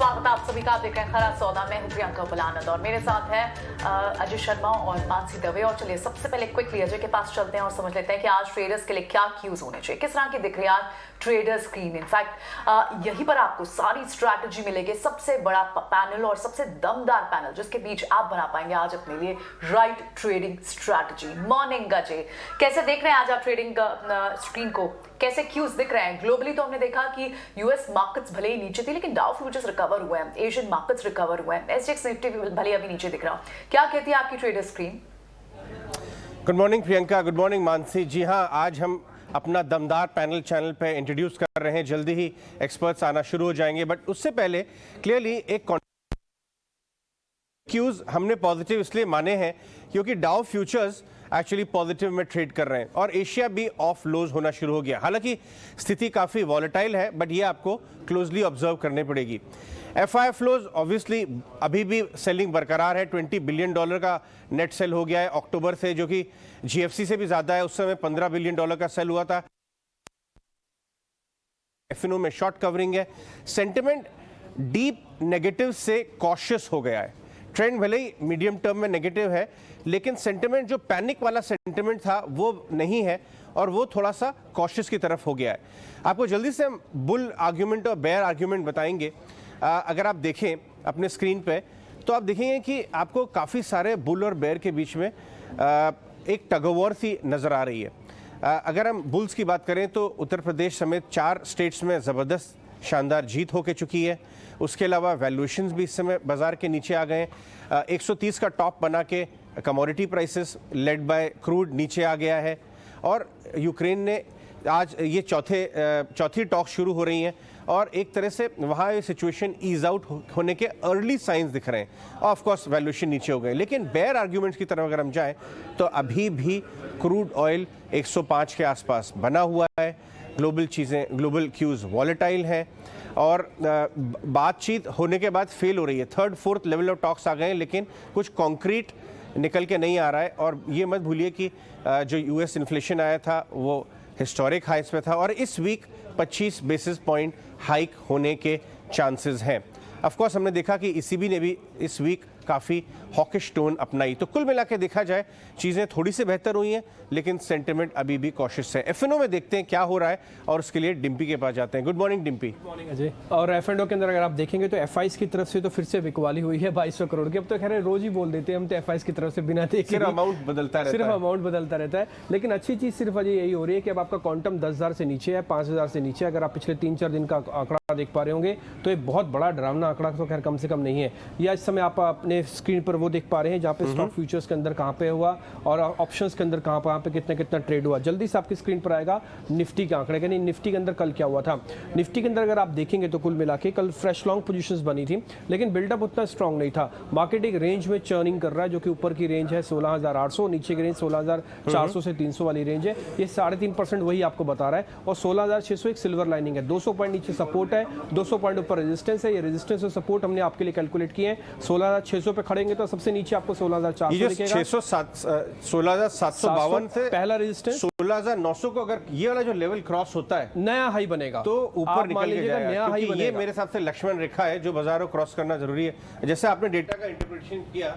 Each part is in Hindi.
स्वागत है आप सभी का। आप देख रहे हैं खरा सौदा। मैं हूं प्रियंका बलानंद और मेरे साथ है अजय शर्मा और मानसी दवे। और चलिए सबसे पहले क्विकली अजय के पास चलते हैं और समझ लेते हैं कि आज ट्रेडर्स के लिए क्या क्यूज होने चाहिए, किस तरह की दिख रही है आज ट्रेडर स्क्रीन। इनफैक्ट यहीं पर आपको सारी स्ट्रैटेजी मिलेगी, सबसे बड़ा पैनल और सबसे दमदार पैनल जिसके बीच आप बना पाएंगे आज अपने लिए right trading strategy. Morning Ajay, कैसे देख रहे हैं आज आप ट्रेडिंग स्क्रीन को, कैसे क्यूज दिख रहे हैं? ग्लोबली तो हमने देखा कि यूएस मार्केट्स भले ही नीचे थी लेकिन डाउ फ्यूचर्स रिकवर हुए हैं, एशियन मार्केट्स रिकवर हुए हैं, एसजेएक्स निफ्टी भले अभी नीचे दिख रहा है। क्या कहती है आपकी trader screen? Good morning Priyanka, good morning Mansi. जी हाँ, आज हम अपना दमदार पैनल चैनल पे इंट्रोड्यूस कर रहे हैं, जल्दी ही एक्सपर्ट्स आना शुरू हो जाएंगे। बट उससे पहले क्लियरली एक क्यूज हमने पॉजिटिव इसलिए माने हैं क्योंकि डाउ फ्यूचर्स एक्चुअली पॉजिटिव में ट्रेड कर रहे हैं और एशिया भी ऑफ लोज होना शुरू हो गया। हालांकि स्थिति काफ़ी वॉलेटाइल है बट ये आपको क्लोजली ऑब्जर्व करनी पड़ेगी। एफआई फ्लोज ऑब्वियसली अभी भी सेलिंग बरकरार है। $20 बिलियन का नेट सेल हो गया है अक्टूबर से, जो कि जीएफसी से भी ज़्यादा है। उस समय $15 बिलियन का सेल हुआ था। एफएनओ में शॉर्ट कवरिंग है। सेंटिमेंट डीप नेगेटिव से कॉशियस हो गया है। ट्रेंड भले ही मीडियम टर्म में नेगेटिव है लेकिन सेंटिमेंट जो पैनिक वाला सेंटिमेंट था वो नहीं है और वो थोड़ा सा कॉशियस की तरफ हो गया है। आपको जल्दी से हम बुल आर्ग्यूमेंट और बेयर आर्ग्यूमेंट बताएंगे। अगर आप देखें अपने स्क्रीन पे तो आप देखेंगे कि आपको काफ़ी सारे बुल और बेयर के बीच में एक टग ऑफ वॉर सी नज़र आ रही है। अगर हम बुल्स की बात करें तो उत्तर प्रदेश समेत 4 स्टेट्स में ज़बरदस्त शानदार जीत होके चुकी है। उसके अलावा वैल्यूएशंस भी इस समय बाजार के नीचे आ गए। 130 का टॉप बना के commodity prices led by crude नीचे आ गया है और यूक्रेन ने आज ये चौथी टॉक शुरू हो रही हैं और एक तरह से वहाँ ये सिचुएशन ईज आउट होने के अर्ली साइंस दिख रहे हैं। ऑफ कोर्स वैल्यूएशन नीचे हो गए लेकिन बेयर आर्ग्यूमेंट्स की तरफ अगर हम जाएं तो अभी भी क्रूड ऑयल 105 के आसपास बना हुआ है। ग्लोबल क्यूज वॉलेटाइल है और बातचीत होने के बाद फेल हो रही है। 3rd 4th level of talks आ गए हैं लेकिन कुछ कॉन्क्रीट निकल के नहीं आ रहा है। और ये मत भूलिए कि जो यूएस इन्फ्लेशन आया था वो हिस्टोरिक हाइस पे था और इस वीक 25 बेसिस पॉइंट हाइक होने के चांसेस हैं। ऑफ कोर्स हमने देखा कि ईसीबी ने भी इस वीक काफ़ी हॉकिश टोन अपनाई। तो कुल मिला के देखा जाए चीज़ें थोड़ी सी बेहतर हुई हैं लेकिन सेंटिमेंट अभी भी कॉशियस है। एफएनओ में देखते हैं क्या हो रहा है और उसके लिए डिम्पी के पास जाते हैं। Good morning Dimpy. Good morning Ajay. और एफएनओ के अंदर अगर आप देखेंगे तो एफआईस की तरफ से तो फिर से बिकवाली हुई है 2200 करोड़ की। अब तो खैर रोज ही बोल देते हैं हम तो एफआईस की तरफ से बिना देखे सिर्फ अमाउंट बदलता रहता है। लेकिन अच्छी चीज़ सिर्फ अजय यही हो रही है कि अब आपका क्वांटम 10,000 से नीचे है, 5,000 से नीचे। अगर आप पिछले 3-4 दिन का आंकड़ा देख पा रहे होंगे तो एक बहुत बड़ा डरावना आंकड़ा तो खैर कम से कम नहीं है। या इस समय आप अपने स्क्रीन पर वो देख पा रहे हैं जहाँ पे स्टॉक फ्यूचर्स के अंदर कहाँ पे हुआ और ऑप्शंस के अंदर कहाँ पे कितना ट्रेड हुआ। जल्दी से आपकी स्क्रीन पर आएगा निफ्टी के आंकड़े। यानी निफ्टी के अंदर कल क्या हुआ था। निफ्टी के अंदर अगर आप देखेंगे तो कुल मिला के कल फ्रेश लॉन्ग पोजीशंस बनी थी लेकिन बिल्डअप उतना स्ट्रांग नहीं था। मार्केट एक रेंज में चर्निंग कर रहा है जो कि ऊपर की रेंज है 16,800, नीचे की रेंज 16,400 से 300 वाली रेंज है। ये 3.5% वही आपको बता रहा है और 16,600 एक सिल्वर लाइनिंग है। 200 पॉइंट नीचे सपोर्ट है, 200 पॉइंट ऊपर रेजिस्टेंस है। ये रेजिस्टेंस और सपोर्ट हमने आपके लिए कैलकुलेट किए हैं। 16,600 पे खड़ेंगे तो सबसे नीचे आपको 16,400 दिखेगा। 16,752 से पहला रेजिस्टेंस 16,900 को अगर ये वाला जो लेवल क्रॉस होता है नया हाई बनेगा तो ऊपर निकल के जाएगा। नया हाई बनेगा। ये मेरे हिसाब से लक्ष्मण रेखा है जो बाजार को क्रॉस करना जरूरी है। जैसे आपने डेटा का इंटरप्रिटेशन किया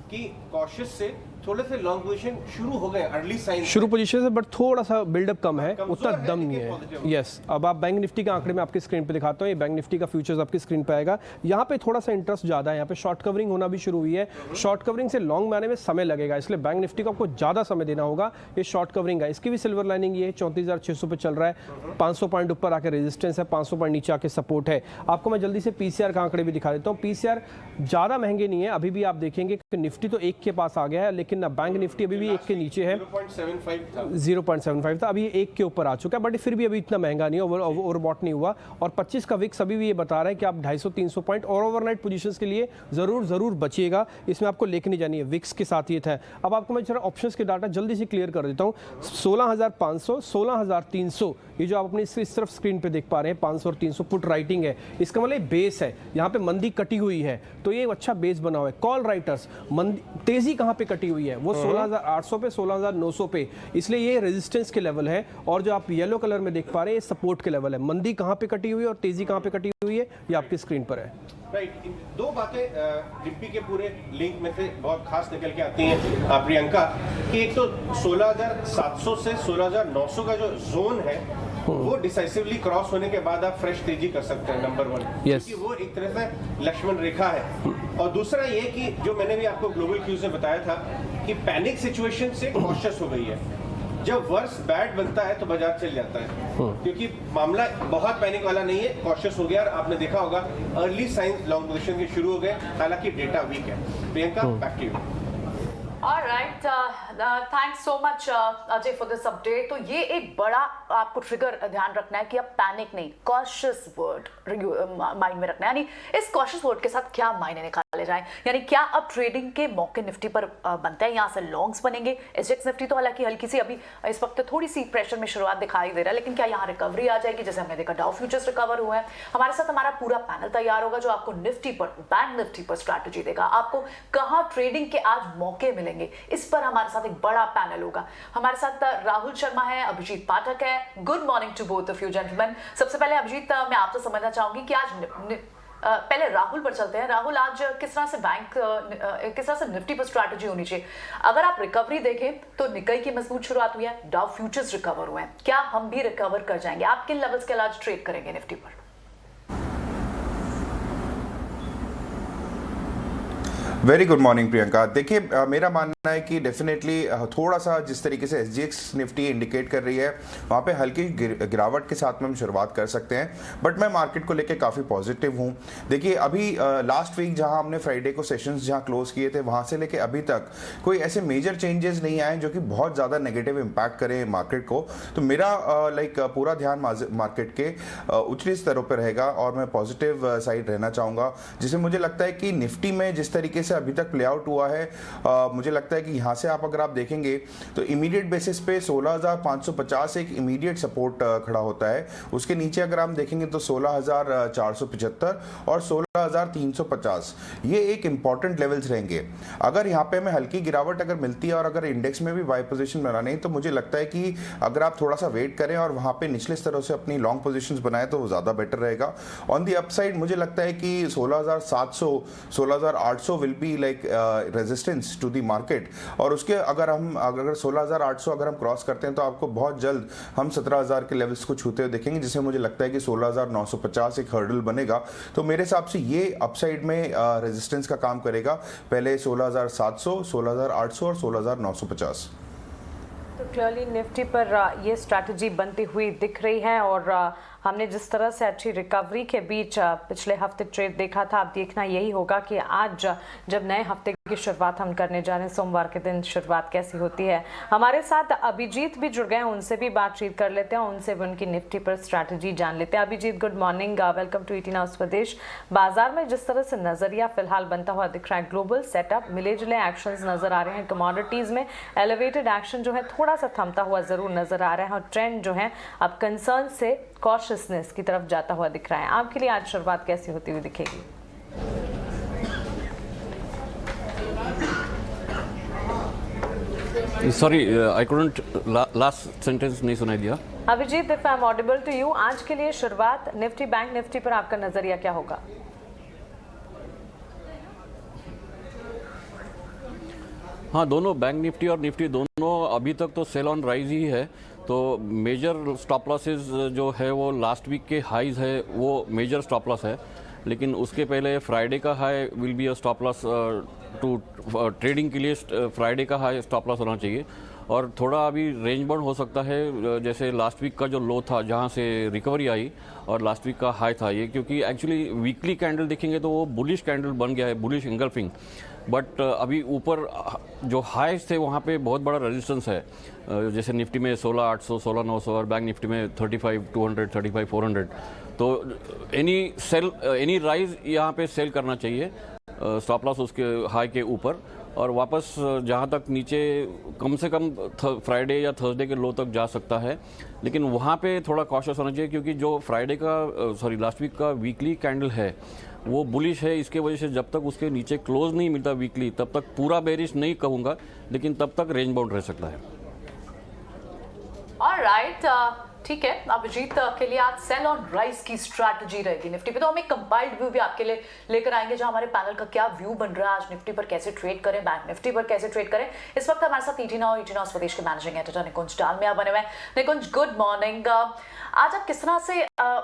कि कॉशियस से थोड़े से लॉन्ग पोजीशन शुरू हो गए, अर्ली साइन शुरू पोजीशन से, बट थोड़ा सा बिल्डअप कम है, उतना दम नहीं है। यस, अब आप बैंक निफ्टी के आंकड़े में आपकी स्क्रीन पे दिखाता हूँ। ये बैंक निफ्टी का फ्यूचर्स आपकी स्क्रीन पे आएगा। यहाँ पे थोड़ा सा इंटरेस्ट ज्यादा है। यहाँ पे शॉर्ट कवरिंग होना भी शुरू हुई है। शॉर्ट कवरिंग से लॉन्ग में आने में समय लगेगा इसलिए बैंक निफ्टी को आपको ज्यादा समय देना होगा। ये शॉर्ट कवरिंग है, इसकी भी सिल्वर लाइनिंग ये 34,600 पे चल रहा है। 500 पॉइंट ऊपर आके रेजिस्टेंस है, 500 पॉइंट नीचे आके सपोर्ट है। आपको मैं जल्दी से पीसीआर का आंकड़े भी दिखा देता हूँ। पीसीआर ज्यादा महंगे नहीं है। अभी भी आप देखेंगे कि निफ्टी तो 1 के पास आ गया है लेकिन बैंक निफ्टी भी 1 के नीचे है। 0.75 था, अभी 1 के ऊपर आ चुका है बट फिर भी अभी इतना महंगा नहीं है, ओवरबॉट नहीं हुआ। और 25 का विक्स अभी भी ये बता रहा है कि आप 250-300 पॉइंट और ओवरनाइट पोजीशंस के लिए जरूर बचिएगा। इसमें आपको लेके नहीं जानी है, विक्स के साथ ये था। अब आपको मैं जरा ऑप्शंस के डाटा जल्दी से क्लियर कर देता हूँ। 16,500, 16,300 ये जो आप अपनी इस तरफ स्क्रीन पे देख पा रहे हैं 500 और 300 पुट राइटिंग है। इसका मतलब बेस है, यहाँ पे मंदी कटी हुई है तो ये अच्छा बेस बना हुआ है। कॉल राइटर्स तेजी कहाँ पे कटी हुई है। हुई है वो 16,800 पे 16,900 पे, इसलिए ये रेजिस्टेंस के लेवल है। और जो आप येलो कलर में देख पा रहे हैं ये सपोर्ट के लेवल है। मंदी कहाँ पे कटी हुई है और तेजी कहाँ पे कटी हुई है ये आपकी स्क्रीन पर है। राइट, दो बातें निफ्टी के पूरे लिंक में से बहुत खास निकल के आती हैं प्रियंका, कि एक तो 16,700 से 16,900 का जो जोन है वो डिसाइसिवली क्रॉस होने के बाद आप फ्रेश तेजी कर सकते हैं, नंबर 1, क्योंकि वो एक तरह से लक्ष्मण रेखा है। और दूसरा ये कि जो मैंने भी आपको ग्लोबल क्यूज में बताया था कि पैनिक सिचुएशन से कॉशियस हो गई है। जब वर्स बैड बनता है तो बाजार चल जाता है, क्योंकि मामला बहुत पैनिक वाला नहीं है, कॉशियस हो गया। और आपने देखा होगा अर्ली साइंस लॉन्ग पोजीशन के शुरू हो गए, हालांकि डेटा वीक है। Priyanka, back to you. Alright, thanks so much Ajay for this update। तो ये एक बड़ा आपको ट्रिगर ध्यान रखना है कि अब पैनिक नहीं, कॉशियस वर्ड माइंड में रखना है। यानी इस कॉशियस वर्ड के साथ क्या मायने निकाले जाएं, यानी क्या अब ट्रेडिंग के मौके निफ्टी पर बनते हैं, यहाँ से लॉन्ग्स बनेंगे। एसजेएक्स निफ्टी तो हालांकि हल्की सी अभी इस वक्त थोड़ी सी प्रेशर में शुरुआत दिखाई दे रहा है, लेकिन क्या यहाँ रिकवरी आ जाएगी? जैसे हमने देखा डाउ फ्यूचर्स रिकवर हुआ है। हमारे साथ हमारा पूरा पैनल तैयार होगा जो आपको निफ्टी पर, बैंक निफ्टी पर स्ट्रैटेजी देगा, आपको कहाँ ट्रेडिंग के आज मौके मिलेंगे, इस पर हमारे साथ एक बड़ा पैनल होगा। हमारे साथ राहुल शर्मा है, अभिजीत पाठक है। Good morning to both of you gentleman. सबसे पहले अभिजीत, मैं आपसे समझना चाहूंगी कि आज पहले राहुल पर चलते हैं। राहुल, आज किस तरह से किस तरह से निफ्टी पर स्ट्रैटेजी होनी चाहिए? अगर आप रिकवरी देखें तो निकाई की मजबूत शुरुआत हुई है, डाउ फ्यूचर्स रिकवर हुए हैं, क्या हम भी रिकवर कर जाएंगे? आप किन लेवल्स के आज ट्रेड करेंगे निफ्टी पर? Very good morning Priyanka. देखिए, मेरा मानना है कि डेफिनेटली थोड़ा सा जिस तरीके से एसजीएक्स निफ्टी इंडिकेट कर रही है वहाँ पे हल्की गिरावट के साथ में हम शुरुआत कर सकते हैं, बट मैं मार्केट को लेके काफ़ी पॉजिटिव हूँ। देखिए, अभी लास्ट वीक जहाँ हमने फ्राइडे को सेशंस जहाँ क्लोज किए थे वहाँ से लेके अभी तक कोई ऐसे मेजर चेंजेस नहीं आए जो कि बहुत ज़्यादा नेगेटिव इम्पैक्ट करें मार्केट को। तो मेरा पूरा ध्यान मार्केट के उच्च स्तरों पर रहेगा और मैं पॉजिटिव साइड रहना चाहूँगा, जिसमें मुझे लगता है कि निफ्टी में जिस तरीके से अभी तक प्ले आउट हुआ है, मुझे लगता है कि यहाँ से अगर आप देखेंगे तो इमीडिएट बेसिस पे 16,550 एक इमीडिएट सपोर्ट खड़ा होता है। उसके नीचे अगर हम देखेंगे तो 16,475 और 16,350 ये एक इंपॉर्टेंट लेवल्स रहेंगे। अगर यहाँ पे हमें हल्की गिरावट अगर मिलती है और अगर इंडेक्स में भी बाय पोजीशन बनानी है तो मुझे लगता है कि अगर आप थोड़ा सा वेट करें और वहाँ पे निचले स्तरों से अपनी लॉन्ग पोजीशंस बनाए तो वो ज़्यादा बेटर रहेगा। ऑन दी अपसाइड मुझे लगता है कि 16,700 16,800 will be like resistance to the market, और उसके अगर 16,800 अगर हम क्रॉस करते हैं तो आपको बहुत जल्द हम 17,000 के लेवल्स को छूते हुए देखेंगे, जिसमें मुझे लगता है कि 16,950 एक हर्डल बनेगा। तो मेरे हिसाब से ये अपसाइड में रेजिस्टेंस का काम करेगा, पहले 16,700, 16,800 और 16,950। तो क्लियरली निफ्टी पर ये स्ट्रैटेजी बनती हुई दिख रही है, और हमने जिस तरह से अच्छी रिकवरी के बीच पिछले हफ्ते ट्रेड देखा था, अब देखना यही होगा कि आज जब नए हफ्ते की शुरुआत हम करने जा रहे हैं, सोमवार के दिन शुरुआत कैसी होती है। हमारे साथ अभिजीत भी जुड़ गए हैं, उनसे भी बातचीत कर लेते हैं, उनसे भी उनकी निफ्टी पर स्ट्रैटेजी जान लेते हैं। Abhijit, good morning, welcome to 18 hours प्रदेश। बाजार में जिस तरह से नजरिया फिलहाल बनता हुआ दिख रहा है, ग्लोबल सेटअप, मिले जुले एक्शंस नजर आ रहे हैं, कमोडिटीज में एलिवेटेड एक्शन जो है थोड़ा सा थमता हुआ जरूर नजर आ रहा है, और ट्रेंड जो है अब कंसर्न से कॉशियसनेस की तरफ जाता हुआ दिख रहा है। आपके लिए आज शुरुआत कैसी होती हुई दिखेगी? Sorry, I couldn't last sentence नहीं सुनाई दिया। Abhijit, if I am audible to you, आज के लिए शुरुआत निफ्टी बैंक निफ्टी पर आपका नजरिया क्या होगा? हाँ, दोनों बैंक निफ्टी और निफ्टी दोनों अभी तक तो सेल ऑन राइज ही है। तो मेजर स्टॉप लॉसेस जो है वो लास्ट वीक के हाईज है, वो मेजर स्टॉप लॉस है, लेकिन उसके पहले फ्राइडे का high will be a stop loss to trading के लिए। फ्राइडे का हाई स्टॉप लॉस होना चाहिए, और थोड़ा अभी रेंज बाउंड हो सकता है, जैसे लास्ट वीक का जो लो था जहाँ से रिकवरी आई और लास्ट वीक का हाई था ये, क्योंकि एक्चुअली वीकली कैंडल देखेंगे तो वो बुलिश कैंडल बन गया है, बुलिश इंगल्फिंग। बट अभी ऊपर जो हाईज थे वहाँ पे बहुत बड़ा रेजिस्टेंस है, जैसे निफ्टी में 16,800, 16,900 और बैंक निफ्टी में 35,200, 35,400। तो एनी राइज यहाँ पे सेल करना चाहिए, स्टॉप लॉस उसके हाई के ऊपर। और वापस जहाँ तक नीचे कम से कम फ्राइडे या थर्सडे के लो तक जा सकता है, लेकिन वहाँ पे थोड़ा कॉशियस होना चाहिए क्योंकि जो लास्ट वीक का वीकली कैंडल है वो बुलिश है। इसके वजह से जब तक उसके नीचे क्लोज नहीं मिलता वीकली तब तक पूरा बेरिश नहीं कहूँगा, लेकिन तब तक रेंज बाउंड रह सकता है। ऑलराइट, ठीक है। अभिजीत के लिए आज सेल ऑन राइज की स्ट्रैटेजी रहेगी निफ्टी पे, तो हम एक कंपाइल्ड व्यू भी आपके लिए लेकर आएंगे जहां हमारे पैनल का क्या व्यू बन रहा है आज निफ्टी पर, कैसे ट्रेड करें, बैंक निफ्टी पर कैसे ट्रेड करें। इस वक्त हमारे साथ ईटी नाउ स्वदेश के मैनेजिंग एडिटर निकुंज डालमिया बने हुए हैं। निकुंज, गुड मॉर्निंग। आज आप किस तरह से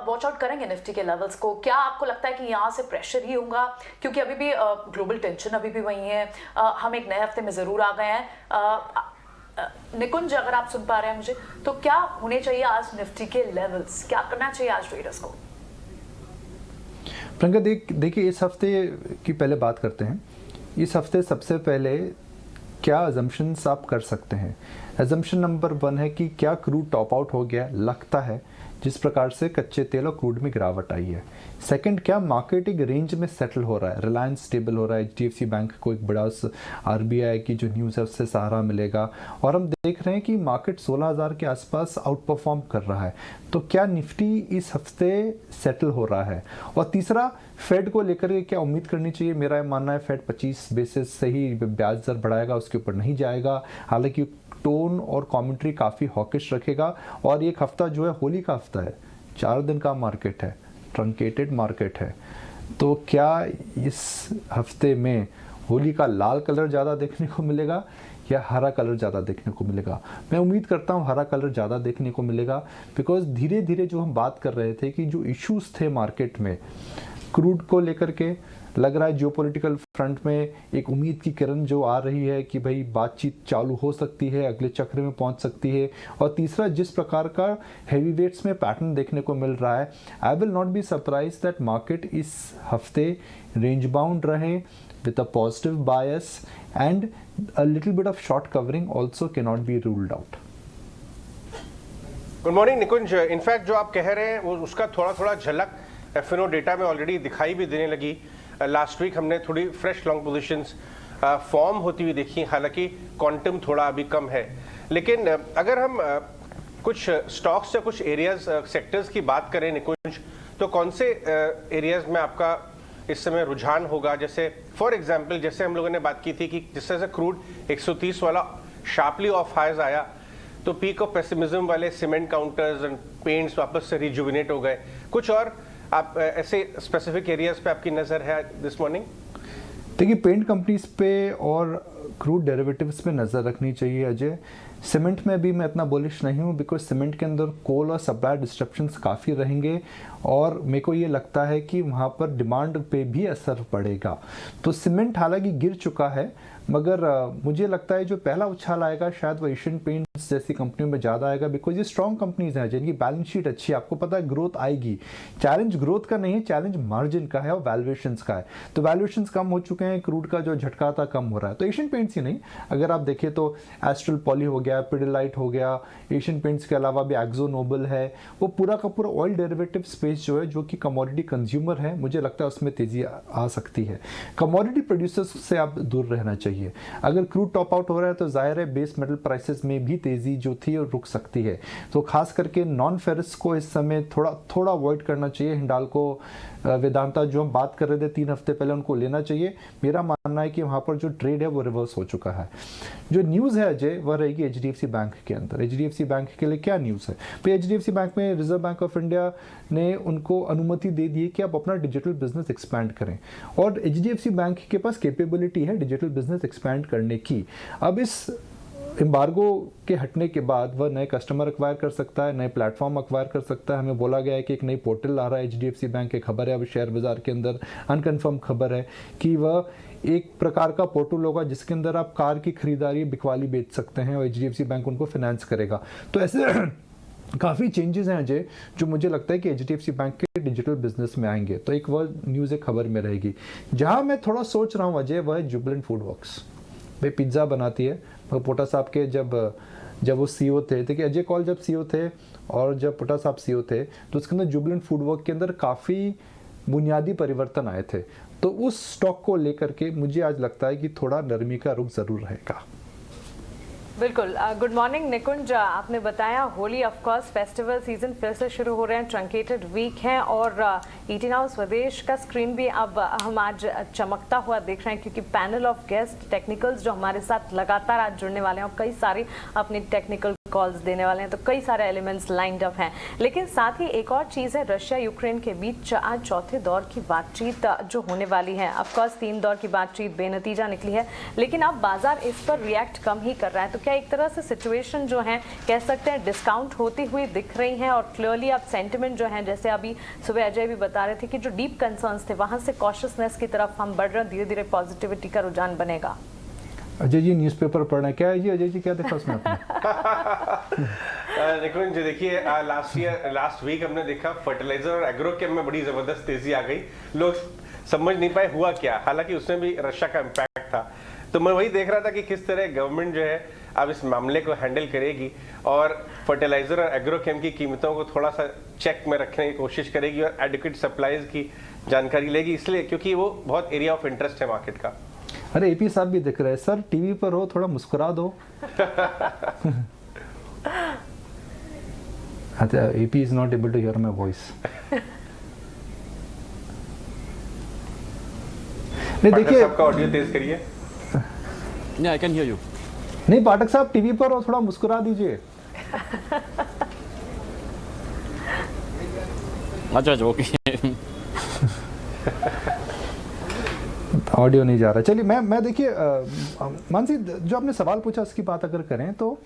वॉच आउट करेंगे निफ्टी के लेवल्स को? क्या आपको लगता है कि यहाँ से प्रेशर ही होगा क्योंकि अभी भी ग्लोबल टेंशन अभी भी वही है, हम एक नए हफ्ते में जरूर आ गए हैं। निकुंज, अगर आप सुन पा रहे हैं मुझे, तो क्या होने चाहिए आज निफ्टी के लेवल्स, क्या करना चाहिए आज ट्रेडर्स को? प्रियंका, देखिए इस हफ्ते की पहले बात करते हैं। इस हफ्ते सबसे पहले क्या अजम्पशंस आप कर सकते हैं? अजम्पशन नंबर 1 है कि क्या क्रूड टॉप आउट हो गया, लगता है जिस प्रकार से कच्चे तेल और क्रूड में गिरावट आई है। सेकंड, क्या मार्केट एक रेंज में सेटल हो रहा है, रिलायंस स्टेबल हो रहा है, HDFC बैंक को एक बड़ा RBI की जो न्यूज़ है उससे सहारा मिलेगा, और हम देख रहे हैं कि मार्केट 16,000 के आसपास आउट परफॉर्म कर रहा है। तो क्या निफ्टी इस हफ्ते सेटल हो रहा है? और तीसरा, फेड को लेकर के क्या उम्मीद करनी चाहिए? मेरा मानना है फेड 25 बेसिस से ही ब्याज दर बढ़ाएगा, उसके ऊपर नहीं जाएगा। हालांकि टोन और कमेंट्री काफ़ी हॉकिश रखेगा। और एक हफ्ता जो है होली का हफ्ता है, 4 दिन का मार्केट है, ट्रंकेटेड मार्केट है। तो क्या इस हफ्ते में होली का लाल कलर ज़्यादा देखने को मिलेगा या हरा कलर ज़्यादा देखने को मिलेगा? मैं उम्मीद करता हूँ हरा कलर ज़्यादा देखने को मिलेगा, बिकॉज धीरे धीरे जो हम बात कर रहे थे कि जो इश्यूज थे मार्केट में क्रूड को लेकर के, लग रहा है जियोपॉलिटिकल फ्रंट में एक उम्मीद की किरण जो आ रही है कि भाई बातचीत चालू हो सकती है, अगले चक्र में पहुंच सकती है। और तीसरा, जिस प्रकार का हैवी वेट्स में पैटर्न देखने को मिल रहा है, I will not be surprise that market इस हफ्ते रेंज बाउंड रहे with a positive bias, and a little bit of short covering also can not be ruled out. Good morning Nikunj. In fact जो आप कह रहे हैं वो उसका थोड़ा थोड़ा झलक FNO डेटा में ऑलरेडी दिखाई भी देने लगी। लास्ट वीक हमने थोड़ी फ्रेश लॉन्ग पोजीशंस फॉर्म होती हुई देखी, हालांकि क्वांटम थोड़ा अभी कम है। लेकिन अगर हम कुछ स्टॉक्स या कुछ एरियाज सेक्टर्स की बात करें निकुंज, तो कौन से एरियाज में आपका इस समय रुझान होगा? जैसे फॉर एग्जांपल, जैसे हम लोगों ने बात की थी कि जिस तरह से क्रूड 130 वाला शार्पली ऑफ हाइज आया, तो पीक ऑफ पेसिमिज्म वाले सीमेंट काउंटर्स एंड पेंट्स वापस से रिजुविनेट हो गए। कुछ और आप ऐसे स्पेसिफिक एरियाज पे आपकी नज़र है दिस मॉर्निंग? देखिए, पेंट कंपनीज पे और क्रूड डेरिवेटिव्स पे नज़र रखनी चाहिए अजय। सीमेंट में भी मैं इतना बुलिश नहीं हूँ, बिकॉज सीमेंट के अंदर कोल और सप्लाई डिस्ट्रप्शंस काफ़ी रहेंगे, और मेरे को ये लगता है कि वहाँ पर डिमांड पे भी असर पड़ेगा। तो सीमेंट हालांकि गिर चुका है, मगर मुझे लगता है जो पहला उछाल आएगा शायद वो एशियन पेंट्स जैसी कंपनियों में ज़्यादा आएगा, बिकॉज ये स्ट्रॉन्ग कंपनीज हैं जिनकी बैलेंस शीट अच्छी है। आपको पता है ग्रोथ आएगी। चैलेंज ग्रोथ का नहीं है, चैलेंज मार्जिन का है और वैल्यूएशंस का है। तो वैल्यूएशंस कम हो चुके हैं, क्रूड का जो झटका था कम हो रहा है। तो एशियन पेंट्स ही नहीं, अगर आप देखें तो एस्ट्रल पॉली हो गया, पिडिलाइट हो गया, एशियन पेंट्स के अलावा भी एक्जो नोबल है, वो पूरा का पूरा ऑयल डेरिवेटिव स्पेस जो है, जो कि कमोडिटी कंज्यूमर है, मुझे लगता है उसमें तेजी आ सकती है। कमोडिटी प्रोड्यूसर्स से आप दूर रहना चाहिए। अगर क्रूड टॉप आउट हो रहा है तो जाहिर है बेस मेटल प्राइसेस में भी तेजी जो थी और रुक सकती है। तो खास करके नॉन फेरस को इस समय थोड़ा अवॉइड करना चाहिए। हिंडाल्को, वेदांता जो हम बात कर रहे थे 3 हफ्ते पहले, उनको लेना चाहिए। मेरा मानना है कि वहाँ पर जो ट्रेड है वो रिवर्स हो चुका है। जो न्यूज़ है अजय, वह रहेगी HDFC बैंक के अंदर। HDFC बैंक के लिए क्या न्यूज़ है? तो HDFC बैंक में रिजर्व बैंक ऑफ इंडिया ने उनको अनुमति दे दी है कि आप अपना डिजिटल बिजनेस एक्सपैंड करें, और HDFC बैंक के पास कैपेबिलिटी है डिजिटल बिजनेस एक्सपैंड करने की। अब इस एम्बार्गो के हटने के बाद वह नए कस्टमर एक्वायर कर सकता है, नए प्लेटफॉर्म एक्वायर कर सकता है। हमें बोला गया है कि एक नई पोर्टल आ रहा है HDFC बैंक की खबर है, अब शेयर बाजार के अंदर अनकन्फर्म खबर है कि वह एक प्रकार का पोर्टल होगा जिसके अंदर आप कार की खरीदारी बिकवाली बेच सकते हैं और HDFC बैंक उनको फाइनेंस करेगा। तो ऐसे काफ़ी चेंजेस हैं अजय, जो मुझे लगता है कि HDFC बैंक के डिजिटल बिजनेस में आएंगे। तो एक वह न्यूज़ एक खबर में रहेगी। जहां मैं थोड़ा सोच रहा हूं अजय, वह है जुबिलेंट फूड वर्क्स। भाई पिज्ज़ा बनाती है। पोटा साहब के जब वो CEO थे, देखिए अजय कौल जब CEO थे और जब पोटा साहब CEO थे, तो उसके अंदर जुबिलेंट फूड वर्क के अंदर काफ़ी बुनियादी परिवर्तन आए थे। तो उस स्टॉक को लेकर के मुझे आज लगता है कि थोड़ा नरमी का रुख ज़रूर रहेगा। बिल्कुल। गुड मॉर्निंग निकुंज, आपने बताया Holi of course festival season फिर से शुरू हो रहे हैं, ट्रंकेटेड वीक है और 18 आवर्स स्वदेश का स्क्रीन भी अब हम आज चमकता हुआ देख रहे हैं, क्योंकि पैनल ऑफ गेस्ट टेक्निकल्स जो हमारे साथ लगातार आज जुड़ने वाले हैं और कई सारी अपनी टेक्निकल कॉल्स देने वाले हैं, तो कई सारे एलिमेंट्स लाइंड अप हैं। लेकिन साथ ही एक और चीज़ है, रशिया यूक्रेन के बीच आज चौथे दौर की बातचीत जो होने वाली है। ऑफकोर्स 3 दौर की बातचीत बेनतीजा निकली है, लेकिन अब बाजार इस पर रिएक्ट कम ही कर रहा है। तो क्या एक तरह से सिचुएशन जो है कह सकते हैं डिस्काउंट होती हुई दिख रही है और क्लियरली अब सेंटिमेंट जो है, जैसे अभी सुबह अजय भी बता रहे थे कि जो डीप कंसर्न्स थे वहां से कॉशियसनेस की तरफ हम बढ़ रहे हैं, धीरे धीरे पॉजिटिविटी का रुझान बनेगा। अजय जी न्यूज़पेपर पढ़ना है क्या है जी? अजय जी क्या देखा उसमें आपने? निकुंज जी देखिए, लास्ट वीक हमने देखा फर्टिलाइजर और एग्रोकेम में बड़ी जबरदस्त तेजी आ गई। लोग समझ नहीं पाए हुआ क्या, हालांकि उसमें भी रशिया का इम्पैक्ट था। तो मैं वही देख रहा था कि किस तरह गवर्नमेंट जो है अब इस मामले को हैंडल करेगी और फर्टिलाइजर और एग्रोकेम की कीमतों को थोड़ा सा चेक में रखने की कोशिश करेगी और एडिक्वेट सप्लाईज की जानकारी लेगी, इसलिए क्योंकि वो बहुत एरिया ऑफ इंटरेस्ट है मार्केट का। अरे एपी साहब भी दिख रहे हैं सर, टीवी पर हो, थोड़ा मुस्कुरा दो। अच्छा, AP is not able to hear my voice. नहीं देखिए, आपका ऑडियो तेज करिए। I can hear you. नहीं पाठक साहब टीवी पर हो, थोड़ा मुस्कुरा दीजिए। अच्छा ओके। ऑडियो नहीं जा रहा। चलिए मैं देखिए मानसी, जो आपने सवाल पूछा उसकी बात अगर करें तो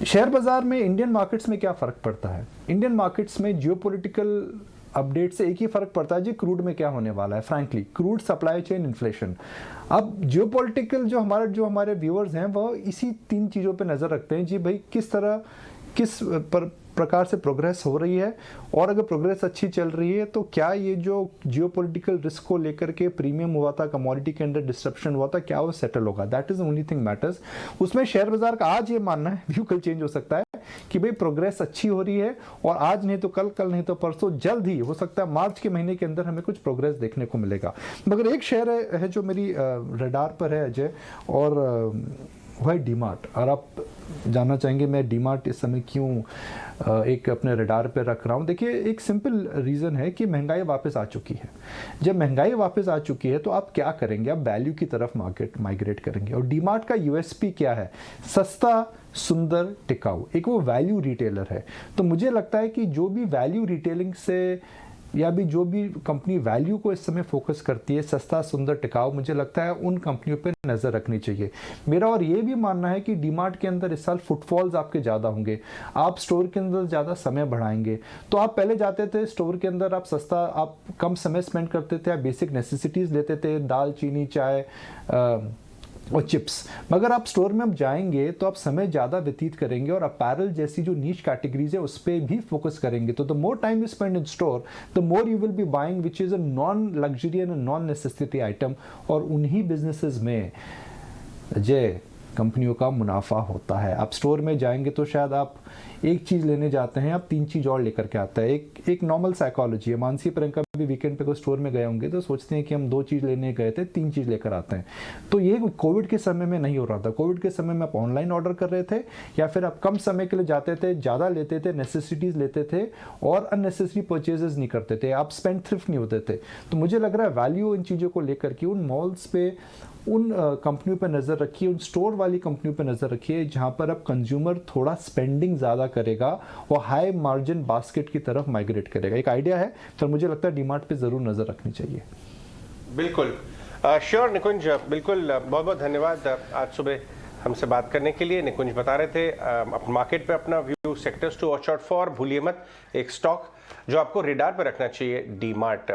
शेयर बाजार में इंडियन मार्केट्स में क्या फ़र्क पड़ता है? इंडियन मार्केट्स में जियोपॉलिटिकल अपडेट से एक ही फ़र्क पड़ता है जी, क्रूड में क्या होने वाला है। Frankly crude, supply chain, inflation. अब जियोपॉलिटिकल जो हमारे व्यूअर्स हैं वह इसी 3 चीज़ों पे नज़र रखते हैं जी, भाई किस प्रकार से प्रोग्रेस हो रही है, और अगर प्रोग्रेस अच्छी चल रही है तो क्या ये जो जियोपॉलिटिकल रिस्क को लेकर के प्रीमियम हुआ था, कमोडिटी के अंदर डिस्ट्रप्शन हुआ था, क्या वो सेटल होगा? That is the only thing matters. उसमें शेयर बाजार का आज ये मानना है, व्यू कल चेंज हो सकता है कि भाई प्रोग्रेस अच्छी हो रही है और आज नहीं तो कल नहीं तो परसों, जल्द ही हो सकता है मार्च के महीने के अंदर हमें कुछ प्रोग्रेस देखने को मिलेगा। मगर एक शेयर है जो मेरी रडार पर है अजय, और वह है डीमार्ट। और आप जानना चाहेंगे मैं डीमार्ट इस समय क्यों एक अपने रडार पे रख रहा हूँ? देखिए, एक सिंपल रीज़न है कि महंगाई वापस आ चुकी है। जब महंगाई वापस आ चुकी है तो आप क्या करेंगे? आप वैल्यू की तरफ माइग्रेट करेंगे। और डीमार्ट का यूएसपी क्या है? सस्ता, सुंदर, टिकाऊ। एक वो वैल्यू रिटेलर है। तो मुझे लगता है कि जो भी वैल्यू रिटेलिंग से या भी जो भी कंपनी वैल्यू को इस समय फोकस करती है, सस्ता, सुंदर, टिकाऊ, मुझे लगता है उन कंपनियों पे नज़र रखनी चाहिए मेरा। और ये भी मानना है कि डीमार्ट के अंदर इस साल फुटफॉल्स आपके ज़्यादा होंगे, आप स्टोर के अंदर ज़्यादा समय बढ़ाएंगे। तो आप पहले जाते थे स्टोर के अंदर, आप सस्ता, आप कम समय स्पेंड करते थे, आप बेसिक नेसेसिटीज़ लेते थे, दाल, चीनी, चाय और चिप्स। मगर आप स्टोर में अब जाएंगे तो आप समय ज़्यादा व्यतीत करेंगे और अपैरल जैसी जो नीश कैटेगरीज है उस पर भी फोकस करेंगे। तो the more time you spend in store, the more you will be buying which is a non luxury and non necessity item. और उन्हीं बिजनेसेस में जय कंपनियों का मुनाफा होता है। आप स्टोर में जाएंगे तो शायद आप एक चीज़ लेने जाते हैं, आप 3 चीज़ और लेकर के आता है। एक नॉर्मल साइकोलॉजी है। मानसी, प्रियंका भी वीकेंड पे कोई स्टोर में गए होंगे तो सोचते हैं कि हम 2 चीज़ लेने गए थे, 3 चीज़ लेकर आते हैं। तो ये कोविड के समय में नहीं हो रहा था। कोविड के समय में आप ऑनलाइन ऑर्डर कर रहे थे या फिर आप कम समय के लिए जाते थे, ज़्यादा लेते थे, नेसेसिटीज़ लेते थे और अननेसेसरी परचेजेस नहीं करते थे, आप स्पेंड थ्रिफ्ट नहीं होते थे। तो मुझे लग रहा है वैल्यू इन चीज़ों को लेकर के उन मॉल्स पे, उन कंपनियों पर नज़र रखिए, उन स्टोर वाली कंपनियों पर नज़र रखिए जहाँ पर अब कंज्यूमर थोड़ा स्पेंडिंग ज़्यादा करेगा और हाई मार्जिन बास्केट की तरफ माइग्रेट करेगा। एक आइडिया है, तो मुझे लगता है डीमार्ट पे ज़रूर नज़र रखनी चाहिए। बिल्कुल श्योर निकुंज, बिल्कुल बहुत बहुत धन्यवाद आज सुबह हमसे बात करने के लिए। निकुंज बता रहे थे मार्केट पे अपना view, sectors to watch out for. भूलिए मत एक स्टॉक जो आपको रेडार पे रखना चाहिए, डीमार्ट।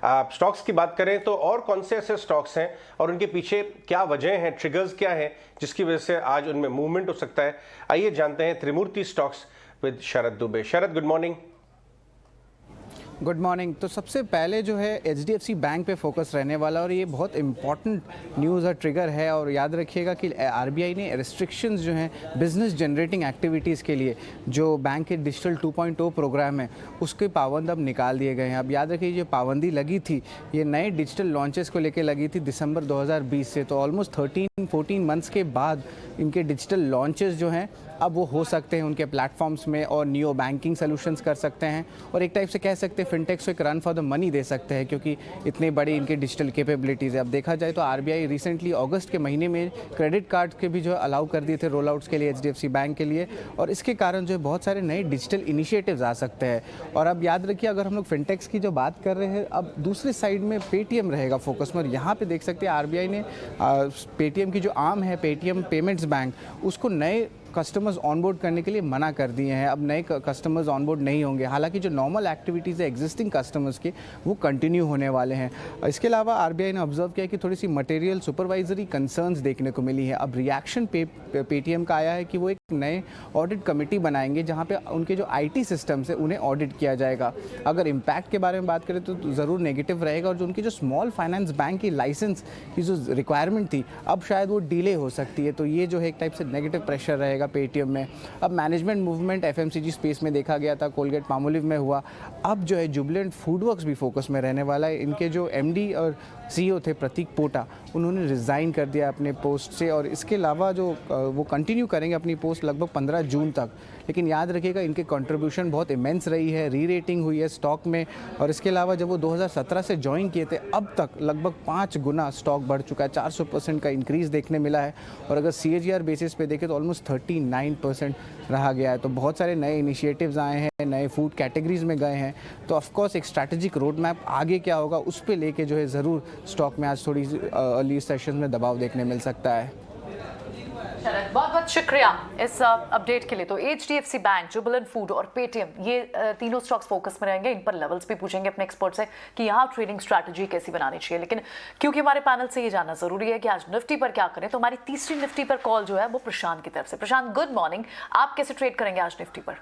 आप स्टॉक्स की बात करें तो और कौन से ऐसे स्टॉक्स हैं और उनके पीछे क्या वजह हैं, ट्रिगर्स क्या हैं जिसकी वजह से आज उनमें मूवमेंट हो सकता है? आइए जानते हैं Trimurti stocks with Sharad Dubey. Sharad, good morning. Good morning. तो सबसे पहले जो है HDFC बैंक पे फोकस रहने वाला, और ये बहुत इंपॉर्टेंट न्यूज़ और ट्रिगर है। और याद रखिएगा कि RBI ने रिस्ट्रिक्शंस जो हैं बिजनेस जनरेटिंग एक्टिविटीज़ के लिए, जो बैंक के डिजिटल 2.0 प्रोग्राम है, उसके पाबंद अब निकाल दिए गए हैं। अब याद रखिए, ये पाबंदी लगी थी, ये नए डिजिटल लॉन्चेस को लेकर लगी थी दिसंबर 2020 से। तो ऑलमोस्ट 13-14 मंथ्स के बाद इनके डिजिटल लॉन्चेस जो हैं अब वो हो सकते हैं उनके प्लेटफॉर्म्स में, और नियो बैंकिंग सोल्यूशंस कर सकते हैं, और एक टाइप से कह सकते हैं फिनटेक्स को एक रन फॉर द मनी दे सकते हैं, क्योंकि इतनी बड़ी इनके डिजिटल कैपेबिलिटीज़ है। अब देखा जाए तो RBI रिसेंटली अगस्त के महीने में क्रेडिट कार्ड के भी जो अलाउ कर दिए थे रोल आउट्स के लिए HDFC बैंक के लिए, और इसके कारण जो है बहुत सारे नए डिजिटल इनिशिएटिव्स आ सकते हैं। और अब याद रखिए, अगर हम लोग फिनटेक्स की जो बात कर रहे हैं, अब दूसरी साइड में पेटीएम रहेगा फोकस में। और यहाँ पे देख सकते हैं RBI ने पेटीएम की जो आर्म है, पेटीएम पेमेंट्स बैंक, उसको नए कस्टमर्स ऑनबोर्ड करने के लिए मना कर दिए हैं। अब नए कस्टमर्स ऑनबोर्ड नहीं होंगे, हालांकि जो नॉर्मल एक्टिविटीज़ है एग्जिस्टिंग कस्टमर्स के, वो कंटिन्यू होने वाले हैं। इसके अलावा RBI ने ऑब्जर्व किया कि थोड़ी सी मटेरियल सुपरवाइजरी कंसर्न्स देखने को मिली है। अब रिएक्शन पेटीएम का आया है कि वो एक नए ऑडिट कमेटी बनाएंगे, जहाँ पे उनके जो IT सिस्टम्स है उन्हें ऑडिट किया जाएगा। अगर इम्पैक्ट के बारे में बात करें तो ज़रूर नेगेटिव रहेगा, और जो उनकी जो स्मॉल फाइनेंस बैंक की लाइसेंस की जो रिक्वायरमेंट थी, अब शायद वो डिले हो सकती है। तो ये जो है एक टाइप से नेगेटिव प्रेशर रहेगा पेटीएम में। अब मैनेजमेंट मूवमेंट FMCG स्पेस में देखा गया था, कोलगेट पामोलिव में हुआ। अब जो है जुबिलेंट फूडवर्क्स भी फोकस में रहने वाला है। इनके जो MD और CEO थे प्रतीक पोटा, उन्होंने रिज़ाइन कर दिया अपने पोस्ट से, और इसके अलावा जो वो कंटिन्यू करेंगे अपनी पोस्ट लगभग 15 जून तक। लेकिन याद रखिएगा, इनके कंट्रीब्यूशन बहुत इमेंस रही है, री रेटिंग हुई है स्टॉक में, और इसके अलावा जब वो 2017 से ज्वाइन किए थे, अब तक लगभग 5 गुना स्टॉक बढ़ चुका है, 400% का इंक्रीज़ देखने मिला है। और अगर CAGR बेसिस पे देखें तो ऑलमोस्ट 39% रहा गया है। तो बहुत सारे नए इनिशिएटिव्स आए हैं, नए फूड कैटेगरीज में गए हैं। तो ऑफकोर्स एक स्ट्रैटेजिक रोड मैप आगे क्या होगा उस पर लेके जो है ज़रूर स्टॉक में आज थोड़ी अर्ली सेशन में दबाव देखने मिल सकता है। शरद, बहुत बहुत शुक्रिया इस अपडेट के लिए। तो HDFC बैंक, जुबिलेंट फूड और पेटीएम, ये तीनों स्टॉक्स फोकस में रहेंगे। इन पर लेवल्स भी पूछेंगे अपने एक्सपर्ट से कि यहाँ ट्रेडिंग स्ट्रैटेजी कैसी बनानी चाहिए। लेकिन क्योंकि हमारे पैनल से ये जानना जरूरी है कि आज निफ्टी पर क्या करें, तो हमारी तीसरी निफ्टी पर कॉल जो है वो प्रशांत की तरफ से। प्रशांत, गुड मॉर्निंग। आप कैसे ट्रेड करेंगे आज निफ्टी पर?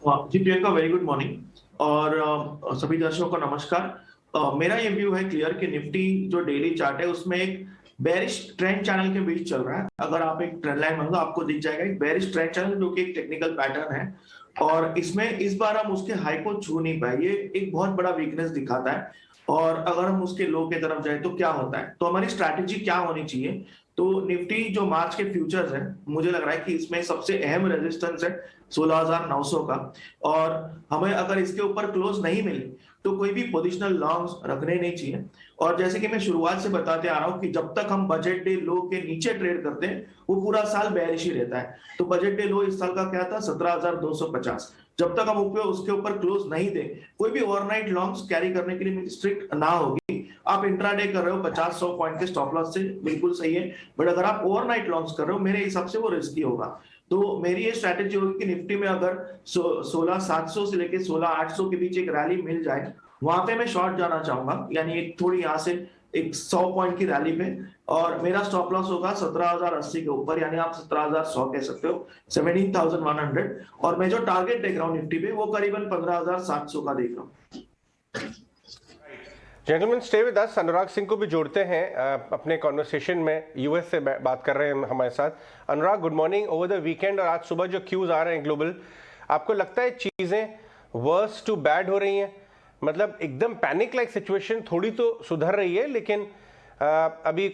जी प्रियंका, वेरी गुड मॉर्निंग, और सभी दर्शकों को नमस्कार। मेरा ये व्यू है क्लियर कि निफ्टी जो डेली चार्ट है उसमें एक बेरिश ट्रेंड चैनल के बीच चल रहा है। अगर आप एक ट्रेंड लाइन मांगो आपको दिख जाएगा एक बेरिश ट्रेंड चैनल, जो कि एक टेक्निकल पैटर्न है, और इसमें इस बार हम उसके हाई को छू नहीं पाए। ये एक बहुत बड़ा वीकनेस दिखाता है, और अगर हम उसके लो की तरफ जाए तो क्या होता है, तो हमारी स्ट्रैटेजी क्या होनी चाहिए। तो निफ्टी जो मार्च के फ्यूचर्स है, मुझे लग रहा है कि इसमें सबसे अहम रेजिस्टेंस है 16,900 का, और हमें अगर इसके ऊपर क्लोज नहीं मिले तो कोई भी पोजिशनल लॉन्ग्स रखने नहीं चाहिए। और जैसे कि मैं शुरुआत से बताते आ रहा हूं कि जब तक हम बजट डे लो के नीचे ट्रेड करते हैं वो पूरा साल बेरिश ही रहता है। तो बजट डे लो इस साल का क्या था, 17,250। जब तक हम उसके ऊपर क्लोज नहीं दे, कोई भी ओवरनाइट लॉन्ग्स कैरी करने के लिए स्ट्रिक्ट ना होगी। आप इंट्राडे कर रहे हो 50-100 पॉइंट के स्टॉप लॉस से, बिल्कुल सही है, बट अगर आप ओवरनाइट लॉन्ग्स कर रहे हो, मेरे हिसाब से वो रिस्की होगा। तो मेरी ये स्ट्रैटेजी होगी कि निफ्टी में अगर 16,700 से लेके 16,800 के बीच एक रैली मिल जाए, वहां पे मैं शॉर्ट जाना चाहूंगा, यानी एक थोड़ी यहाँ से एक 100 पॉइंट की रैली पे, और मेरा स्टॉप लॉस होगा 17,080 के ऊपर, यानी आप 17,100 कह सकते हो, 17,100। और मैं जो टारगेट देख रहा हूँ निफ्टी पे वो करीबन 15,700 का देख रहा हूँ। Gentleman, stay with us. Anurag Singh को भी जोड़ते हैं अपने कॉन्वर्सेशन में, यूएस से बात कर रहे हैं हमारे साथ। Anurag, good morning. Over the weekend और आज सुबह जो क्यूज आ रहे हैं ग्लोबल, आपको लगता है चीजें वर्स टू बैड हो रही हैं? मतलब एकदम पैनिक लाइक सिचुएशन थोड़ी तो सुधर रही है, लेकिन अभी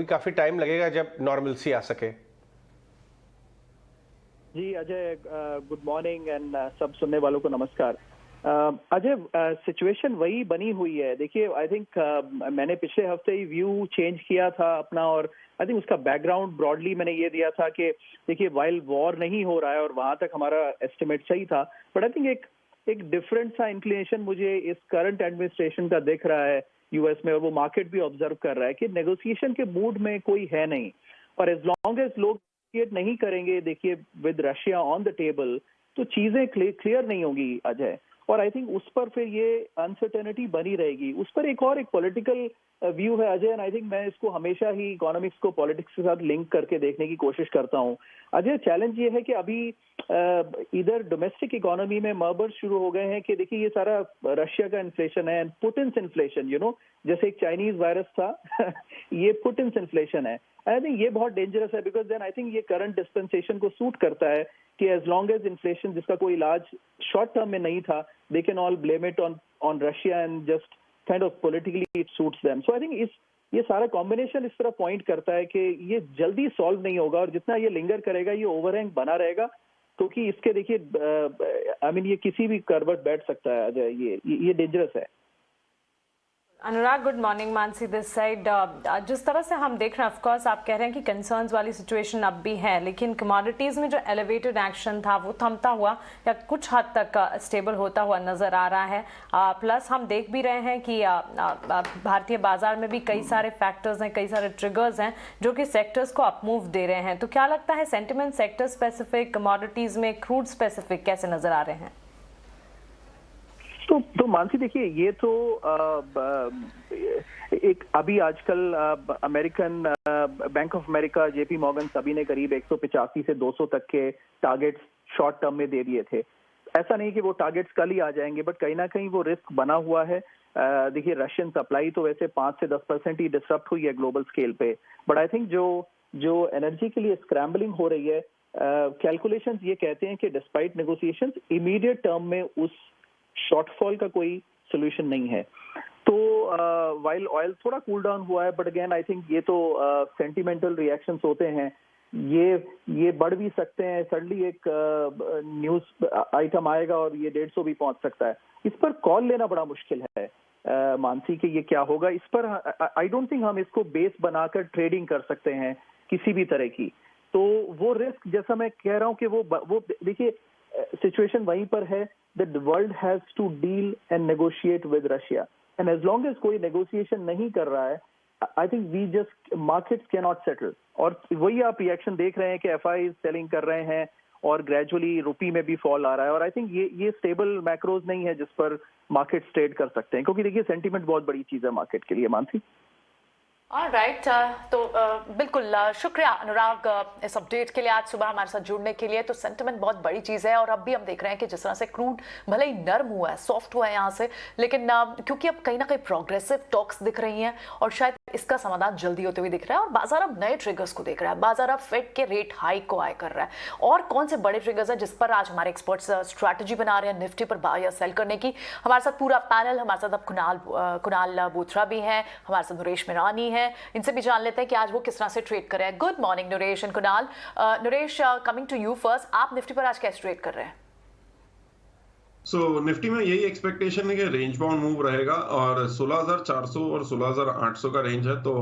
काफी टाइम लगेगा जब नॉर्मलसी आ सके। जी अजय, गुड मॉर्निंग एंड सब सुनने वालों को नमस्कार। अजय, सिचुएशन वही बनी हुई है। देखिए, आई थिंक मैंने पिछले हफ्ते ही व्यू चेंज किया था अपना, और आई थिंक उसका बैकग्राउंड ब्रॉडली मैंने ये दिया था कि देखिए, वाइल वॉर नहीं हो रहा है, और वहां तक हमारा एस्टिमेट सही था, बट आई थिंक एक डिफरेंट सा इंक्लिनेशन मुझे इस करंट एडमिनिस्ट्रेशन का दिख रहा है यूएस में, और वो मार्केट भी ऑब्जर्व कर रहा है कि नेगोशिएशन के मूड में कोई है नहीं। और एज लॉन्ग एज लोग नहीं करेंगे, देखिए with Russia on the table, तो चीजें क्लियर नहीं होंगी अजय। और आई थिंक उस पर फिर ये अनसर्टेनिटी बनी रहेगी। उस पर एक पॉलिटिकल व्यू है अजय, एंड आई थिंक मैं इसको हमेशा ही इकोनॉमिक्स को पॉलिटिक्स के साथ लिंक करके देखने की कोशिश करता हूँ। अजय, चैलेंज ये है कि अभी इधर डोमेस्टिक इकोनॉमी में मर्बर्स शुरू हो गए हैं कि देखिए ये सारा रशिया का इन्फ्लेशन है, एंड पुटिन्स इन्फ्लेशन, जैसे एक चाइनीज वायरस था ये पुटिन्स इन्फ्लेशन है। आई थिंक ये बहुत डेंजरस है, बिकॉज देन आई थिंक ये करंट डिस्पेंसेशन को सूट करता है कि एज लॉन्ग एज इन्फ्लेशन जिसका कोई इलाज शॉर्ट टर्म में नहीं था, they can all blame it on Russia and just kind of politically it suits them. So I think ये सारा कॉम्बिनेशन इस तरह पॉइंट करता है कि ये जल्दी सॉल्व नहीं होगा, और जितना ये लिंगर करेगा ये ओवरहैंग बना रहेगा, क्योंकि इसके देखिए आई मीन ये किसी भी करवट बैठ सकता है अजय, ये डेंजरस है। Anurag, good morning. Mansi this side. जिस तरह से हम देख रहे हैं, ऑफ कोर्स आप कह रहे हैं कि कंसर्न्स वाली सिचुएशन अब भी है, लेकिन कमोडिटीज़ में जो एलिवेटेड एक्शन था वो थमता हुआ या कुछ हद तक स्टेबल होता हुआ नज़र आ रहा है। प्लस हम देख भी रहे हैं कि भारतीय बाजार में भी कई सारे फैक्टर्स हैं, कई सारे ट्रिगर्स हैं जो कि सेक्टर्स को अपमूव दे रहे हैं। तो क्या लगता है सेंटिमेंट सेक्टर स्पेसिफिक, कमोडिटीज़ में क्रूड स्पेसिफिक कैसे नज़र आ रहे हैं? तो मानसी देखिए, ये तो एक अभी आजकल American bank of America, JP Morgan सभी ने करीब 185 से 200 तक के टारगेट्स शॉर्ट टर्म में दे दिए थे। ऐसा नहीं कि वो टारगेट्स कल ही आ जाएंगे, बट कहीं ना कहीं वो रिस्क बना हुआ है। देखिए रशियन सप्लाई तो वैसे 5 से 10% ही डिसरप्ट हुई है ग्लोबल स्केल पे, बट आई थिंक जो एनर्जी के लिए स्क्रैम्बलिंग हो रही है, कैलकुलेशंस ये कहते हैं कि डिस्पाइट नेगोशिएशंस इमीडिएट टर्म में उस शॉर्टफॉल का कोई सोल्यूशन नहीं है। तो वाइल ऑयल थोड़ा कूल डाउन हुआ है, बट अगेन आई थिंक ये तो सेंटिमेंटल रिएक्शंस होते हैं, ये बढ़ भी सकते हैं। सडनली एक न्यूज आइटम आएगा और ये 150 भी पहुंच सकता है। इस पर कॉल लेना बड़ा मुश्किल है मानसी कि ये क्या होगा। इस पर आई डोंट थिंक हम इसको बेस बनाकर ट्रेडिंग कर सकते हैं किसी भी तरह की। तो वो रिस्क, जैसा मैं कह रहा हूँ कि वो देखिए सिचुएशन वहीं पर है, that the world has to deal and negotiate with Russia, and as long as कोई negotiation नहीं कर रहा है, I think markets cannot settle। और वही आप रिएक्शन देख रहे हैं कि FI सेलिंग कर रहे हैं और ग्रेजुअली रुपी में भी फॉल आ रहा है, और आई थिंक ये स्टेबल मैक्रोज नहीं है जिस पर मार्केट ट्रेड कर सकते हैं, क्योंकि देखिए सेंटीमेंट बहुत बड़ी चीज है मार्केट के लिए मानसी। ऑलराइट, तो बिल्कुल शुक्रिया अनुराग इस अपडेट के लिए, आज सुबह हमारे साथ जुड़ने के लिए। तो सेंटिमेंट बहुत बड़ी चीज़ है, और अब भी हम देख रहे हैं कि जिस तरह से क्रूड भले ही नरम हुआ है, सॉफ्ट हुआ है यहाँ से, लेकिन क्योंकि अब कहीं ना कहीं प्रोग्रेसिव टॉक्स दिख रही हैं और शायद इसका समाधान जल्दी होते हुए दिख रहा है, और बाजार अब नए ट्रिगर्स को देख रहा है। बाजार अब फेड के रेट हाइक को आय कर रहा है, और कौन से बड़े ट्रिगर्स हैं जिस पर आज हमारे एक्सपर्ट्स स्ट्रैटेजी बना रहे हैं निफ्टी पर बाय या सेल करने की। हमारे साथ पूरा पैनल, हमारे साथ अब कुणाल बोथरा भी हैं, हमारे साथ नरेश मिरानी है, इनसे भी जान लेते हैं कि आज वो किस तरह से ट्रेड कर रहे हैं। Good morning Naresh and Kunal. Naresh, coming to you first, आप निफ्टी पर आज कैसे ट्रेड कर रहे हैं? निफ्टी में यही एक्सपेक्टेशन है कि रेंज बाउंड मूव रहेगा, और 16,400 और 16,800 का रेंज है। तो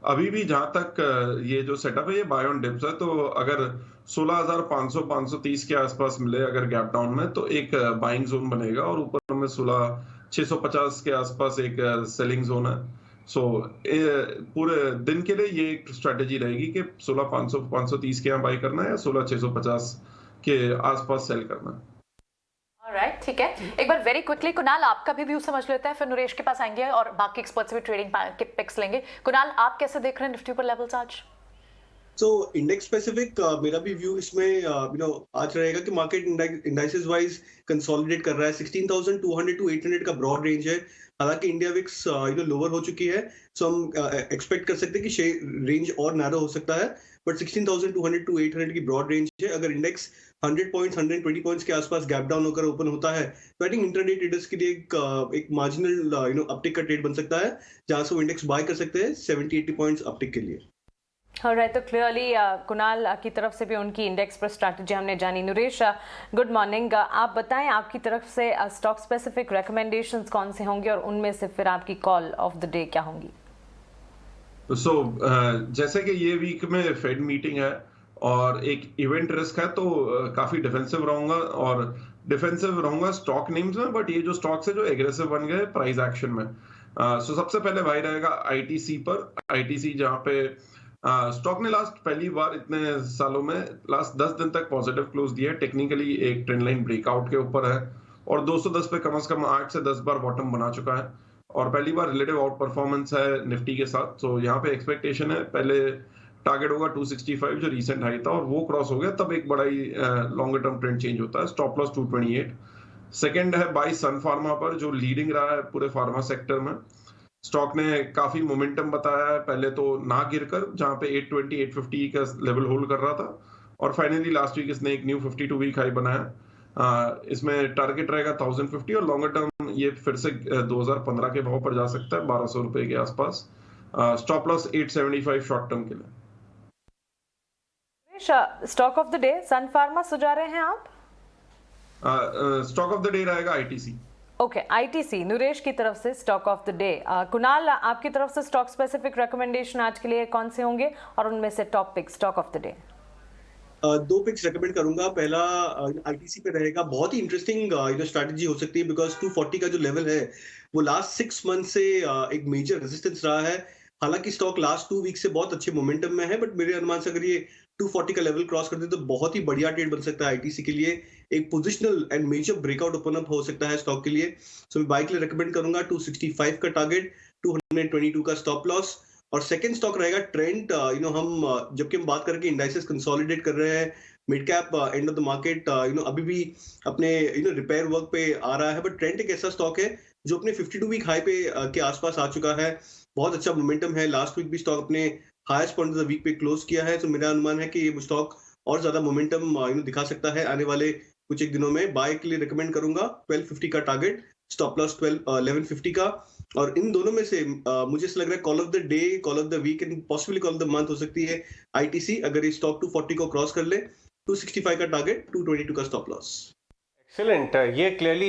अभी भी जहां तक ये जो सेटअप है ये बाय ऑन डिप्स है, तो अगर 16,500 530 के आसपास मिले अगर गैप डाउन में, तो एक बाइंग जोन बनेगा, और ऊपर में 16,650 के आसपास एक सेलिंग जोन है। पूरे दिन के लिए ये एक स्ट्रेटेजी रहेगी कि 16,500 530 के यहाँ बाई करना है या 16,650 के आसपास सेल करना है। ऑलराइट, ठीक है। एक बार वेरी क्विकली कुणाल आपका भी व्यू समझ लेते हैं, फिर नरेश के पास आएंगे और बाकी एक्सपर्ट्स से भी ट्रेडिंग के पिक्स लेंगे। कुणाल, आप कैसे देख रहे हैं निफ्टी पर लेवल्स आज? इंडेक्स स्पेसिफिक मेरा भी व्यू इसमें आज रहेगा कि मार्केट इंडाइसेस वाइज कंसोलिडेट कर रहा है। 16,200 to 800 का ब्रॉड रेंज है। हालांकि इंडिया विक्स लोअर हो चुकी है, सो हम एक्सपेक्ट कर सकते हैं कि रेंज और नैरो हो सकता है, बट 16,200 to 800 की ब्रॉड रेंज है। अगर इंडेक्स 100 पॉइंट्स 120 पॉइंट्स के आसपास गैप डाउन होकर ओपन होता है, तो आई थिंक इंट्राडे ट्रेडर्स के लिए एक मार्जिनल अपटिक का ट्रेड बन सकता है, जहां से वो इंडेक्स बाय कर सकते हैं 70-80 पॉइंट्स अपटिक के लिए। ऑलराइट, तो क्लियरली कुणाल की तरफ से भी उनकी इंडेक्स पर स्ट्रैटेजी हमने जानी। Naresh, good morning. आप बताएं आपकी तरफ से स्टॉक स्पेसिफिक रिकमेंडेशंस कौन से होंगे, और उनमें से फिर आपकी कॉल ऑफ द डे क्या होंगी? जैसे कि ये वीक में फेड मीटिंग है और एक इवेंट रिस्क है, तो काफी डिफेंसिव रहूंगा, और डिफेंसिव रहूंगा स्टॉक नेम्स में, बट ये जो स्टॉक्स है जो एग्रेसिव बन गए प्राइस एक्शन में। सबसे पहले भाई रहेगा आईटीसी पर। आईटीसी जहाँ पे स्टॉक ने पहली बार इतने सालों में लास्ट 10 दिन तक पॉजिटिव क्लोज दिया है। टेक्निकली एक ट्रेंड लाइन ब्रेकआउट के ऊपर है, और 210 पे कम से कम 8 से 10 बार बॉटम बना चुका है और पहली बार रिलेटिव आउट परफॉर्मेंस है निफ्टी के साथ। तो यहाँ पे एक्सपेक्टेशन है पहले टारगेट होगा 265 जो रीसेंट हाई था, और वो क्रॉस हो गया तब एक बड़ा ही लॉन्गर टर्म ट्रेंड चेंज होता है। Stop loss 228। सेकंड है बाय सन फार्मा पर, जो लीडिंग रहा है पूरे फार्मा सेक्टर में। स्टॉक ने काफी मोमेंटम बताया है, पहले तो ना गिरकर जहां पे 820 850 का लेवल होल्ड कर रहा था, और फाइनली लास्ट वीक इसने एक न्यू 52 वीक हाई बनाया। इसमें टारगेट रहेगा 1050 और लॉन्गर टर्म ये फिर से 2015 के भाव पर जा सकता है 1200 रुपए के आसपास। स्टॉप लॉस 875 शॉर्ट टर्म के लिए। Stock of the day Sun Pharma सुझा रहे हैं आप? स्टॉक ऑफ द डे रहेगा आईटीसी। ओके, आईटीसी नुरेश की तरफ से stock of the day. Kunal, आपकी तरफ से स्टॉक स्पेसिफिक रिकमेंडेशन आज के लिए कौन से होंगे और उनमें से top pick stock of the day? 2 picks recommend करूंगा। पहला आईटीसी पे रहेगा, बहुत ही इंटरेस्टिंग स्ट्रैटेजी हो सकती है बिकॉज 240 का जो लेवल है वो लास्ट 6 मंथ से एक मेजर रेजिस्टेंस रहा है। हालांकि स्टॉक लास्ट 2 वीक से बहुत अच्छे मोमेंटम में है, बट मेरे अनुमान से अगर ये 240 का लेवल क्रॉस करते तो बहुत ही बढ़िया ट्रेड बन सकता है आईटीसी के लिए। एक positional and major breakout open up हो सकता है स्टॉक के लिए। सो मैं बाई के लिए रिकमेंड करूंगा 265 का टारगेट, 222 का स्टॉप लॉस। और सेकंड स्टॉक रहेगा ट्रेंट। हम जबकि हम बात करके इंडाइसेस कंसोलिडेट कर रहे हैं, mid cap end of the market अभी भी अपने रिपेयर वर्क पे आ रहा है, बट ट्रेंट एक ऐसा स्टॉक है जो अपने 52 वीक हाई पे के आसपास आ चुका है। बहुत अच्छा मोमेंटम है, लास्ट वीक भी स्टॉक अपने highest point of the week पे क्लोज किया है। तो मेरा अनुमान है कि ये स्टॉक और ज्यादा मोमेंटम दिखा सकता है आने वाले कुछ एक दिनों में। बाय के लिए रिकमेंड करूंगा 1250 का टारगेट, स्टॉप लॉस 1150 का। और इन दोनों में से मुझे ऐसा लग रहा है call of the day, call of the week and possibly call of the month हो सकती है आईटीसी। अगर ये स्टॉक 240 को क्रॉस कर ले, 265 का टारगेट, 222 का स्टॉप लॉस। एक्सीलेंट। ये क्लियरली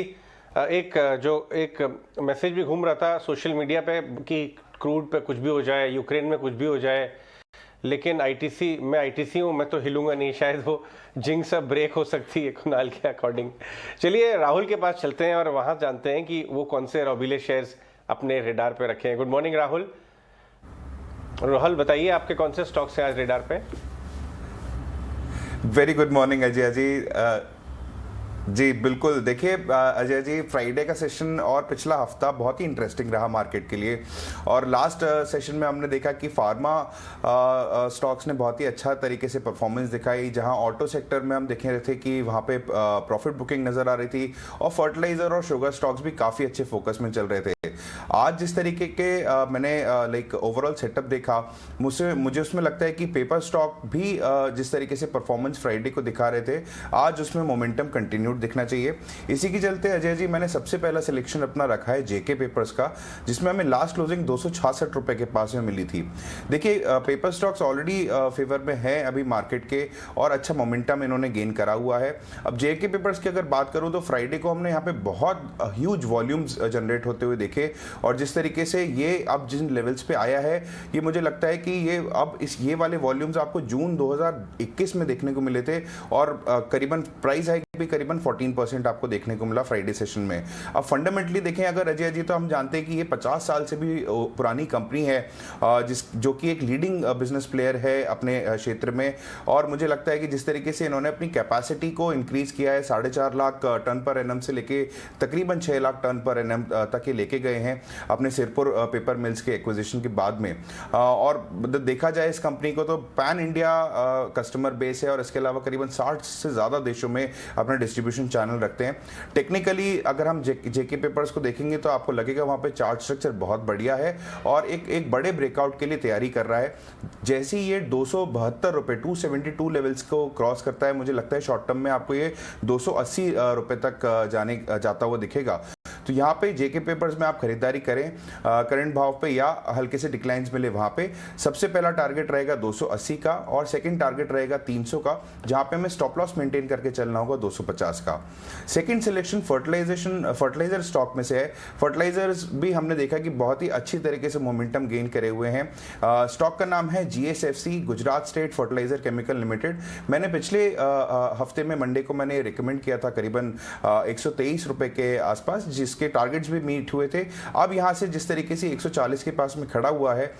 एक मैसेज भी घूम रहा था सोशल मीडिया पे कि क्रूड पे कुछ भी हो जाए, यूक्रेन में कुछ भी हो जाए, लेकिन आईटीसी, मैं आईटीसी हूँ, मैं तो हिलूंगा नहीं, शायद वो जिंक्स अब ब्रेक हो सकती है कुणाल के अकॉर्डिंग। चलिए राहुल के पास चलते हैं और वहाँ जानते हैं कि वो कौन से रॉबिले शेयर्स अपने रेडार पे रखे हैं। Good morning Rahul. राहुल बताइए आपके कौन से स्टॉक्स हैं आज रेडार पे? Very good morning Ajay ji. जी बिल्कुल, देखिए अजय जी, फ्राइडे का सेशन और पिछला हफ्ता बहुत ही इंटरेस्टिंग रहा मार्केट के लिए। और लास्ट सेशन में हमने देखा कि फार्मा स्टॉक्स ने बहुत ही अच्छा तरीके से परफॉर्मेंस दिखाई, जहां ऑटो सेक्टर में हम देख रहे थे कि वहां पे प्रॉफिट बुकिंग नज़र आ रही थी, और फर्टिलाइजर और शुगर स्टॉक्स भी काफ़ी अच्छे फोकस में चल रहे थे। आज जिस तरीके के मैंने ओवरऑल सेटअप देखा, मुझे उसमें लगता है कि पेपर स्टॉक भी जिस तरीके से परफॉर्मेंस फ्राइडे को दिखा रहे थे, आज उसमें मोमेंटम कंटिन्यू दिखना चाहिए। इसी के चलते अजय जी मैंने सबसे पहला सिलेक्शन अपना रखा है जेके पेपर्स का, जिसमें हमें लास्ट क्लोजिंग 266 रुपए के पास में मिली थी। देखिए पेपर स्टॉक्स ऑलरेडी फेवर में है अभी मार्केट के, और अच्छा मोमेंटम इन्होंने गेन करा हुआ है। अब जेके पेपर्स की अगर बात करूं तो फ्राइडे को हमने यहाँ पे बहुत ह्यूज वॉल्यूम्स जनरेट होते हुए देखे, और जिस तरीके से ये अब जिन लेवल्स पे आया है, ये मुझे लगता है कि ये वाले वॉल्यूम्स आपको जून 2021 में देखने को मिले थे, और करीबन प्राइस हाइक भी करीबन 14% आपको देखने को मिला फ्राइडे सेशन में। अब फंडामेंटली देखें अगर अजय जी, तो हम जानते हैं कि ये 50 साल से भी पुरानी कंपनी है, जो कि एक लीडिंग बिजनेस प्लेयर है अपने क्षेत्र में। और मुझे लगता है कि जिस तरीके से इन्होंने अपनी कैपेसिटी को इंक्रीज किया है, 4.5 लाख टन पर एनएम से लेके तकरीबन 6 लाख टन पर एनएम तक ये लेके गए हैं अपने सिरपुर पेपर मिल्स के एक्विजिशन के बाद में। और देखा जाए इस कंपनी को तो पैन इंडिया कस्टमर बेस है, और इसके अलावा करीबन 60 से ज़्यादा देशों में अपना डिस्ट्रीब्यूशन चैनल रखते हैं। टेक्निकली अगर हम जेके पेपर्स को देखेंगे तो आपको लगेगा वहाँ पे चार्ट स्ट्रक्चर बहुत बढ़िया है, और एक बड़े ब्रेकआउट के लिए तैयारी कर रहा है। जैसे ही ये 272 रुपये 272 लेवल्स को क्रॉस करता है, मुझे लगता है शॉर्ट टर्म में आपको ये 280 रुपये तक जाता हुआ दिखेगा। तो यहाँ पे जेके पेपर्स में आप खरीदारी करें करंट भाव पे, या हल्के से डिक्लाइंस मिले वहाँ पे। सबसे पहला टारगेट रहेगा 280 का, और सेकंड टारगेट रहेगा 300 का, जहाँ पे हमें स्टॉप लॉस मेंटेन करके चलना होगा 250 का। सेकंड सिलेक्शन फर्टिलाइजर स्टॉक में से है। फर्टिलाइजर्स भी हमने देखा कि बहुत ही अच्छी तरीके से मोमेंटम गेन करे हुए हैं। स्टॉक का नाम है GSFC, Gujarat state fertiliser chemical limited. मैंने पिछले हफ्ते में मंडे को मैंने रिकमेंड किया था करीबन 123 रुपये के आसपास, इसके टारगेट्स भी मीट हुए थे। अब यहाँ से जिस तरीके से 140 के पास में खड़ा हुआ है,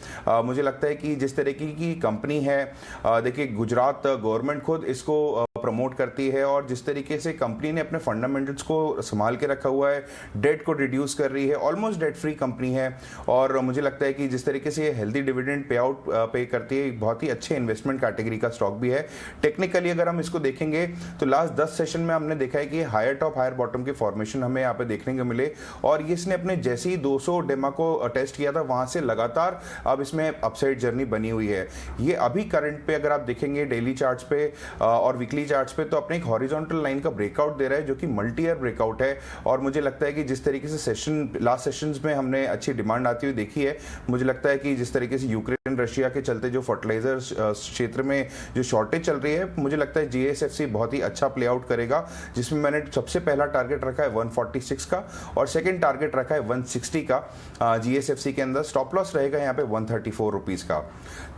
मुझे लगता है कि जिस तरीके की कंपनी है, देखिए गुजरात गवर्नमेंट खुद इसको प्रमोट करती है और जिस तरीके से कंपनी ने अपने फंडामेंटल्स को संभाल के रखा हुआ है, डेट को रिड्यूस कर रही है, ऑलमोस्ट डेट फ्री कंपनी है। और मुझे लगता है कि जिस तरीके से ये हेल्दी डिविडेंड पे आउट पे करती है, बहुत ही अच्छे इन्वेस्टमेंट कैटेगरी का स्टॉक भी है। टेक्निकली अगर हम इसको देखेंगे तो लास्ट 10 सेशन में हमने देखा है कि हायर टॉप हायर बॉटम के फॉर्मेशन हमें यहाँ पे देखने को मिले और ये इसने अपने जैसे ही 200 डेमा को टेस्ट किया था, वहां से लगातार अब इसमें अपसाइड जर्नी बनी हुई है। ये अभी करंट पे अगर आप देखेंगे डेली चार्ट्स पे और वीकली चार्ट्स पे, तो अपने एक हॉरिजॉन्टल लाइन का ब्रेकआउट दे रहा है जो कि मल्टी ईयर ब्रेकआउट है। और मुझे लगता है कि जिस तरीके से लास्ट सेशंस में हमने अच्छी डिमांड आती हुई देखी है, मुझे लगता है कि जिस तरीके से यूक्रेन रशिया के चलते जो फर्टिलाइजर क्षेत्र में जो शॉर्टेज चल रही है, मुझे लगता है जीएसएफसी बहुत ही अच्छा प्ले आउट करेगा, जिसमें मैंने सबसे पहला टारगेट रखा है 146 का और सेकंड टारगेट रखा है 160 का जीएसएफसी के अंदर। स्टॉप लॉस रहेगा यहाँ पे 134 रुपीज का।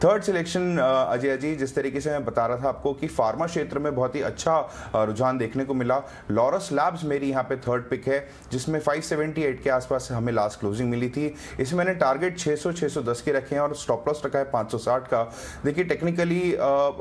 थर्ड सिलेक्शन अजय जी, जिस तरीके से मैं बता रहा था आपको कि फार्मा क्षेत्र में बहुत ही अच्छा रुझान देखने को मिला। लॉरस लैब्स मेरी यहाँ पे थर्ड पिक है, जिसमें 578 के आसपास हमें लास्ट क्लोजिंग मिली थी। इसमें मैंने टारगेट 600-610 के रखे हैं और स्टॉप लॉस रखा है 560 का। देखिए टेक्निकली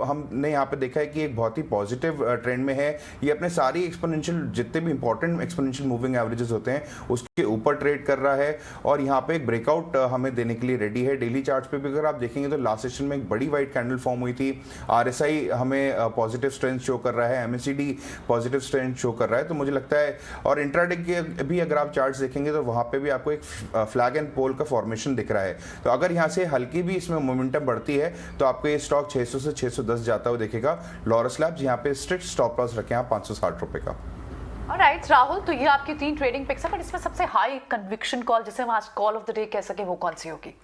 हमने यहाँ पे देखा है कि एक बहुत ही पॉजिटिव ट्रेंड में है। ये अपने सारी एक्सपोनेंशियल जितने भी इंपॉर्टेंट एक्सपोनेंशियल मूविंग एवरेजेस होते हैं उसके ऊपर ट्रेड कर रहा है और यहाँ पे एक ब्रेकआउट हमें देने के लिए रेडी है। डेली चार्ट्स पे भी अगर आप देखेंगे तो लास्ट सेशन में एक बड़ी वाइट कैंडल फॉर्म हुई थी। आरएसआई हमें पॉजिटिव स्ट्रेंथ शो कर रहा है, एमएससीडी पॉजिटिव स्ट्रेंथ शो कर रहा है। तो मुझे लगता है और इंट्राडे के भी अगर आप चार्ट्स देखेंगे तो वहां पे भी आपको एक फ्लैग एंड पोल का फॉर्मेशन दिख रहा है। तो अगर यहाँ से हल्की भी इसमें मोमेंटम बढ़ती है तो आपको ये स्टॉक 600 से 610 जाता हुआ दिखेगा। लॉरस लैब्स यहाँ पे स्ट्रिक्ट स्टॉप लॉस रखे हैं 560 रुपए का। ऑलराइट राहुल, तो ये आपकी 3 ट्रेडिंग पिक्स है, पर इसमें सबसे हाई कन्विक्शन कॉल जिसे हम आज कॉल ऑफ द डे कह सके वो कौन सी होगी?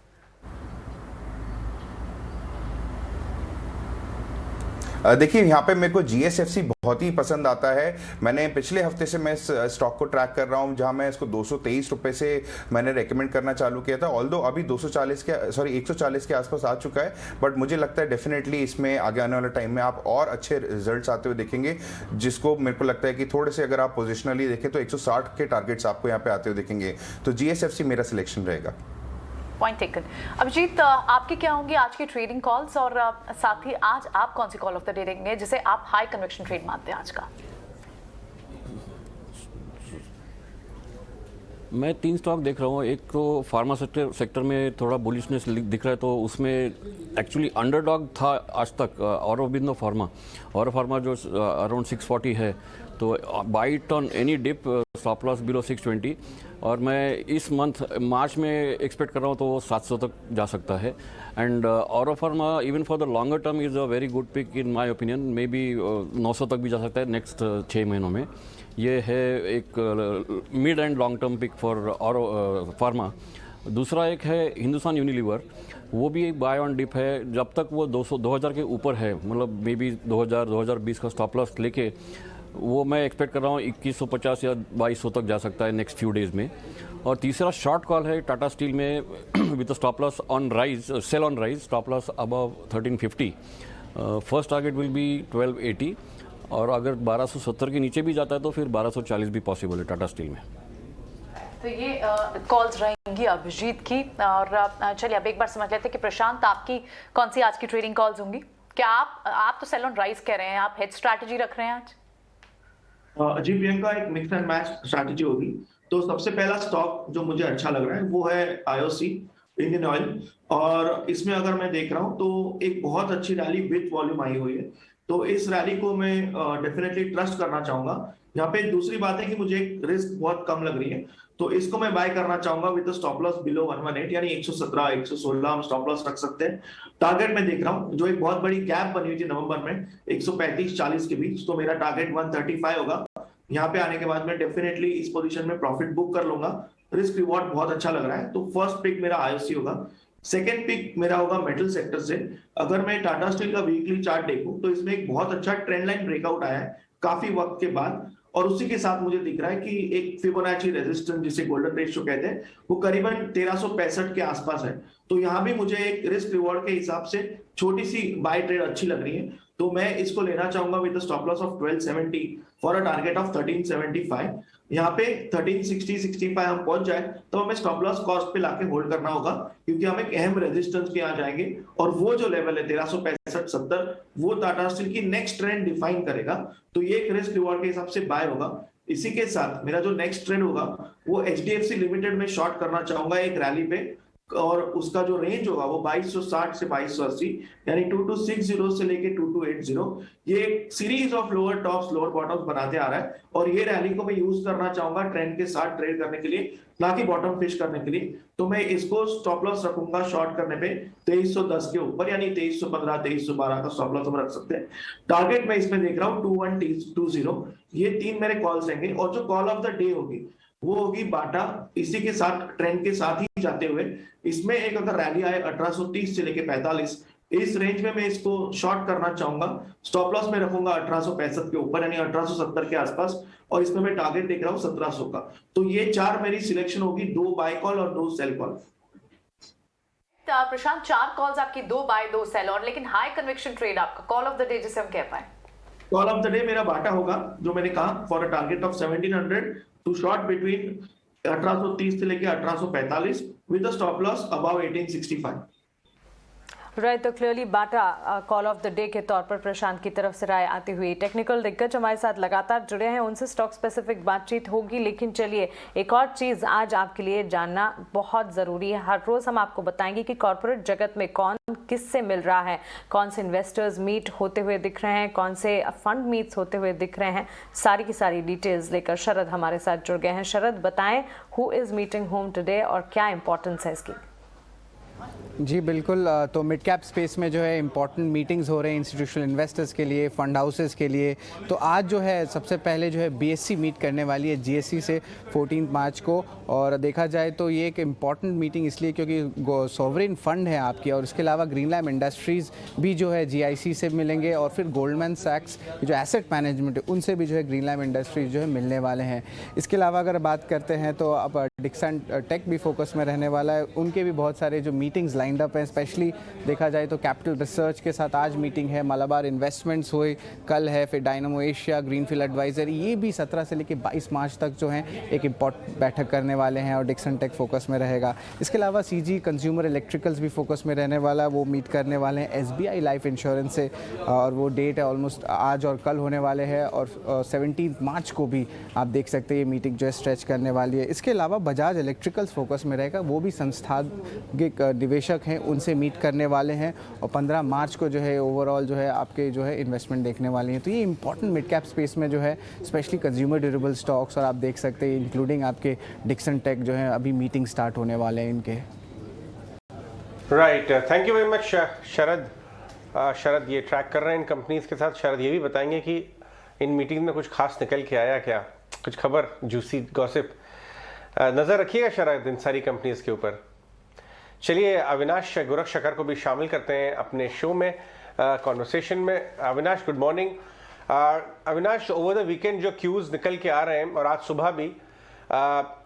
देखिए यहाँ पे मेरे को जीएसएफसी बहुत ही पसंद आता है। मैंने पिछले हफ्ते से मैं इस स्टॉक को ट्रैक कर रहा हूँ, जहाँ मैं इसको 223 रुपए से मैंने रेकमेंड करना चालू किया था। ऑल्दो अभी 140 के आसपास आ चुका है, बट मुझे लगता है डेफिनेटली इसमें आगे आने वाले टाइम में आप और अच्छे रिजल्ट्स आते हुए देखेंगे, जिसको मेरे को लगता है कि थोड़े से अगर आप पोजिशनली देखें तो 160 के टारगेट्स आपको यहाँ पे आते हुए दिखेंगे। तो जीएसएफसी मेरा सिलेक्शन रहेगा। Point taken. अभिजीत, आपकी क्या होंगी आज की ट्रेडिंग कॉल्स और साथ ही आज आप कौन सी कॉल ऑफ द डे देंगे जिसे आप हाई कन्विक्शन ट्रेड मानते हैं आज का? मैं 3 स्टॉक देख रहा हूँ। एक तो फार्मा सेक्टर में थोड़ा बुलिशनेस दिख रहा है, तो उसमें एक्चुअली अंडरडॉग था आज तक ऑरोबिंदो फार्मा जो अराउंड 640 है, तो buy it on any dip, stop loss below 620। और मैं इस मंथ मार्च में एक्सपेक्ट कर रहा हूँ तो वो 700 तक जा सकता है। And Auro Pharma even for the longer term is a very good pick in my opinion. Maybe 900 तक भी जा सकता है नेक्स्ट 6 महीनों में। ये है एक mid and long term pick for Auro Pharma. दूसरा एक है हिंदुस्तान यूनिलीवर, वो भी एक बाय ऑन डिप है। जब तक वो 2000 के ऊपर है, मतलब मे बी 2020 का स्टॉप लॉस लेके वो मैं एक्सपेक्ट कर रहा हूँ 2150 या 2200 तक जा सकता है नेक्स्ट फ्यू डेज में। और तीसरा शॉर्ट कॉल है टाटा स्टील में with stop loss on rise, sell on rise, stop loss above 1350। First target will be 1280 और अगर 1270 के नीचे भी जाता है तो फिर 1240 भी पॉसिबल है टाटा स्टील में। तो ये कॉल्स रहेंगी अभिजीत की। और चलिए अब एक बार समझ लेते हैं कि प्रशांत, आपकी कौन सी आज की ट्रेडिंग कॉल्स होंगी? क्या आप तो सेल ऑन राइज कह रहे हैं, आप हेड स्ट्रैटेजी रख रहे हैं आज? जी प्रियंका, एक मिक्स एंड मैच स्ट्रैटेजी होगी। तो सबसे पहला स्टॉक जो मुझे अच्छा लग रहा है वो है आईओसी इंडियन ऑयल, और इसमें अगर मैं देख रहा हूँ तो एक बहुत अच्छी रैली विद वॉल्यूम आई हुई है, तो इस रैली को मैं डेफिनेटली ट्रस्ट करना चाहूंगा। यहाँ पे दूसरी बात है कि मुझे एक रिस्क बहुत कम लग रही है, तो इसको मैं बाय करना चाहूंगा विद स्टॉप लॉस बिलो 118, यानी 117 116 हम स्टॉप लॉस रख सकते हैं। टारगेट में देख रहा हूँ जो एक बहुत बड़ी गैप बनी हुई थी नवंबर में 135-40 के बीच, तो मेरा टारगेट 135 होगा। यहाँ पे आने के बाद मैं डेफिनेटली इस पोजीशन में प्रॉफिट बुक कर लूंगा। रिस्क रिवॉर्ड बहुत अच्छा लग रहा है, तो फर्स्ट पिक मेरा आईओसी होगा। सेकेंड पिक मेरा होगा मेटल सेक्टर से। अगर मैं टाटा स्टील का वीकली चार्ट देखूं तो इसमें एक बहुत अच्छा ट्रेंड लाइन ब्रेकआउट आया है काफी वक्त के बाद, और उसी के साथ मुझे दिख रहा है कि एक फिबोनाची रेजिस्टेंस जिसे गोल्डन रेशियो कहते हैं वो करीबन 1365 के आसपास है। तो यहाँ भी मुझे एक रिस्क रिवॉर्ड के हिसाब से छोटी सी बाय ट्रेड अच्छी लग रही है, तो मैं इसको लेना चाहूंगा with stop loss of 1270 for a target of 1375। यहाँ पे 1360-65 हम पहुंच जाए तो हमें स्टॉप लॉस कॉस्ट पे लाके होल्ड करना होगा, क्योंकि हम एक अहम रेजिस्टेंस के यहाँ जाएंगे और वो जो लेवल है 1365-70 वो टाटा स्टील की नेक्स्ट ट्रेंड डिफाइन करेगा। तो ये एक रिस्क रिवॉर्ड के हिसाब से बाय होगा। इसी के साथ मेरा जो नेक्स्ट ट्रेड होगा वो एचडीएफसी लिमिटेड में शॉर्ट करना चाहूंगा एक रैली पे, और उसका जो रेंज होगा वो 2260 से 2280, यानी 2260 से लेके 2280। ये एक series of lower tops lower bottoms बनाते आ रहा है, और ये रैली को मैं यूज करना चाहूंगा ट्रेंड के साथ ट्रेड करने के लिए, ना कि बॉटम फिश करने के लिए। तो मैं इसको स्टॉप लॉस रखूंगा शॉर्ट करने पे 2310 के ऊपर, यानी 2315 2312 का स्टॉप लॉस हम रख सकते हैं। टारगेट मैं इसमें देख रहा हूँ 2120। ये 3 मेरे कॉल्स रहेंगे, और जो कॉल ऑफ द डे होगी वो होगी बाटा। इसी के साथ ट्रेंड के साथ ही जाते हुए इसमें एक अगर रैली आए 1830 से लेके 45, इस रेंज में मैं इसको शॉर्ट करना चाहूंगा। स्टॉप लॉस में रखूंगा 1865 के ऊपर, यानी 1870 के आसपास, और इसमें मैं टारगेट देख रहा हूँ 1700 का। तो ये 4 मेरी सिलेक्शन होगी, 2 बाय कॉल और 2 सेल कॉल। प्रशांत, 4 कॉल्स आपकी, 2 बाय 2 सेल, और लेकिन हाई कन्विक्शन ट्रेड आपका कॉल ऑफ द डे जिसे हम कह पाए। कॉल ऑफ द डे मेरा बाटा होगा, जो मैंने कहा for a target of 1700 to short between 1830 से लेके 1845 with a stop loss above 1865। Right, तो clearly Bata call of the day के तौर पर प्रशांत की तरफ से राय आती हुई। टेक्निकल दिग्गज हमारे साथ लगातार जुड़े हैं, उनसे स्टॉक स्पेसिफिक बातचीत होगी। लेकिन चलिए, एक और चीज़ आज आपके लिए जानना बहुत ज़रूरी है। हर रोज़ हम आपको बताएंगे कि कॉरपोरेट जगत में कौन किससे मिल रहा है, कौन से इन्वेस्टर्स मीट होते हुए दिख रहे हैं, कौन से फंड मीट्स होते हुए दिख रहे हैं। सारी की सारी डिटेल्स लेकर शरद हमारे साथ जुड़ गए हैं। शरद, बताएं who is meeting home today और क्या इंपॉर्टेंस है इसकी? जी बिल्कुल, तो मिड कैप स्पेस में जो है इंपॉर्टेंट मीटिंग्स हो रहे हैं इंस्टीट्यूशनल इन्वेस्टर्स के लिए, फंड हाउसेस के लिए। तो आज जो है सबसे पहले जो है बीएससी मीट करने वाली है जीएससी से 14 मार्च को, और देखा जाए तो ये एक इम्पॉर्टेंट मीटिंग इसलिए क्योंकि सॉवरेन फंड है आपकी, और इसके अलावा ग्रीनलैंड इंडस्ट्रीज़ भी जो है जीआईसी से मिलेंगे, और फिर गोल्डमैन सैक्स जो एसेट मैनेजमेंट है उनसे भी जो है ग्रीनलैंड इंडस्ट्रीज जो है मिलने वाले हैं। इसके अलावा अगर बात करते हैं तो अब डिक्सन टेक भी फोकस में रहने वाला है, उनके भी बहुत सारे जो मीटिंग्स लाइंड अप हैं। स्पेशली देखा जाए तो कैपिटल रिसर्च के साथ आज मीटिंग है, मलाबार इन्वेस्टमेंट्स हुए कल है, फिर डायनामो एशिया, ग्रीनफील्ड एडवाइजर, ये भी 17 से लेकर 22 मार्च तक जो है एक इम्पॉर्टेंट बैठक करने वाले हैं, और डिक्सन टेक फोकस में रहेगा। इसके अलावा सीजी कंज्यूमर इलेक्ट्रिकल्स भी फोकस में रहने वाला है, वो मीट करने वाले हैं एसबीआई लाइफ इंश्योरेंस से, और वो डेट है ऑलमोस्ट आज और कल होने वाले हैं, और 17 मार्च को भी आप देख सकते हैं ये मीटिंग जो है स्ट्रेच करने वाली है। इसके अलावा बजाज इलेक्ट्रिकल्स फोकस में रहेगा, वो भी संस्थागिक निवेशक हैं उनसे मीट करने वाले हैं, और 15 मार्च को जो है ओवरऑल जो है आपके जो है इन्वेस्टमेंट देखने वाली हैं। तो ये इंपॉर्टेंट मिड कैप स्पेस में जो है स्पेशली कंज्यूमर ड्यूरेबल स्टॉक्स, और आप देख सकते हैं इंक्लूडिंग आपके डिक्सन टेक जो है अभी मीटिंग स्टार्ट होने वाले हैं इनके। Right, thank you very much Sharad. Sharad ये ट्रैक कर रहे हैं इन कंपनीज के साथ। शरद ये भी बताएंगे कि इन मीटिंग में कुछ खास निकल के आया क्या, कुछ खबर, जूसी गॉसिप। नज़र रखिएगा शरद इन सारी कंपनीज के ऊपर। चलिए अविनाश गोरखशकर को भी शामिल करते हैं अपने शो में, कॉन्वर्सेशन में। Avinash, good morning. Avinash, over the weekend जो क्यूज निकल के आ रहे हैं, और आज सुबह भी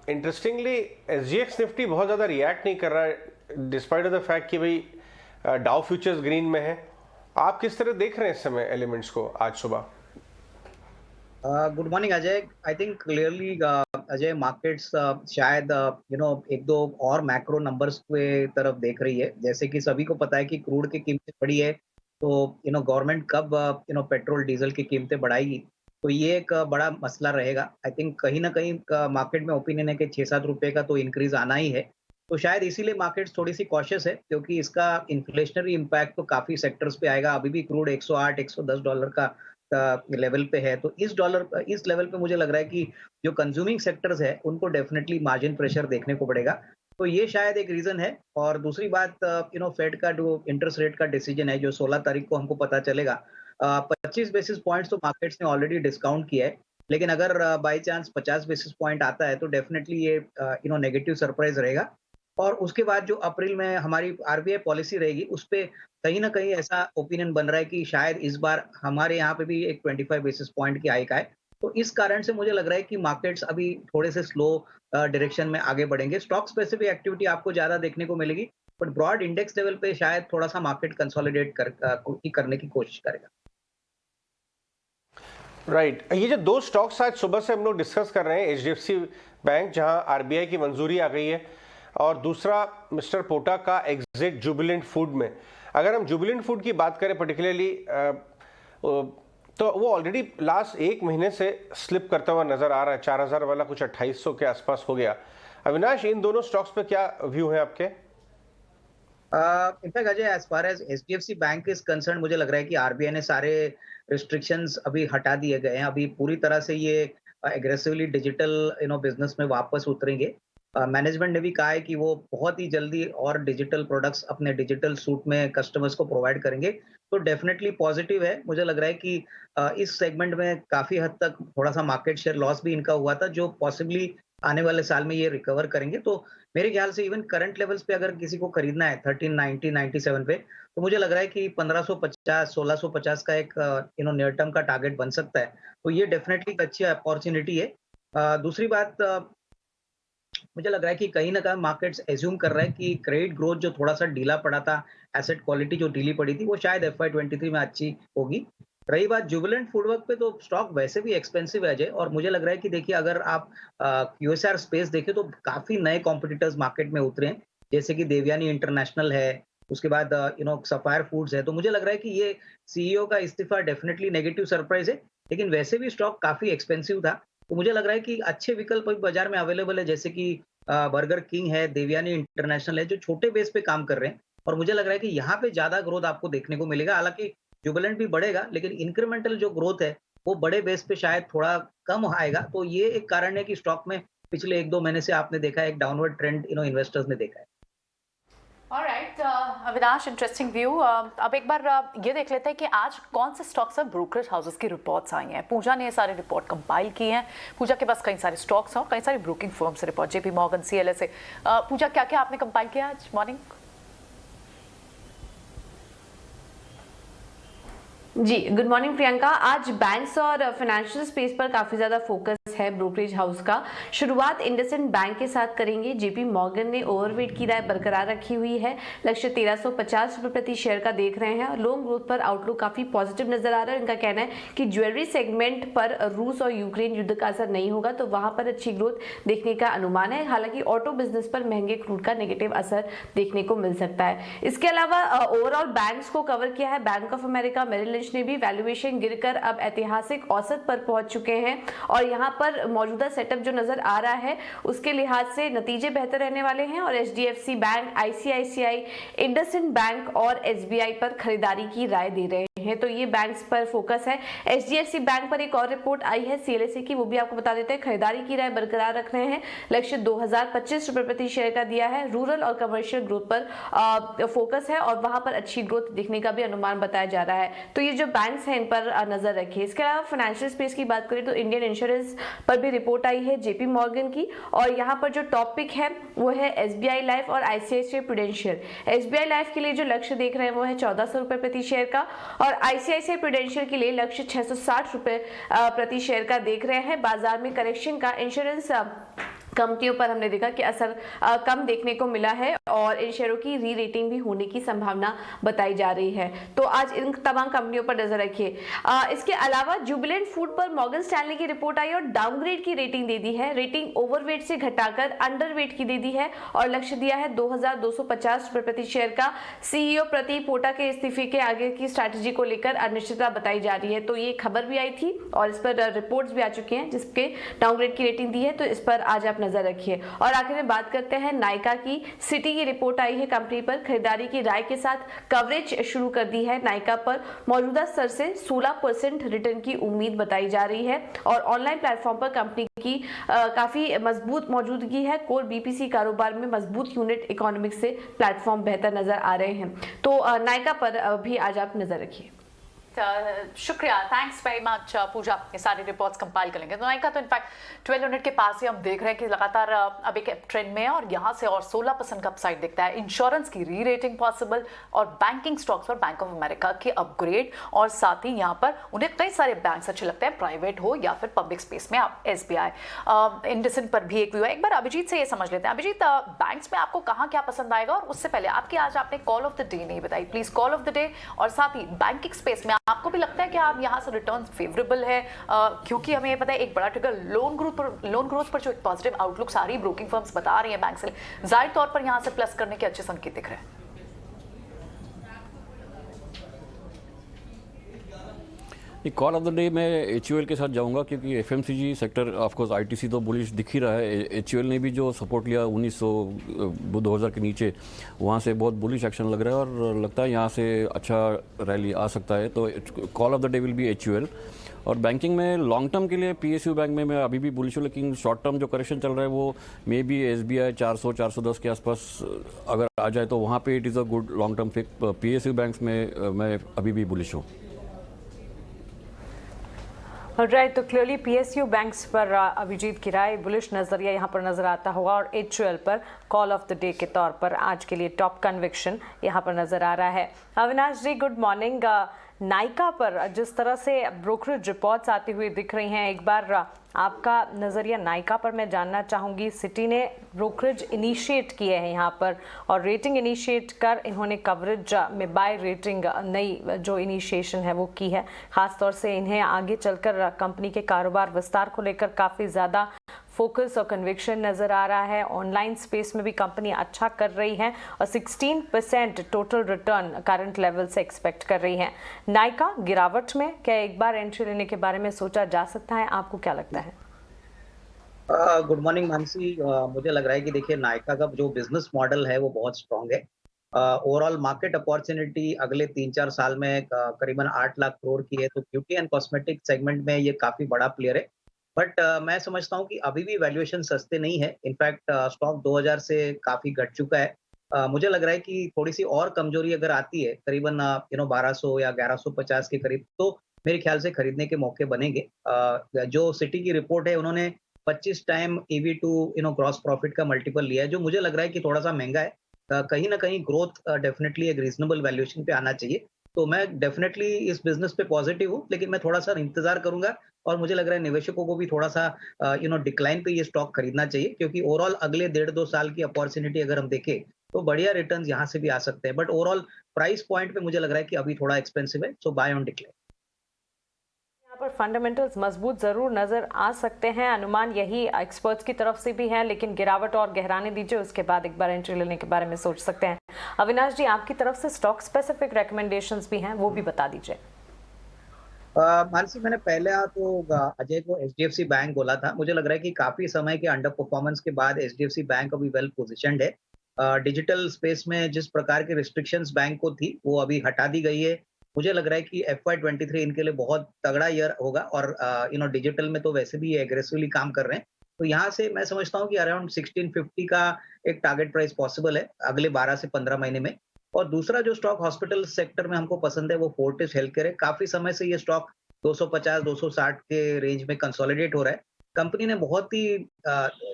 इंटरेस्टिंगली एसजीएक्स निफ्टी बहुत ज़्यादा रिएक्ट नहीं कर रहा है, डिस्पाइट ऑफ द फैक्ट कि भाई डाउ फ्यूचर्स ग्रीन में है। आप किस तरह देख रहे हैं इस समय एलिमेंट्स को आज सुबह? Good morning Ajay. I think clearly Ajay, markets शायद एक दो और मैक्रो नंबर्स के तरफ देख रही है। जैसे कि सभी को पता है कि क्रूड की कीमतें बढ़ी है, तो गवर्नमेंट कब पेट्रोल डीजल की कीमतें बढ़ाएगी, तो ये एक बड़ा मसला रहेगा। आई थिंक कहीं ना कहीं मार्केट में ओपिनियन है कि 6-7 रुपए का तो इंक्रीज आना ही है, तो शायद इसीलिए मार्केट्स थोड़ी सी कॉशियस है, क्योंकि इसका इन्फ्लेशनरी इम्पैक्ट तो काफी सेक्टर्स पे आएगा। अभी भी क्रूड 108-110 डॉलर का लेवल पे है, तो इस लेवल पे मुझे लग रहा है कि जो कंज्यूमिंग सेक्टर्स है उनको डेफिनेटली मार्जिन प्रेशर देखने को पड़ेगा, तो ये शायद एक रीजन है। और दूसरी बात, फेड का जो इंटरेस्ट रेट का डिसीजन है जो 16 तारीख को हमको पता चलेगा, 25 बेसिस पॉइंट्स तो मार्केट्स ने ऑलरेडी डिस्काउंट किया है, लेकिन अगर बाई चांस 50 बेसिस पॉइंट आता है तो डेफिनेटली ये नेगेटिव सरप्राइज रहेगा। और उसके बाद जो अप्रैल में हमारी आरबीआई पॉलिसी रहेगी, उस पे कहीं ना कहीं ऐसा ओपिनियन बन रहा है कि शायद इस बार हमारे यहाँ पे भी एक 25 बेसिस पॉइंट की हाइक आए। तो इस कारण से मुझे लग रहा है कि मार्केट्स अभी थोड़े से स्लो डायरेक्शन में आगे बढ़ेंगे। स्टॉक स्पेसिफिक एक्टिविटी आपको ज्यादा देखने को मिलेगी, बट ब्रॉड इंडेक्स लेवल पे शायद थोड़ा सा मार्केट कंसोलिडेट करने की कोशिश करेगा। राइट ये जो दो स्टॉक्स आज सुबह से हम लोग डिस्कस कर रहे हैं, HDFC बैंक जहां RBI की मंजूरी आ गई है और दूसरा मिस्टर पोटा का एग्जिट जुबिलेंट फूड में। अगर हम जुबिलेंट फूड की बात करें पर्टिकुलरली तो वो ऑलरेडी लास्ट एक महीने से स्लिप करता हुआ नजर आ रहा है, 4000 वाला कुछ 2800 के आसपास हो गया। अविनाश, इन दोनों स्टॉक्स पे क्या व्यू है आपके? In fact Ajay, as far as HDFC bank is concern, मुझे लग रहा है कि RBI ने सारे रिस्ट्रिक्शंस अभी हटा दिए गए हैं। अभी पूरी तरह से ये एग्रेसिवली डिजिटल बिजनेस में वापस उतरेंगे। मैनेजमेंट ने भी कहा है कि वो बहुत ही जल्दी और डिजिटल प्रोडक्ट्स अपने डिजिटल सूट में कस्टमर्स को प्रोवाइड करेंगे, तो डेफिनेटली पॉजिटिव है। मुझे लग रहा है कि इस सेगमेंट में काफी हद तक थोड़ा सा मार्केट शेयर लॉस भी इनका हुआ था, जो पॉसिबली आने वाले साल में ये रिकवर करेंगे। तो मेरे ख्याल से इवन करंट लेवल्स पे अगर किसी को खरीदना है 1390 97 पे, तो मुझे लग रहा है कि 1550 1650 का एक नियर टर्म का टारगेट बन सकता है। तो ये डेफिनेटली एक अच्छी अपॉर्चुनिटी है। दूसरी बात, मुझे लग रहा है कि कहीं ना कहीं मार्केट्स एज्यूम कर रहा है कि क्रेडिट ग्रोथ जो थोड़ा सा ढीला पड़ा था, एसेट क्वालिटी जो ढीली पड़ी थी, वो शायद FY23 में अच्छी होगी। रही बात जुबिलेंट फूडवर्क पे, तो स्टॉक वैसे भी एक्सपेंसिव है अजय, और मुझे लग रहा है कि देखिए अगर आप QSR स्पेस देखें तो काफी नए कॉम्पिटिटर्स मार्केट में उतरे हैं, जैसे कि देवयानी इंटरनेशनल है, उसके बाद सफायर फूड्स है। तो मुझे लग रहा है कि ये CEO का इस्तीफा डेफिनेटली नेगेटिव सरप्राइज है, लेकिन वैसे भी स्टॉक काफी एक्सपेंसिव था। तो मुझे लग रहा है कि अच्छे विकल्प अभी बाजार में अवेलेबल है, जैसे कि बर्गर किंग है, देवयानी इंटरनेशनल है, जो छोटे बेस पे काम कर रहे हैं, और मुझे लग रहा है कि यहाँ पे ज्यादा ग्रोथ आपको देखने को मिलेगा। हालांकि जुबिलेंट भी बढ़ेगा, लेकिन इंक्रीमेंटल जो ग्रोथ है वो बड़े बेस पे शायद थोड़ा कम आएगा। तो ये एक कारण है कि स्टॉक में पिछले 1-2 महीने से आपने देखा है एक डाउनवर्ड ट्रेंड इन्वेस्टर्स ने देखा है। Alright Avinash, interesting view. अब एक बार ये देख लेते हैं कि आज कौन से स्टॉक्स और ब्रोकरेज हाउसेस की रिपोर्ट्स आई हैं। पूजा ने ये सारे रिपोर्ट कंपाइल की हैं। पूजा के पास कई सारे स्टॉक्स हैं और कई सारी ब्रोकिंग फर्म से रिपोर्ट, JP मॉर्गन, CLSA। पूजा, क्या क्या आपने कंपाइल किया आज मॉर्निंग? जी, गुड मॉर्निंग प्रियंका। आज बैंक्स और फाइनेंशियल स्पेस पर काफी ज्यादा फोकस है ब्रोकरेज हाउस का। शुरुआत इंडसइंड बैंक के साथ करेंगे। JP मॉर्गन ने ओवरवेट की राय बरकरार रखी हुई है, लक्ष्य 1350 रुपए प्रति शेयर का देख रहे हैं और लोन ग्रोथ पर आउटलुक काफी पॉजिटिव नजर आ रहा है। इनका कहना है कि ज्वेलरी सेगमेंट पर रूस और यूक्रेन युद्ध का असर नहीं होगा, तो वहां पर अच्छी ग्रोथ देखने का अनुमान है। हालांकि ऑटो बिजनेस पर महंगे क्रूड का नेगेटिव असर देखने को मिल सकता है। इसके अलावा ओवरऑल बैंक्स को कवर किया है। Bank of America, Merrill Lynch ने भी वैल्यूएशन गिरकर अब ऐतिहासिक औसत पर पहुंच चुके हैं और यहां पर मौजूदा सेटअप जो नजर आ रहा है उसके लिहाज से नतीजे बेहतर रहने वाले हैं और HDFC bank, ICICI, IndusInd bank और SBI पर खरीदारी की राय दे रहे हैं। तो ये बैंक्स पर फोकस है। HDFC बैंक पर एक और रिपोर्ट आई है CLSA की, वो भी आपको बता देते हैं। खरीदारी की राय बरकरार रख रहे हैं, लक्ष्य 2025 रुपए प्रति शेयर का दिया है। रूरल और कमर्शियल ग्रोथ पर फोकस है और वहां पर अच्छी ग्रोथ दिखने का भी अनुमान बताया जा रहा है। तो ये जो बैंक्स हैं इन पर नजर रखिए। इसके अलावा फाइनेंशियल स्पेस की बात करें तो इंडियन इंश्योरेंस पर भी रिपोर्ट आई है JP मॉर्गन की, और यहाँ पर जो टॉपिक है वो है SBI लाइफ और ICICI प्रूडेंशियल। SBI लाइफ के लिए जो लक्ष्य देख रहे हैं वो है 1400 रुपए प्रति शेयर का और ICICI प्रूडेंशियल के लिए लक्ष्य 660 रुपए प्रति शेयर का देख रहे हैं। बाजार में करेक्शन का इंश्योरेंस कंपनियों पर हमने देखा कि असर कम देखने को मिला है और इन शेयरों की री रेटिंग भी होने की संभावना बताई जा रही है। तो आज इन तमाम कंपनियों पर नजर रखिए। इसके अलावा जुबिलेंट फूड पर मॉर्गन स्टैनली की रिपोर्ट आई और डाउनग्रेड की रेटिंग दे दी है। रेटिंग ओवरवेट से घटाकर अंडरवेट की दे दी है और लक्ष्य दिया है 2250 रुपए प्रति शेयर का। CEO प्रतीक पोटा के इस्तीफे के आगे की स्ट्रैटेजी को लेकर अनिश्चितता बताई जा रही है। तो ये खबर भी आई थी और इस पर रिपोर्ट्स भी आ चुके हैं जिसके डाउनग्रेड की रेटिंग दी है, तो इस पर आज आप नजर रखिए। और आखिर में बात करते हैं नायका की। सिटी की रिपोर्ट आई है कंपनी पर खरीदारी की राय के साथ कवरेज शुरू कर दी है। नायका पर मौजूदा स्तर से 16% रिटर्न की उम्मीद बताई जा रही है और ऑनलाइन प्लेटफॉर्म पर कंपनी की काफी मजबूत मौजूदगी है। कोर BPC कारोबार में मजबूत यूनिट इकोनॉमिक्स से प्लेटफॉर्म बेहतर नजर आ रहे हैं। तो नायका पर भी आज आप नजर रखिए। शुक्रिया, थैंक्स वेरी मच पूजा। ये सारी रिपोर्ट्स कंपाइल कर लेंगे। तो नायका तो इनफैक्ट 1200 के पास ही हम देख रहे हैं कि लगातार अब एक ट्रेंड में है और यहाँ से और 16% का अपसाइड दिखता है। इंश्योरेंस की री रेटिंग पॉसिबल और बैंकिंग स्टॉक्स पर बैंक ऑफ अमेरिका के अपग्रेड और साथ ही यहाँ पर उन्हें कई सारे बैंक्स अच्छे लगते हैं, प्राइवेट हो या फिर पब्लिक स्पेस में आप SBI, इंडसइंड पर भी एक व्यू है। एक बार अभिजीत से ये समझ लेते हैं। अभिजीत, बैंक्स में आपको कहाँ क्या पसंद आएगा और उससे पहले आपकी आज आपने कॉल ऑफ द डे नहीं बताई, please call of the day और साथ ही बैंकिंग स्पेस में आपको भी लगता है कि आप यहाँ से रिटर्न फेवरेबल है? क्योंकि हमें ये पता है एक बड़ा ट्रिगर लोन ग्रोथ पर जो एक पॉजिटिव आउटलुक सारी ब्रोकिंग फर्म्स बता रही हैं बैंक से, जाहिर तौर पर यहाँ से प्लस करने के अच्छे संकेत दिख रहे हैं। कॉल ऑफ द डे मैं HUL के साथ जाऊंगा, क्योंकि FMCG सेक्टर ऑफकोर्स ITC तो बुलिश दिख ही रहा है। HUL ने भी जो सपोर्ट लिया 1900 के नीचे, वहाँ से बहुत बुलिश एक्शन लग रहा है और लगता है यहाँ से अच्छा रैली आ सकता है। तो call of the day will be HUL। और बैंकिंग में लॉन्ग टर्म के लिए PSU बैंक में मैं अभी भी बुलिश हूँ, लेकिन शॉर्ट टर्म जो करेक्शन चल रहा है वो मे बी SBI 400-410 के आसपास अगर आ जाए तो वहाँ पे it is a good long term pick. PSU banks में मैं अभी भी बुलिश हूँ। राइट, तो क्लियरली PSU बैंक्स पर अभिजीत की राय, बुलिश नजरिया यहाँ पर नजर आता होगा और HUL पर कॉल ऑफ द डे के तौर पर आज के लिए टॉप कन्विक्शन यहाँ पर नजर आ रहा है। अविनाश जी गुड मॉर्निंग। नाइका पर जिस तरह से ब्रोकरेज रिपोर्ट्स आती हुई दिख रही हैं, एक बार आपका नज़रिया नाइका पर मैं जानना चाहूँगी। सिटी ने ब्रोकरेज इनिशिएट किए हैं यहाँ पर और रेटिंग इनिशिएट कर इन्होंने कवरेज में बाय रेटिंग नई जो इनिशिएशन है वो की है। ख़ासतौर से इन्हें आगे चलकर कंपनी के कारोबार विस्तार को लेकर काफ़ी ज़्यादा फोकस और कन्विक्शन नज़र आ रहा है। ऑनलाइन स्पेस में भी कंपनी अच्छा कर रही है और 16% टोटल रिटर्न करंट लेवल से एक्सपेक्ट कर रही है। नाइका गिरावट में, क्या एक बार एंट्री लेने के बारे में सोचा जा सकता है? आपको क्या लगता है? Good morning Mansi. मुझे लग रहा है कि देखिए नाइका का जो बिजनेस मॉडल है वो बहुत स्ट्रांग है। ओवरऑल मार्केट अपॉर्चुनिटी अगले 3-4 साल में करीबन 8 लाख करोड़ की है, तो ब्यूटी एंड कॉस्मेटिक सेगमेंट में ये काफ़ी बड़ा प्लेयर है। बट मैं समझता हूँ कि अभी भी वैल्यूएशन सस्ते नहीं है। इनफैक्ट स्टॉक 2000 से काफ़ी घट चुका है। मुझे लग रहा है कि थोड़ी सी और कमजोरी अगर आती है करीबन 1200 या 1150 के करीब, तो मेरे ख्याल से खरीदने के मौके बनेंगे। जो सिटी की रिपोर्ट है उन्होंने 25 time EV to gross profit का मल्टीपल लिया है, जो मुझे लग रहा है कि थोड़ा सा महंगा है। कहीं ना कहीं ग्रोथ डेफिनेटली एक रीजनेबल वैल्यूएशन पे आना चाहिए। तो मैं डेफिनेटली इस बिजनेस पे पॉजिटिव हूँ, लेकिन मैं थोड़ा सा इंतजार करूंगा और मुझे लग रहा है निवेशकों को भी थोड़ा सा डिक्लाइन पे ये स्टॉक खरीदना चाहिए, क्योंकि ओवरऑल अगले 1.5-2 साल की अपॉर्चुनिटी अगर हम देखें तो बढ़िया रिटर्न्स यहाँ से भी आ सकते हैं। बट ओवरऑल प्राइस पॉइंट पे मुझे लग रहा है कि अभी थोड़ा एक्सपेंसिव है, सो बाय ऑन डिक्लाइन। पर फंडामेंटल्स मजबूत जरूर नजर आ सकते हैं, अनुमान यही एक्सपर्ट्स की तरफ से भी है, लेकिन गिरावट और गहराने दीजिए, उसके बाद एक बार एंट्री लेने के बारे में सोच सकते हैं। अविनाश जी आपकी तरफ से स्टॉक स्पेसिफिक रिकमेंडेशंस भी हैं, वो भी बता दीजिए। मानसी, मैंने पहले तो अजय को HDFC बैंक बोला था। मुझे लग रहा है कि काफी समय के अंडर परफॉर्मेंस के बाद HDFC बैंक अभी वेल पोजिशनड है। डिजिटल स्पेस में जिस प्रकार की रिस्ट्रिक्शंस बैंक को थी वो अभी हटा दी गई है। मुझे लग रहा है कि FY23 इनके लिए बहुत तगड़ा ईयर होगा और डिजिटल में तो वैसे भी एग्रेसिवली काम कर रहे हैं। तो यहाँ से मैं समझता हूँ कि अराउंड 1650 का एक टारगेट प्राइस पॉसिबल है अगले 12 से 15 महीने में। और दूसरा जो स्टॉक हॉस्पिटल सेक्टर में हमको पसंद है वो फोर्टिस हेल्थकेयर है। काफी समय से ये स्टॉक 250-260 के रेंज में कंसोलिडेट हो रहा है। कंपनी ने बहुत ही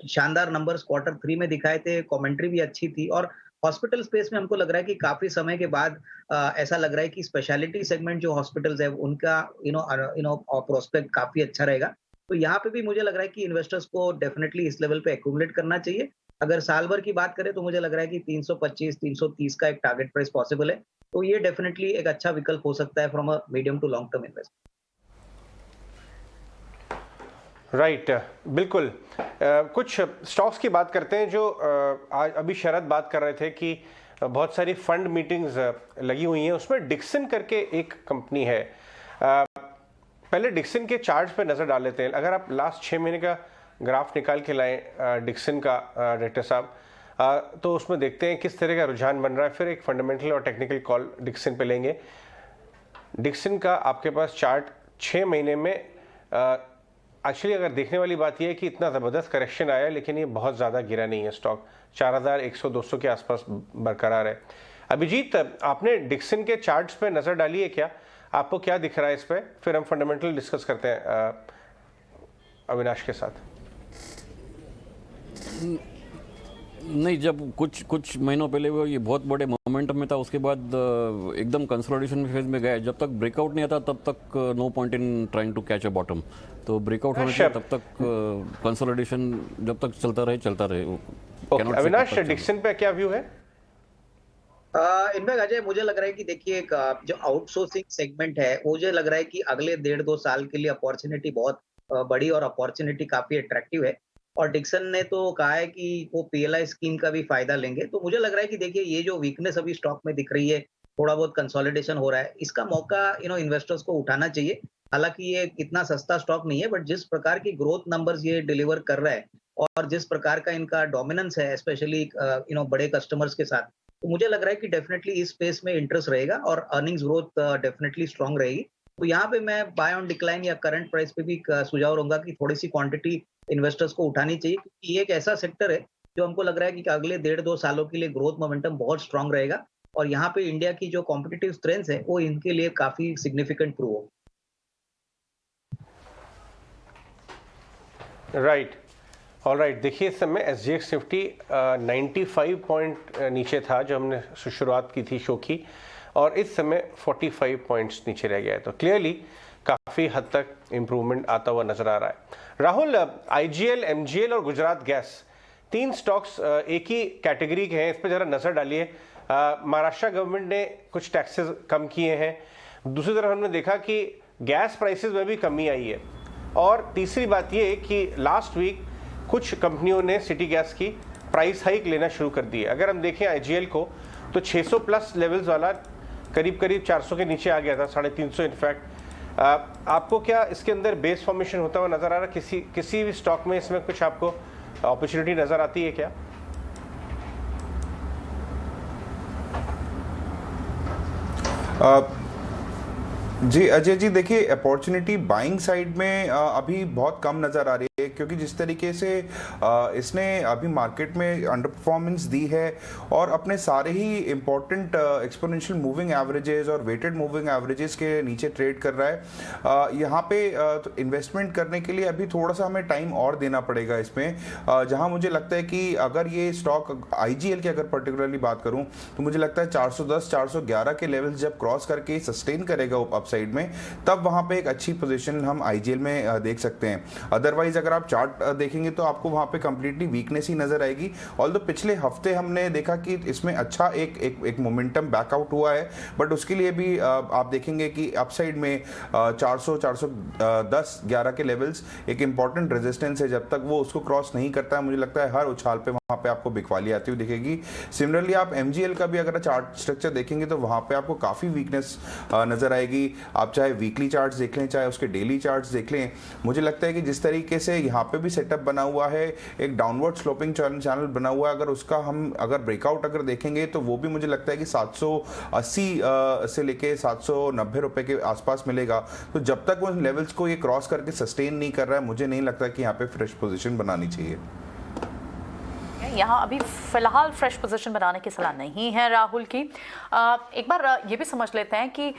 शानदार नंबर्स Q3 में दिखाए थे, कमेंट्री भी अच्छी थी और हॉस्पिटल स्पेस में हमको लग रहा है कि काफी समय के बाद ऐसा लग रहा है कि स्पेशलिटी सेगमेंट जो हॉस्पिटल्स है उनका प्रोस्पेक्ट काफी अच्छा रहेगा। तो यहाँ पे भी मुझे लग रहा है कि इन्वेस्टर्स को डेफिनेटली इस लेवल पे एक्यूमुलेट करना चाहिए। अगर साल भर की बात करें तो मुझे लग रहा है कि 325-330 का एक टारगेट प्राइस पॉसिबल है। तो ये डेफिनेटली एक अच्छा विकल्प हो सकता है from a medium to long term investment. Right, बिल्कुल। कुछ स्टॉक्स की बात करते हैं जो आज अभी शरद बात कर रहे थे कि बहुत सारी फंड मीटिंग्स लगी हुई हैं, उसमें डिक्सन करके एक कंपनी है। पहले डिक्सन के चार्ट पे नज़र डाल लेते हैं। अगर आप लास्ट 6 महीने का ग्राफ निकाल के लाएं डिक्सन का डायरेक्टर साहब, तो उसमें देखते हैं किस तरह का रुझान बन रहा है। फिर एक फंडामेंटल और टेक्निकल कॉल डिक्सन पे लेंगे। डिक्सन का आपके पास चार्ट 6 महीने में एक्चुअली अगर देखने वाली बात यह है कि इतना ज़बरदस्त करेक्शन आया, लेकिन ये बहुत ज़्यादा गिरा नहीं है। स्टॉक 4100-200 के आसपास बरकरार है। अभिजीत, आपने डिक्सन के चार्ट्स पे नज़र डाली है क्या? आपको क्या दिख रहा है इस पे? फिर हम फंडामेंटल डिस्कस करते हैं अविनाश के साथ। नहीं, जब कुछ महीनों पहले वो ये बहुत बड़े मोमेंटम में था, उसके बाद एकदम कंसोलिडेशन फेज में गए। जब तक ब्रेकआउट नहीं आता तब तक no point in trying to catch a bottom. तो ब्रेकआउट होने के तब तक कंसोलिडेशन जब तक चलता रहे। अविनाश, डिक्सन पे क्या व्यू है? इनफैक्ट अजय मुझे लग रहा है कि देखिए जो आउटसोर्सिंग सेगमेंट है मुझे लग रहा है कि अगले 1.5-2 साल के लिए अपॉर्चुनिटी बहुत बड़ी और अपॉर्चुनिटी काफी अट्रैक्टिव है। और डिक्सन ने तो कहा है कि वो पीएलआई स्कीम का भी फायदा लेंगे। तो मुझे लग रहा है कि देखिए ये जो वीकनेस अभी स्टॉक में दिख रही है, थोड़ा बहुत कंसोलिडेशन हो रहा है, इसका मौका इन्वेस्टर्स को उठाना चाहिए। हालांकि ये इतना सस्ता स्टॉक नहीं है, बट जिस प्रकार की ग्रोथ नंबर्स ये डिलीवर कर रहा है और जिस प्रकार का इनका डोमिनेंस है स्पेशली बड़े कस्टमर्स के साथ, तो मुझे लग रहा है कि डेफिनेटली इस स्पेस में इंटरेस्ट रहेगा और अर्निंग्स ग्रोथ डेफिनेटली स्ट्रांग रहेगी। तो यहाँ पे मैं बाय ऑन डिक्लाइन या करंट प्राइस पे भी सुझाव रहूंगा कि थोड़ी सी क्वांटिटी इन्वेस्टर्स को उठानी चाहिए, क्योंकि ये एक ऐसा सेक्टर है जो हमको लग रहा है कि अगले 1.5-2 सालों के लिए ग्रोथ मोमेंटम बहुत स्ट्रांग रहेगा और यहाँ पे इंडिया की जो कॉम्पिटिटिव स्ट्रेंथ है वो इनके लिए काफी सिग्निफिकेंट प्रूव हो। Right, all right. देखिए इस समय SGX निफ्टी 95 पॉइंट नीचे था जो हमने शुरुआत की थी शो की, और इस समय 45 पॉइंट्स नीचे रह गया है। तो क्लियरली काफ़ी हद तक इम्प्रूवमेंट आता हुआ नजर आ रहा है। राहुल, IGL, MGL और गुजरात गैस 3 स्टॉक्स एक ही कैटेगरी के हैं, इस पर ज़रा नज़र डालिए। महाराष्ट्र गवर्नमेंट ने कुछ टैक्सेस कम किए हैं, दूसरी तरफ हमने देखा कि गैस प्राइसेस में भी कमी आई है, और तीसरी बात ये कि लास्ट वीक कुछ कंपनियों ने सिटी गैस की प्राइस हाइक लेना शुरू कर दी है। अगर हम देखें IGL को तो 600 प्लस लेवल्स वाला करीब 400 के नीचे आ गया था, 350 इनफैक्ट। आपको क्या इसके अंदर बेस फॉर्मेशन होता हुआ नजर आ रहा है? किसी भी स्टॉक में इसमें कुछ आपको अपॉर्चुनिटी नजर आती है क्या? जी अजय जी, देखिए अपॉर्चुनिटी बाइंग साइड में अभी बहुत कम नज़र आ रही है, क्योंकि जिस तरीके से इसने अभी मार्केट में अंडर परफॉर्मेंस दी है और अपने सारे ही इंपॉर्टेंट एक्सपोनेंशियल मूविंग एवरेजेस और वेटेड मूविंग एवरेजेस के नीचे ट्रेड कर रहा है। यहाँ पे इन्वेस्टमेंट करने के लिए अभी थोड़ा सा हमें टाइम और देना पड़ेगा इसमें, जहाँ मुझे लगता है कि अगर ये स्टॉक IGL की अगर पर्टिकुलरली बात करूँ तो मुझे लगता है 410 411 के लेवल्स जब क्रॉस करके सस्टेन करेगा अपसाइड में, तब वहाँ पे एक अच्छी पोजीशन हम IGL में देख सकते हैं। अदरवाइज अगर आप चार्ट देखेंगे तो आपको वहाँ पे कंप्लीटली वीकनेस ही नजर आएगी। ऑल्दो पिछले हफ्ते हमने देखा कि इसमें अच्छा एक मोमेंटम बैकआउट हुआ है, बट उसके लिए भी आप देखेंगे कि अपसाइड में 400 410 11 के लेवल्स एक इंपॉर्टेंट रेजिस्टेंस है। जब तक वो उसको क्रॉस नहीं करता है, मुझे लगता है हर उछाल पे वहाँ पे आपको बिकवाली आती हुई दिखेगी। सिमिलरली आप MGL का भी अगर चार्ट स्ट्रक्चर देखेंगे तो वहाँ पे आपको काफ़ी वीकनेस नजर आएगी। आप चाहे वीकली चार्ट्स देख लें, चाहे उसके डेली चार्ट्स देख लें, मुझे लगता है कि जिस तरीके से यहाँ पे भी सेटअप बना हुआ है, एक डाउनवर्ड स्लोपिंग चैनल बना हुआ है, अगर उसका हम ब्रेकआउट अगर देखेंगे तो वो भी मुझे लगता है कि 780 से लेके 790 रुपए के आसपास मिलेगा। तो जब तक वो लेवल्स को ये क्रॉस करके सस्टेन नहीं कर रहा है, मुझे नहीं लगता कि यहाँ पे फ्रेश पोजीशन बनानी चाहिए। यहाँ अभी फिलहाल फ्रेश पोजीशन बनाने की सलाह नहीं है राहुल की। एक बार ये भी समझ लेते हैं कि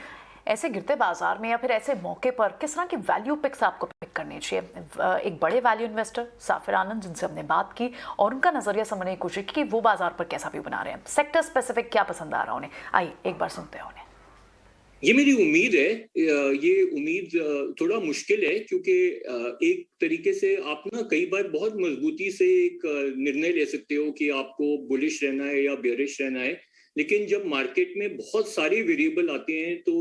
ऐसे गिरते बाजार में या फिर ऐसे मौके पर किस तरह की वैल्यू पिक्स आपको पिक करनी चाहिए। एक बड़े वैल्यू इन्वेस्टर साफिर आनंद जिनसे हमने बात की और उनका नजरिया समझने की कोशिश की कि वो बाजार पर कैसा व्यू बना रहे हैं, सेक्टर स्पेसिफिक क्या पसंद आ रहा है उन्हें। आइए एक बार सुनते हैं उन्हें। ये मेरी उम्मीद है, ये उम्मीद थोड़ा मुश्किल है, क्योंकि एक तरीके से आप ना कई बार बहुत मजबूती से एक निर्णय ले सकते हो कि आपको बुलिश रहना है या बेयरिश रहना है, लेकिन जब मार्केट में बहुत सारे वेरिएबल आते हैं तो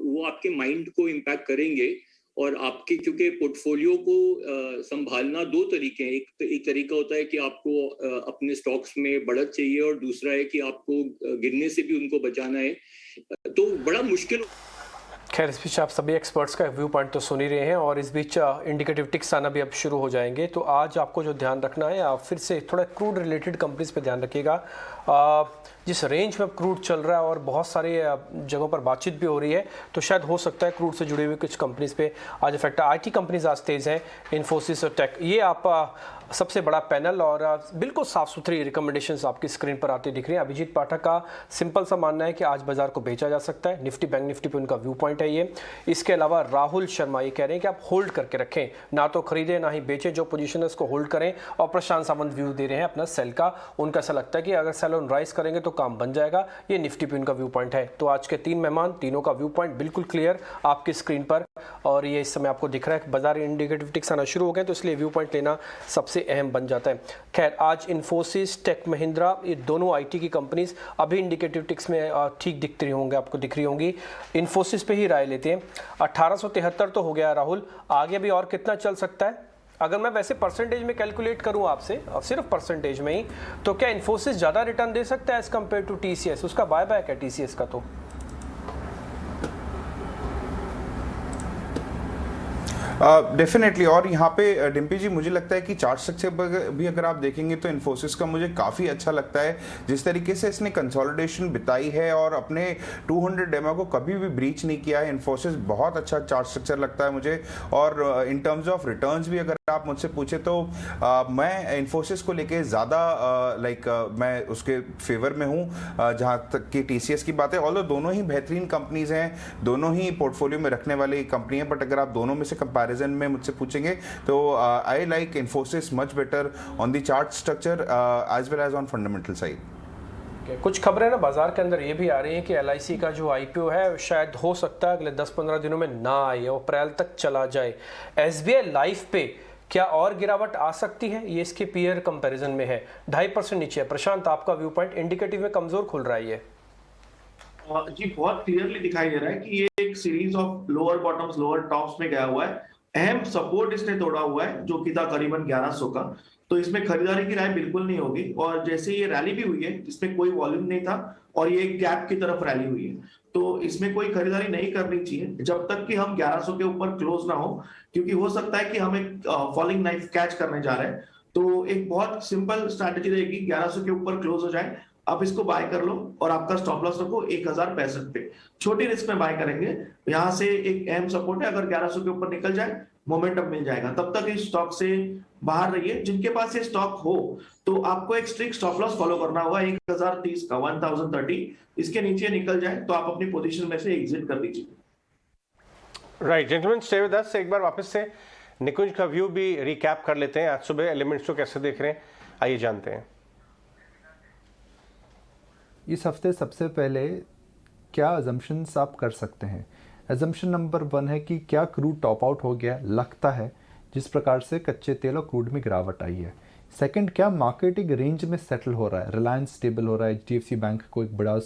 वो आपके माइंड को इम्पैक्ट करेंगे। और आपके क्योंकि पोर्टफोलियो को संभालना 2 तरीके हैं, एक तरीका होता है कि आपको अपने स्टॉक्स में बढ़त चाहिए और दूसरा है कि आपको गिरने से भी उनको बचाना है, तो बड़ा मुश्किल। खैर इस बीच आप सभी एक्सपर्ट्स का व्यू पॉइंट तो सुन ही रहे हैं और इस बीच इंडिकेटिव टिक्स आना भी अब शुरू हो जाएंगे। तो आज आपको जो ध्यान रखना है, आप फिर से थोड़ा क्रूड रिलेटेड कंपनीज पे ध्यान रखिएगा। जिस रेंज में अब क्रूड चल रहा है और बहुत सारी जगहों पर बातचीत भी हो रही है, तो शायद हो सकता है क्रूड से जुड़ी हुई कुछ कंपनीज पे आज इफेक्ट। IT कंपनीज आज तेज़ हैं, इन्फोसिस और टेक, ये आप सबसे बड़ा पैनल और बिल्कुल साफ सुथरी रिकमेंडेशंस आपकी स्क्रीन पर आती दिख रही है। अभिजीत पाठक का सिंपल सा मानना है कि आज बाजार को बेचा जा सकता है। निफ्टी बैंक निफ्टी पे उनका व्यू पॉइंट है ये। इसके अलावा राहुल शर्मा ये कह रहे हैं कि आप होल्ड करके रखें, ना तो खरीदें ना ही बेचें, जो पोजीशन है उसको होल्ड करें। और प्रशांत सावंत व्यू दे रहे हैं अपना सेल का, उनका ऐसा लगता है कि अगर सेल ऑन राइज करेंगे तो काम बन जाएगा। ये निफ्टी पे उनका व्यू पॉइंट है। तो आज के 3 मेहमान, तीनों का व्यू पॉइंट बिल्कुल क्लियर आपकी स्क्रीन पर, और ये इस समय आपको दिख रहा है कि बाजार इंडिकेटिव टिक्स आना शुरू हो गए, तो इसलिए व्यू पॉइंट लेना सबसे अहम बन जाता है। खैर, आज इन्फोसिस, टेक महिंद्रा, ये दोनों आईटी की कंपनीज अभी इंडिकेटिव टिक्स में ठीक दिख रही होंगे, आपको दिख रही होंगी। इन्फोसिस पे ही राय लेते हैं। 1873 तो हो गया राहुल, आगे भी और कितना चल सकता है? अगर मैं वैसे परसेंटेज में कैलकुलेट करूं आपसे, और सिर्फ परसेंटेज में ही, तो क्या इन्फोसिस ज़्यादा रिटर्न दे सकता है एज कम्पेयर टू टीसीएस? उसका बाय बैक है टीसीएस का तो। डेफिनेटली और यहाँ पे डिम्पी जी मुझे लगता है कि चार्ट स्ट्रक्चर भी अगर आप देखेंगे तो इन्फोसिस का मुझे काफ़ी अच्छा लगता है जिस तरीके से इसने कंसोलिडेशन बिताई है और अपने 200 डेमो को कभी भी ब्रीच नहीं किया है। इन्फोसिस बहुत अच्छा चार्ट स्ट्रक्चर लगता है मुझे, और इन टर्म्स ऑफ रिटर्न्स भी अगर आप मुझसे पूछे तो मैं इन्फोसिस को लेके ज़्यादा मैं उसके फेवर में हूँ जहाँ तक कि टीसीएस की बात है। ऑल्दो दोनों ही बेहतरीन कंपनीज हैं, दोनों ही पोर्टफोलियो में रखने वाली कंपनी है, बट अगर आप दोनों में से कंपैरिजन में मुझसे पूछेंगे तो I like Infosys much better on the chart structure as well as on fundamental side. कुछ खबरें ना बाजार के अंदर ये भी आ रही हैं कि एलआईसी का जो आईपीओ है शायद हो सकता है अगले 10-15 दिनों में ना आए, वो अप्रैल तक चला जाए। एसबीआई लाइफ पे क्या और गिरावट आ सकती है? ये इसके पीयर कंपैरिजन में है, 2.5% नीचे है। प्रशांत, आपका व्यू पॉइंट इंडिकेटिव में कमजोर खुल रहा है ये। जी बहुत क्लियरली दिखाई दे रहा है कि ये एक series of lower bottoms lower tops में गया हुआ है। अहम सपोर्ट इसने तोड़ा हुआ है जो कि था करीबन 1100 का, तो इसमें खरीदारी की राय बिल्कुल नहीं होगी। और जैसे ये रैली भी हुई है जिसमें कोई वॉल्यूम नहीं था और ये एक गैप की तरफ रैली हुई है, तो इसमें कोई खरीदारी नहीं करनी चाहिए जब तक कि हम 1100 के ऊपर क्लोज ना हो, क्योंकि हो सकता है कि हम एक फॉलिंग नाइफ कैच करने जा रहे हैं। तो एक बहुत सिंपल स्ट्रैटेजी रहेगी, 1100 के ऊपर क्लोज हो जाए, आप इसको बाय कर लो और आपका स्टॉप लॉस रखो 1065 पे। छोटी रिस्क में बाय करेंगे, यहाँ से एक अहम सपोर्ट है, अगर 1100 के ऊपर निकल जाए मोमेंटम मिल जाएगा, तब तक इस स्टॉक से बाहर रहिए। जिनके पास ये स्टॉक हो तो आपको एक स्ट्रिक्ट स्टॉप लॉस फॉलो करना होगा 1030 का, 1030, इसके नीचे निकल जाए तो आप अपनी पोजीशन में से एग्जिट कर दीजिए। राइट जेंटलमैन, स्टे विद अस। एक बार वापस से निकुंज का व्यू भी रिकैप कर लेते हैं। आज सुबह एलिमेंट्स को कैसे देख रहे हैं, आइए जानते हैं। इस हफ्ते सबसे पहले क्या अजम्पशंस आप कर सकते हैं? अजम्पशन नंबर 1 है कि क्या क्रूड टॉप आउट हो गया, लगता है जिस प्रकार से कच्चे तेल और क्रूड में गिरावट आई है। सेकंड, क्या मार्केट एक रेंज में सेटल हो रहा है, रिलायंस स्टेबल हो रहा है, एचडीएफसी बैंक को एक बड़ा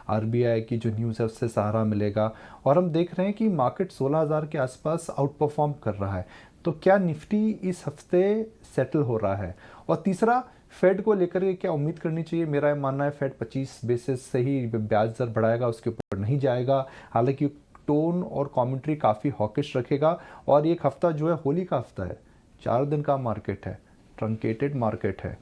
आरबीआई की जो न्यूज़ है उससे सहारा मिलेगा, और हम देख रहे हैं कि मार्केट 16,000 के आसपास आउट परफॉर्म कर रहा है। तो क्या निफ्टी इस हफ्ते सेटल हो रहा है? और तीसरा, फेड को लेकर के क्या उम्मीद करनी चाहिए? मेरा मानना है फेड 25 बेसिस से ही ब्याज दर बढ़ाएगा, उसके ऊपर नहीं जाएगा। हालांकि टोन और कमेंट्री काफ़ी हॉकिश रखेगा। और एक हफ्ता जो है होली का हफ्ता है, 4 दिन का मार्केट है, ट्रंकेटेड मार्केट है,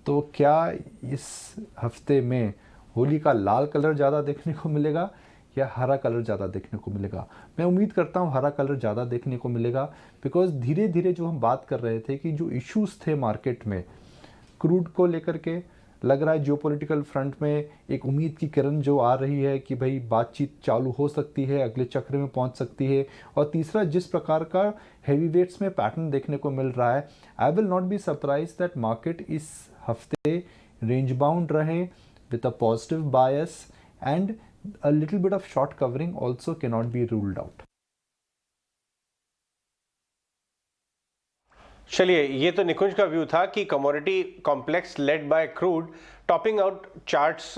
तो क्या इस हफ्ते में होली का लाल कलर ज़्यादा देखने को मिलेगा या हरा कलर ज़्यादा देखने को मिलेगा? मैं उम्मीद करता हूँ हरा कलर ज़्यादा देखने को मिलेगा, बिकॉज धीरे धीरे जो हम बात कर रहे थे कि जो इश्यूज थे मार्केट में क्रूड को लेकर के, लग रहा है जियोपॉलिटिकल फ्रंट में एक उम्मीद की किरण जो आ रही है कि भाई बातचीत चालू हो सकती है, अगले चक्र में पहुंच सकती है। और तीसरा, जिस प्रकार का हैवीवेट्स में पैटर्न देखने को मिल रहा है, I will not be surprise that market इस हफ्ते रेंज बाउंड रहे with a positive bias and a little bit of short covering also cannot be ruled out. चलिए, ये तो निकुंज का व्यू था कि commodity complex led by crude topping out charts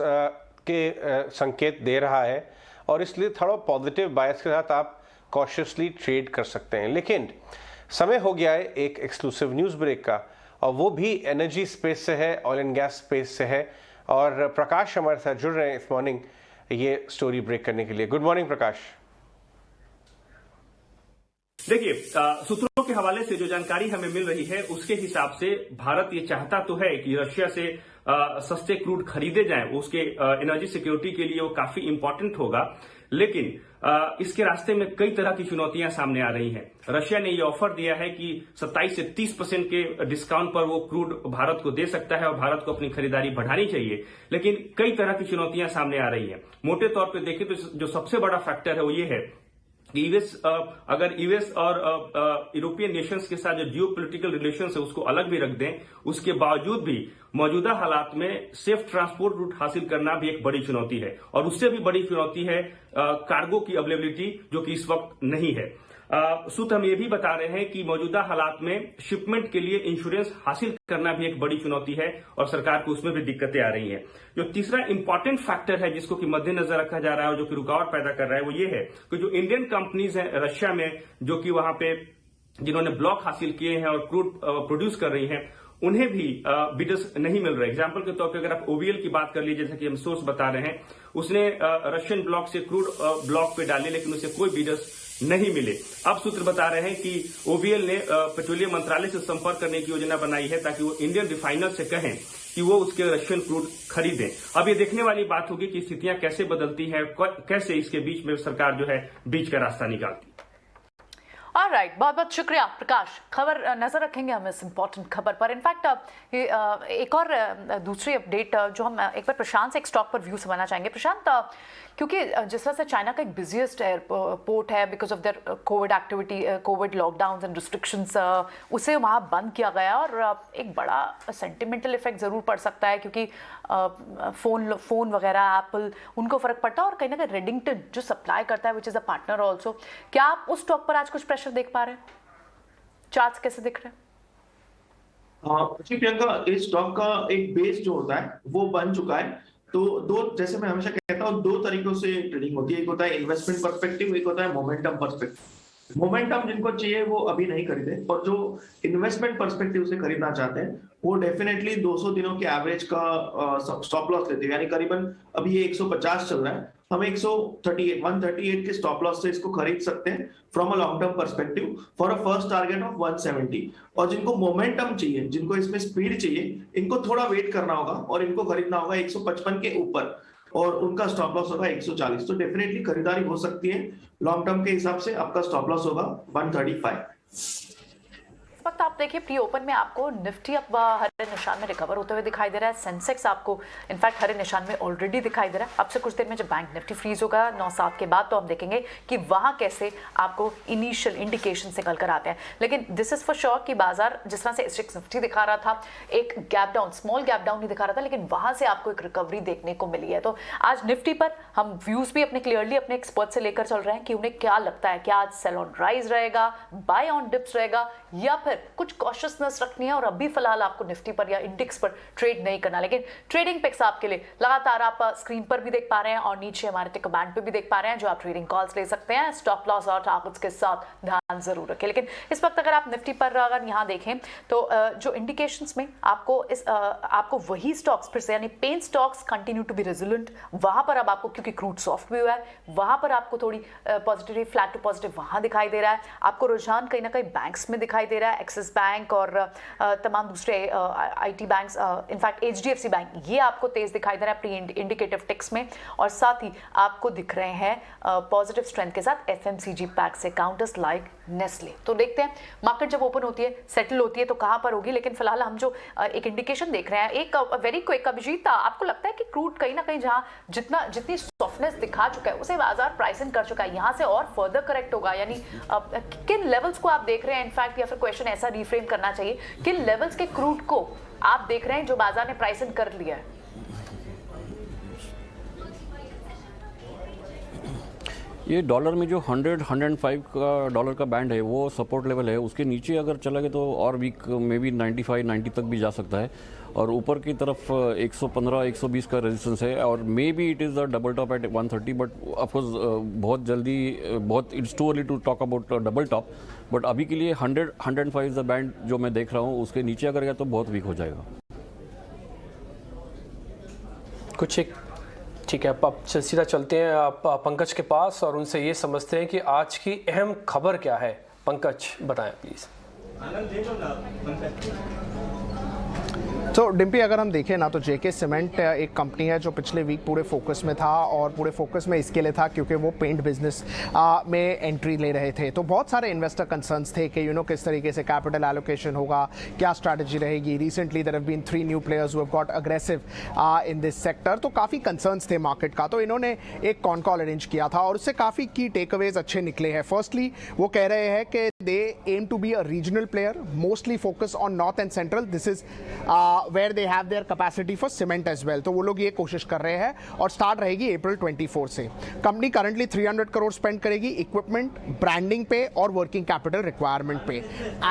के संकेत दे रहा है और इसलिए थोड़ा पॉजिटिव बायस के साथ आप कॉशियसली ट्रेड कर सकते हैं। लेकिन समय हो गया है एक एक्सक्लूसिव न्यूज़ ब्रेक का, और वो भी एनर्जी स्पेस से है, ऑयल एंड गैस स्पेस से है, और प्रकाश हमारे साथ जुड़ रहे हैं इस मॉर्निंग ये स्टोरी ब्रेक करने के लिए। गुड मॉर्निंग प्रकाश। देखिए, सूत्रों के हवाले से जो जानकारी हमें मिल रही है उसके हिसाब से भारत ये चाहता तो है कि रशिया से सस्ते क्रूड खरीदे जाएं, उसके एनर्जी सिक्योरिटी के लिए वो काफी इंपॉर्टेंट होगा, लेकिन इसके रास्ते में कई तरह की चुनौतियां सामने आ रही हैं। रशिया ने ये ऑफर दिया है कि 27 से 30% के डिस्काउंट पर वो क्रूड भारत को दे सकता है और भारत को अपनी खरीदारी बढ़ानी चाहिए, लेकिन कई तरह की चुनौतियां सामने आ रही हैं। मोटे तौर पे देखें तो जो सबसे बड़ा फैक्टर है वो ये है यूएस अगर यूएस और यूरोपियन नेशंस के साथ जो जियो पोलिटिकल रिलेशन है उसको अलग भी रख दें, उसके बावजूद भी मौजूदा हालात में सेफ ट्रांसपोर्ट रूट हासिल करना भी एक बड़ी चुनौती है। और उससे भी बड़ी चुनौती है कार्गो की अवेलेबिलिटी, जो कि इस वक्त नहीं है। सूत हम ये भी बता रहे हैं कि मौजूदा हालात में शिपमेंट के लिए इंश्योरेंस हासिल करना भी एक बड़ी चुनौती है और सरकार को उसमें भी दिक्कतें आ रही हैं। जो तीसरा इंपॉर्टेंट फैक्टर है जिसको कि मद्देनजर रखा जा रहा है और जो कि रुकावट पैदा कर रहा है वो ये है कि जो इंडियन कंपनीज हैं रशिया में, जो कि वहां पे जिन्होंने ब्लॉक हासिल किए हैं और क्रूड प्रोड्यूस कर रही हैं, उन्हें भी बिडर्स नहीं मिल रहे। एग्जाम्पल के तौर पर अगर आप ओवीएल की बात कर लीजिए, जैसा कि हम सोर्स बता रहे हैं, उसने रशियन ब्लॉक से क्रूड ब्लॉक पे डाले लेकिन उसे कोई बिडर्स नहीं मिले। अब सूत्र बता रहे हैं कि ओवीएल ने पेट्रोलियम मंत्रालय से संपर्क करने की योजना बनाई है ताकि वो इंडियन रिफाइनर से कहें कि वो उसके रशियन क्रूड खरीदें। अब ये देखने वाली बात होगी कि स्थितियां कैसे बदलती हैं, कैसे इसके बीच में सरकार जो है बीच का रास्ता निकालती है। ऑलराइट, बहुत बहुत शुक्रिया प्रकाश। खबर नजर रखेंगे हम इस इंपॉर्टेंट खबर पर। इनफैक्ट एक और दूसरी अपडेट जो हम एक बार प्रशांत से एक स्टॉक पर व्यू समझना चाहेंगे। प्रशांत, क्योंकि जिस तरह से चाइना का एक बिजिएस्ट एयरपोर्ट है because of their Covid activity, Covid lockdown and restrictions, उसे वहाँ बंद किया गया और एक बड़ा सेंटिमेंटल इफेक्ट ज़रूर पड़ सकता है क्योंकि फ़ोन वगैरह एप्पल उनको फ़र्क पड़ता है और कहीं ना कहीं रेडिंगटन जो सप्लाई करता है which is a partner also. क्या आप उस स्टॉक पर आज कुछ प्रेशर देख पा रहे हैं? चार्ट्स कैसे दिख रहे हैं? जी प्रियंका, इस स्टॉक का एक बेस जो होता है वो बन चुका है। तो दो, जैसे मैं हमेशा कहता हूँ, दो तरीकों से ट्रेडिंग होती है। एक होता है इन्वेस्टमेंट पर्सपेक्टिव, एक होता है मोमेंटम पर्सपेक्टिव। मोमेंटम जिनको चाहिए वो अभी नहीं खरीदे, और जो इन्वेस्टमेंट पर्सपेक्टिव से खरीदना चाहते हैं वो डेफिनेटली 200 दिनों के एवरेज का स्टॉप लॉस लेते हैं। यानी करीबन अभी ये 150 चल रहा है, हम 138 के स्टॉप लॉस से इसको खरीद सकते हैं from a long term perspective for a first target of 170। और जिनको मोमेंटम चाहिए, जिनको इसमें स्पीड चाहिए, इनको थोड़ा वेट करना होगा और इनको खरीदना होगा 155 के ऊपर, और उनका स्टॉप लॉस होगा 140। तो डेफिनेटली खरीदारी हो सकती है। लॉन्ग टर्म के हिसाब से आपका स्टॉप लॉस होगा 135। इस वक्त आप देखिए प्री ओपन में आपको निफ्टी अब हरे निशान में रिकवर होते हुए दिखाई दे रहा है। सेंसेक्स आपको इनफैक्ट हरे निशान में ऑलरेडी दिखाई दे रहा है। अब से कुछ देर में जब बैंक निफ्टी फ्रीज होगा 9-7 के बाद, तो हम देखेंगे कि वहां कैसे आपको इनिशियल इंडिकेशन से निकल कर आते हैं। लेकिन दिस इज फॉर श्योर कि बाजार जिस तरह से एसएक्स निफ्टी दिखा रहा था, एक gap down, small gap down ही दिखा रहा था, लेकिन वहां से आपको एक रिकवरी देखने को मिली है। तो आज निफ्टी पर हम व्यूज भी अपने क्लियरली अपने एक्सपर्ट से लेकर चल रहे हैं कि उन्हें क्या लगता है, क्या आज सेल ऑन राइज रहेगा, बाय ऑन डिप्स रहेगा, या फिर कुछ कॉशियसनेस रखनी है और अभी फिलहाल आपको निफ्टी पर या इंडेक्स पर ट्रेड नहीं करना। लेकिन ट्रेडिंग पिक्स आपके लिए लगातार आप स्क्रीन पर भी देख पा रहे हैं और नीचे हमारे टिकर बैंड पे भी देख पा रहे हैं, जो आप ट्रेडिंग कॉल्स ले सकते हैं। स्टॉप लॉस और टारगेट्स के साथ ध्यान जरूर रखें। लेकिन इस वक्त अगर आप निफ्टी पर अगर यहाँ देखें तो जो इंडिकेशंस में आपको वही स्टॉक्स फिर से, यानी paint stocks continue to be resilient. वहां पर अब आपको, क्योंकि क्रूड सॉफ्ट भी हुआ है, वहां पर आपको थोड़ी पॉजिटिव, फ्लैट टू पॉजिटिव वहां दिखाई दे रहा है। आपको रुझान कहीं ना कहीं बैंक्स में दिखाई दे रहा है, एक्सिस बैंक और तमाम दूसरे IT banks, in fact HDFC bank, ये आपको तेज दिखाई दे रहा है प्री इंडिकेटिव टिक्स में। और साथ ही आपको दिख रहे हैं पॉजिटिव स्ट्रेंथ के साथ एफएमसीजी पैक से काउंटर्स लाइक नेस्ले। तो देखते हैं मार्केट जब ओपन होती है, सेटल होती है, तो कहां पर होगी। लेकिन फिलहाल हम जो एक इंडिकेशन देख रहे हैं, एक वेरी क्विक, अभिजीत, आपको लगता है कि क्रूड कहीं ना कहीं जहां जितनी सॉफ्टनेस दिखा चुका है उसे बाजार प्राइसिंग कर चुका है, यहां से और फर्दर करेक्ट होगा? यानी किन लेवल्स को आप देख रहे हैं इनफैक्ट, या फिर क्वेश्चन ऐसा रिफ्रेम करना चाहिए, किन लेवल्स के क्रूड को आप देख रहे हैं जो बाजार ने प्राइसिंग कर लिया है? ये डॉलर में जो 100-105 का डॉलर का बैंड है वो सपोर्ट लेवल है। उसके नीचे अगर चला गया तो और वीक मे बी 95-90 तक भी जा सकता है, और ऊपर की तरफ 115-120 का रेजिस्टेंस है, और maybe it is the double top at 130। But of course बहुत जल्दी, it's too early to talk about double top, but अभी के लिए 100-105 इज द बैंड जो मैं देख रहा हूँ। उसके नीचे अगर गया तो बहुत वीक हो जाएगा। कुछ एक ठीक है, अब सीधा चलते हैं आप पंकज के पास और उनसे ये समझते हैं कि आज की अहम खबर क्या है। पंकज बताएं प्लीज। तो डिम्पी, अगर हम देखें ना तो जेके सीमेंट एक कंपनी है जो पिछले वीक पूरे फोकस में था, और पूरे फोकस में इसके लिए था क्योंकि वो पेंट बिजनेस में एंट्री ले रहे थे। तो बहुत सारे इन्वेस्टर कंसर्न्स थे कि किस तरीके से कैपिटल एलोकेशन होगा, क्या स्ट्रैटेजी रहेगी। Recently there have been 3 new players who have got aggressive in this sector, तो काफ़ी कंसर्न्स थे मार्केट का। तो इन्होंने एक कॉन कॉल अरेंज किया था और उससे काफ़ी की टेकअवेज अच्छे निकले हैं। फर्स्टली वो कह रहे हैं कि they aim to be a regional player, mostly focus on north and central. This is where they have their capacity for cement as well. तो वो लोग ये कोशिश कर रहे हैं और स्टार्ट रहेगी अप्रैल 24 से। कंपनी करंटली 300 करोड़ स्पेंड करेगी इक्विपमेंट, ब्रांडिंग पे और वर्किंग कैपिटल रिक्वायरमेंट पे।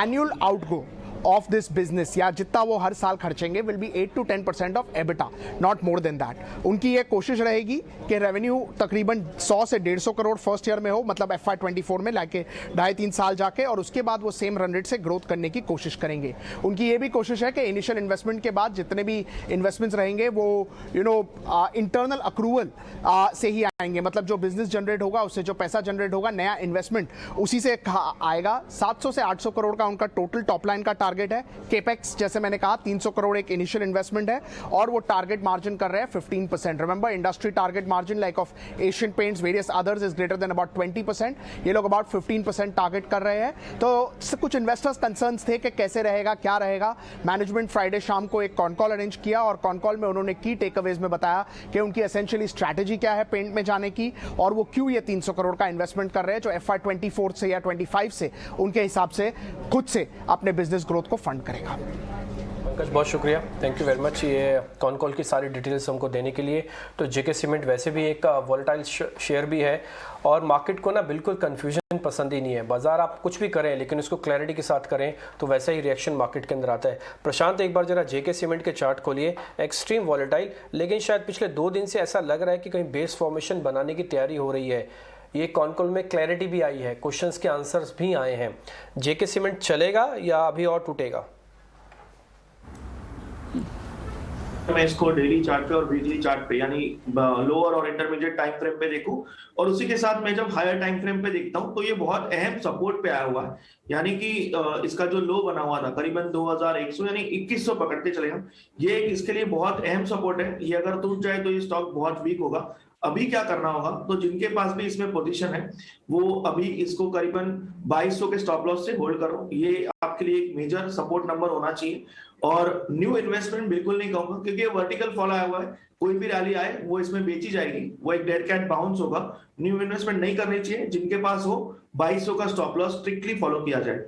Annual outgo of this business, या जितना वो हर साल खर्चेंगे, will be 8 to 10% of EBITDA, not more than that. उनकी ये कोशिश रहेगी कि रेवेन्यू तकरीबन 100 से 150 करोड़ फर्स्ट ईयर में हो, मतलब FY24 में लाके 2.5-3 साल जाके, और उसके बाद वो सेम रन रेट से ग्रोथ करने की कोशिश करेंगे। उनकी ये भी कोशिश है कि इनिशियल इन्वेस्टमेंट के बाद जितने भी इन्वेस्टमेंट्स रहेंगे वो इंटरनल अक्रूवल से ही आएंगे, मतलब जो बिजनेस जनरेट होगा उससे जो पैसा जनरेट होगा, नया इन्वेस्टमेंट उसी से आएगा। 700 से 800 करोड़ का उनका टोटल टॉप लाइन का टारगेट है। केपेक्स जैसे मैंने कहा 300 करोड़ एक इनिशियल इन्वेस्टमेंट है, और वो टारगेट मार्जिन कर रहे हैं 15%। Remember, industry target margin like of Asian paints, various others is greater than about 20%। ये लोग अबाउट 15% टारगेट कर रहे हैं। तो कुछ इन्वेस्टर्स कंसर्न्स थे कि कैसे रहेगा, क्या रहेगा। मैनेजमेंट फ्राइडे शाम को एक कॉन कॉल अरेंज किया, और कॉन कॉल में उन्होंने की टेकअवेज में बताया कि उनकी एसेंशियली स्ट्रैटेजी क्या है पेंट में जाने की, और वो क्यों ये 300 करोड़ का इन्वेस्टमेंट कर रहे हैं जो FY24 से या 25 से उनके हिसाब से खुद से अपने बिजनेस ग्रोथ को फंड करेगा। पंकज, बहुत शुक्रिया, थैंक यू वेरी मच ये कॉन कॉल की सारी डिटेल्स हमको देने के लिए। तो जेके सीमेंट वैसे भी एक वॉलेटाइल शेयर भी है, और मार्केट को ना बिल्कुल कंफ्यूजन पसंद ही नहीं है। बाजार आप कुछ भी करें लेकिन उसको क्लैरिटी के साथ करें तो वैसा ही रिएक्शन मार्केट के अंदर आता है। प्रशांत, एक बार जरा जेके सीमेंट के चार्ट खोलिए। एक्सट्रीम वॉलेटाइल, लेकिन शायद पिछले 2 दिन से ऐसा लग रहा है कि कहीं बेस फॉर्मेशन बनाने की तैयारी हो रही है। ये कॉन कॉल में क्लैरिटी भी आई है, क्वेश्चंस के आंसर्स भी आए हैं। जेके सीमेंट चलेगा या अभी और टूटेगा? मैं इसको डेली चार्ट पे और वीकली चार्ट पे, यानी लोअर और इंटरमीडिएट टाइम फ्रेम पे देखूं, और उसी के साथ मैं जब हायर टाइम फ्रेम पे देखता हूं तो ये बहुत अहम सपोर्ट पे आया हुआ है। यानी कि इसका जो लो बना हुआ था करीबन 2100 यानी 2100 पकड़ते चले हम, ये इसके लिए बहुत अहम सपोर्ट है। ये अगर टूट जाए तो ये स्टॉक बहुत वीक होगा। अभी क्या करना होगा, तो जिनके पास भी इसमें पोजीशन है वो अभी इसको करीबन 2200 के स्टॉप लॉस से होल्ड करो। ये आपके लिए एक मेजर सपोर्ट नंबर होना चाहिए। और न्यू इन्वेस्टमेंट बिल्कुल नहीं कहूंगा, क्योंकि ये वर्टिकल फॉल आया हुआ है, कोई भी रैली आए वो इसमें बेची जाएगी, वो एक डेड कैट बाउंस होगा। न्यू इन्वेस्टमेंट नहीं करनी चाहिए। जिनके पास हो 2200 का स्टॉप लॉस स्ट्रिक्टली फॉलो किया जाए।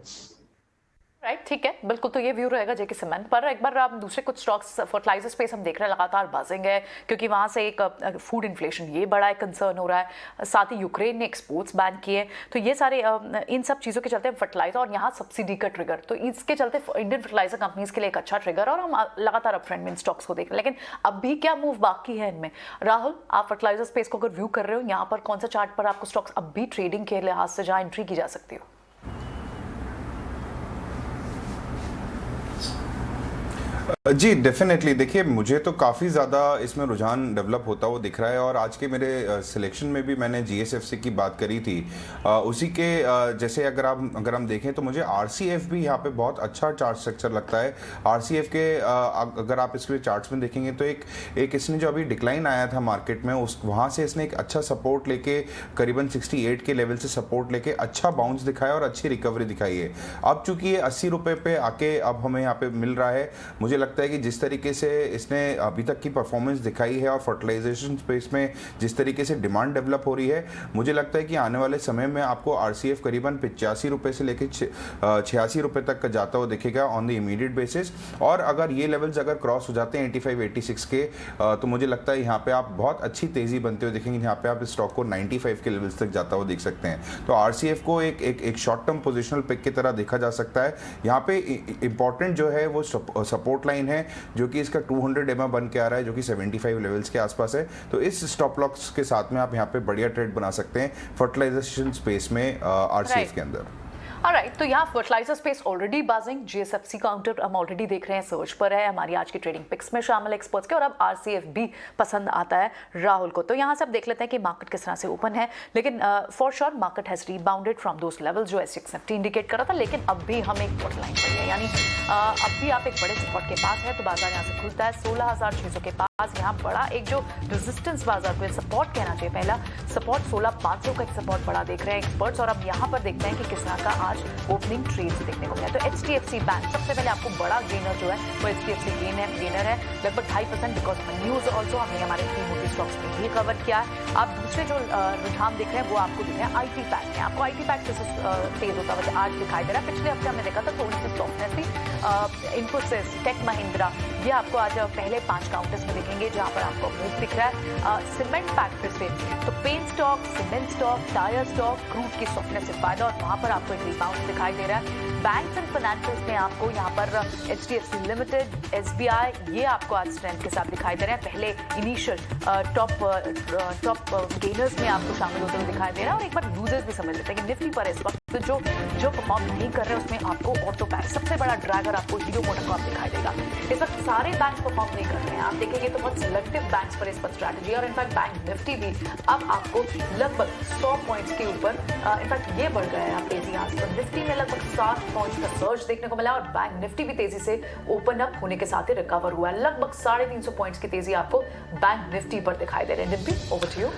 राइट, ठीक है, बिल्कुल। तो ये व्यू रहेगा जेके सीमेंट पर। एक बार आप दूसरे कुछ स्टॉक्स, फर्टिलाइजर स्पेस हम देख रहे हैं लगातार बाजिंग है, क्योंकि वहां से एक फूड इन्फ्लेशन ये बड़ा एक कंसर्न हो रहा है। साथ ही यूक्रेन ने एक्सपोर्ट्स बैन किए, तो ये सारे इन सब चीज़ों के चलते फर्टिलाइजर, और यहाँ सब्सिडी का ट्रिगर, तो इसके चलते इंडियन फर्टिलाइजर कंपनीज के लिए एक अच्छा ट्रिगर, और हम लगातार अप ट्रेंड में इन स्टॉक्स को देख रहे हैं। लेकिन अब भी क्या मूव बाकी है इनमें? राहुल, आप फर्टिलाइजर स्पेस को अगर व्यू कर रहे हो, यहाँ पर कौन सा चार्ट पर आपको स्टॉक्स अब भी ट्रेडिंग के लिहाज से जहाँ एंट्री की जा सकती हो? जी डेफिनेटली, देखिए मुझे तो काफ़ी ज़्यादा इसमें रुझान डेवलप होता हुआ दिख रहा है, और आज के मेरे सिलेक्शन में भी मैंने GSFC की बात करी थी। उसी के जैसे अगर हम देखें तो मुझे RCF भी यहाँ पे बहुत अच्छा चार्ट स्ट्रक्चर लगता है। RCF के अगर आप इसके चार्ट्स में देखेंगे तो एक इसने जो अभी डिक्लाइन आया था मार्केट में, वहाँ से इसने एक अच्छा सपोर्ट लेके करीबन 68 के लेवल से सपोर्ट लेके अच्छा बाउंस दिखाया और अच्छी रिकवरी दिखाई है। अब चूंकि ये 80 रुपये पे आके अब हमें यहाँ पे मिल रहा है, मुझे लगता है कि जिस तरीके से इसने अभी तक की परफॉर्मेंस दिखाई है और फर्टिलाइजेशन स्पेस में जिस तरीके से डिमांड डेवलप हो रही है, मुझे लगता है कि आने वाले समय में आपको RCF करीबन 85 रुपये से लेकर 86 रुपये तक का जाता हुआ दिखेगा ऑन द इमीडिएट बेसिस। और अगर ये लेवल्स अगर क्रॉस हो जाते हैं 85-86 के, तो मुझे लगता है यहाँ पे आप बहुत अच्छी तेजी बनते हुए देखेंगे। यहाँ पे आप इस स्टॉक को 95 के लेवल्स तक जाता हुआ देख सकते हैं। तो RCF को एक शॉर्ट टर्म पोजिशनल पिक की तरह देखा जा सकता है। यहाँ पे इंपॉर्टेंट जो है वो सपोर्ट लाइन है, जो कि इसका 200 EMA बन के आ रहा है, जो कि 75 लेवल्स के आसपास है। तो इस स्टॉप लॉस के साथ में आप यहाँ पे बढ़िया ट्रेड बना सकते हैं फर्टिलाइजेशन स्पेस में RCF के अंदर। ऑलराइट, तो यहाँ fertiliser space already buzzing, GSFC counter हम ऑलरेडी देख रहे हैं सर्च पर है, हमारी आज की ट्रेडिंग पिक्स में शामिल एक्सपर्ट्स के, और अब आरसीएफ भी पसंद आता है राहुल को। तो यहाँ से अब देख लेते हैं कि मार्केट किस तरह से ओपन है, लेकिन for sure market has rebounded from those level जो एसएक्स निफ्टी इंडिकेट कर रहा था, लेकिन अब भी हम एक बॉटम लाइन पर है, यानी अब भी आप एक बड़े सपोर्ट के पास है। तो बाजार यहाँ से खुलता है 16,600 के पास। यहाँ बड़ा एक जो रेजिस्टेंस बाजार को सपोर्ट कहना चाहिए, पहला सपोर्ट 16,500 का एक सपोर्ट बड़ा देख रहे हैं एक्सपर्ट्स। और अब यहाँ पर देखते हैं कि किस तरह का आज ओपनिंग ट्रेड्स देखने को मिला। तो एचडीएफसी बैंक सबसे पहले आपको बड़ा गेनर जो है वो एचडीएफसी गेनर है लगभग 2.5%, बिकॉज न्यूज ऑल्सो हमने हमारे 3 मोटी स्टॉक्स में भी कवर किया है। आप दूसरे जो रुझान देख रहे हैं वो आपको दिख रहे हैं आईटी पैक में। आपको आईटी पैक तेज होता हुआ आज दिखाई दे रहा है। पिछले हफ्ते हमने देखा था थोड़ी सी सॉफ्टनेस थी। इन्फोसिस, टेक महिंद्रा, ये आपको आज पहले 5 काउंटर्स में दिखेंगे जहां पर आपको मूव दिख रहा है। सीमेंट फैक्ट्री से तो paint stock, cement stock, tyre stock, crude की सॉफ्टनेस से फायदा, और वहां पर आपको एक रिबाउंड दिखाई दे रहा है। बैंक्स एंड फाइनेंशियल्स में आपको यहाँ पर एचडीएफसी लिमिटेड, एसबीआई, ये आपको आज स्ट्रेंथ के साथ दिखाई दे रहे हैं। पहले इनिशियल टॉप गेनर्स में आपको शामिल होते हुए दिखाई दे रहा है। और एक बार लूजर्स भी समझ लेते हैं कि निफ्टी पर इस वक्त जो परफॉर्म नहीं कर रहे हैं उसमें आपको ऑटो बैंक सबसे बड़ा ड्रैगर आपको हीरो मोटोकॉर्प दिखाई देगा। इस वक्त सारे बैंक परफॉर्म नहीं कर रहे हैं, आप देखेंगे तो बहुत सिलेक्टिव बैंक्स पर इस पर स्ट्रैटेजी। और इनफैक्ट बैंक निफ्टी भी अब आपको लगभग 100 पॉइंट्स के ऊपर इनफैक्ट ये बढ़ गया है। आप तेजी आज पर निफ्टी में लगभग 60 पॉइंट्स का सर्ज देखने को मिला, और बैंक निफ्टी भी तेजी से ओपन अप होने के साथ ही रिकवर हुआ है। लगभग 350 पॉइंट्स की तेजी आपको बैंक निफ्टी पर दिखाई दे रही है। Nifty, over to you.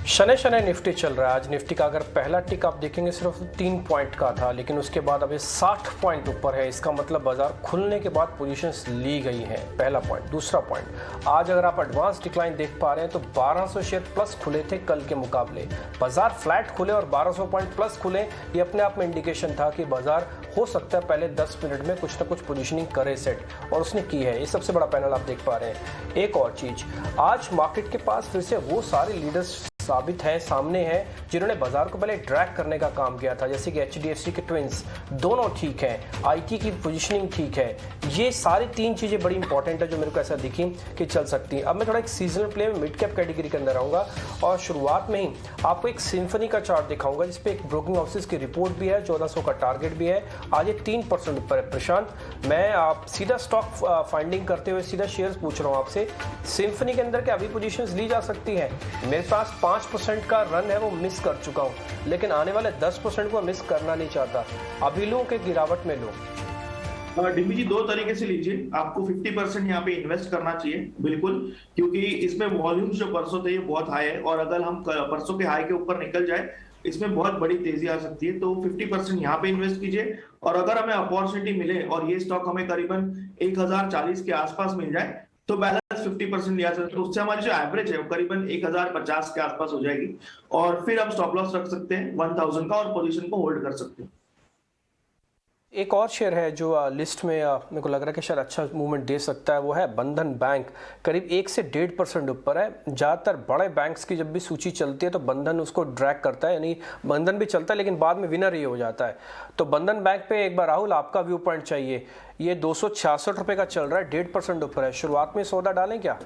शनै शनै निफ्टी चल रहा है आज। निफ्टी का अगर पहला टिक आप देखेंगे सिर्फ 3 पॉइंट का था, लेकिन उसके बाद अभी 60 पॉइंट ऊपर है। इसका मतलब बाजार खुलने के बाद पोजीशंस ली गई हैं, पहला पॉइंट। दूसरा पॉइंट, आज अगर आप एडवांस डिक्लाइन देख पा रहे हैं तो 1200 शेयर प्लस खुले थे कल के मुकाबले। बाजार फ्लैट खुले और 1200 पॉइंट प्लस खुले, ये अपने आप में इंडिकेशन था कि बाजार हो सकता है पहले 10 मिनट में कुछ ना कुछ पोजीशनिंग करे सेट, और उसने की है। ये सबसे बड़ा पैनल आप देख पा रहे हैं। एक और चीज, आज मार्केट के पास फिर से वो सारे लीडर्स साबित है, सामने हैं, जिन्होंने बाजार को पहले ड्रैग करने का काम किया था, जैसे कि एचडीएफसी के ट्विंस दोनों ठीक हैं, आईटी की पोजीशनिंग ठीक है। ये सारी 3 चीज़ें बड़ी इंपॉर्टेंट है जो मेरे को ऐसा दिखी कि चल सकती हैं। अब मैं थोड़ा एक सीजनल प्ले में मिड कैप कैटेगरी के अंदर आऊँगा, और शुरुआत में ही आपको एक सिम्फनी का चार्ट दिखाऊंगा जिसपे एक ब्रोकिंग हाउसेस की रिपोर्ट भी है, 1400 का टारगेट भी है। आज ये 3% ऊपर है। प्रशांत, मैं आप सीधा स्टॉक फाइंडिंग करते हुए सीधा शेयर्स पूछ रहा हूँ आपसे, सिम्फनी के अंदर क्या अभी पोजीशंस ली जा सकती है? मेरे पास 5% का रन है, वो मिस कर चुका हूं, लेकिन आने वाले 10% को मिस करना नहीं चाहता। अभी लूं कि गिरावट में लूं? डीबी जी 2 तरीके से लीजिए। आपको 50% यहाँ पे इन्वेस्ट करना चाहिए बिल्कुल, क्योंकि इसमें वॉल्यूम जो परसों थे ये बहुत हाई है, और अगर हम परसों के हाई के ऊपर निकल जाए इसमें बहुत बड़ी तेजी आ सकती है। तो 50% यहाँ पे इन्वेस्ट कीजिए, और अगर हमें अपॉर्चुनिटी मिले और ये स्टॉक हमें करीबन 1040 के आसपास मिल जाए तो बैलेंस 50% लिया जाए, तो उससे हमारी जो एवरेज है वो करीबन 1050 के आसपास हो जाएगी, और फिर हम स्टॉप लॉस रख सकते हैं 1000 का, और पोजीशन को होल्ड कर सकते हैं। एक और शेयर है जो लिस्ट में मेरे को लग रहा है कि शायद अच्छा मूवमेंट दे सकता है, वो है बंधन बैंक। करीब 1 से 1.5% ऊपर है। ज़्यादातर बड़े बैंक्स की जब भी सूची चलती है तो बंधन उसको ड्रैग करता है, यानी बंधन भी चलता है लेकिन बाद में विनर ये हो जाता है। तो बंधन बैंक पे एक बार राहुल आपका व्यू पॉइंट चाहिए। ये 266 रुपये का चल रहा है, 1.5% ऊपर है। शुरुआत में सौदा डालें क्या?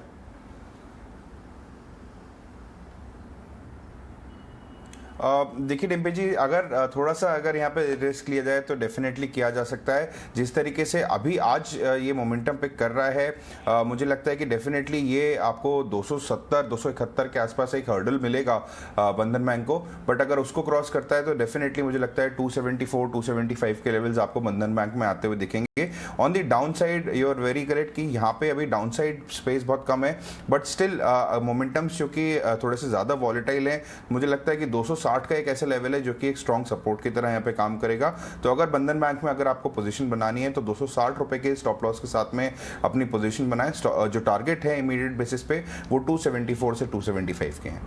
देखिए डिम्पी जी, अगर थोड़ा सा अगर यहाँ पे रिस्क लिया जाए तो डेफिनेटली किया जा सकता है। जिस तरीके से अभी आज ये मोमेंटम पिक कर रहा है, मुझे लगता है कि डेफिनेटली ये आपको 270-271 के आसपास एक हर्डल मिलेगा बंधन बैंक को। बट अगर उसको क्रॉस करता है तो डेफिनेटली मुझे लगता है 274-275 के लेवल्स आपको बंधन बैंक में आते हुए दिखेंगे। On the downside you are very correct कि यहाँ पे अभी डाउन साइड स्पेस बहुत कम है, बट स्टिल मोमेंटम्स जो कि थोड़े से ज़्यादा वॉलेटाइल हैं, मुझे लगता है कि 260 का एक ऐसा लेवल है जो कि एक स्ट्रॉन्ग सपोर्ट की तरह यहाँ पे काम करेगा। तो अगर बंधन बैंक में अगर आपको पोजीशन बनानी है तो 260 रुपए के स्टॉप लॉस के साथ में अपनी पोजीशन बनाएं। जो टारगेट है इमीडिएट बेसिस पे वो 274 से 275 के हैं।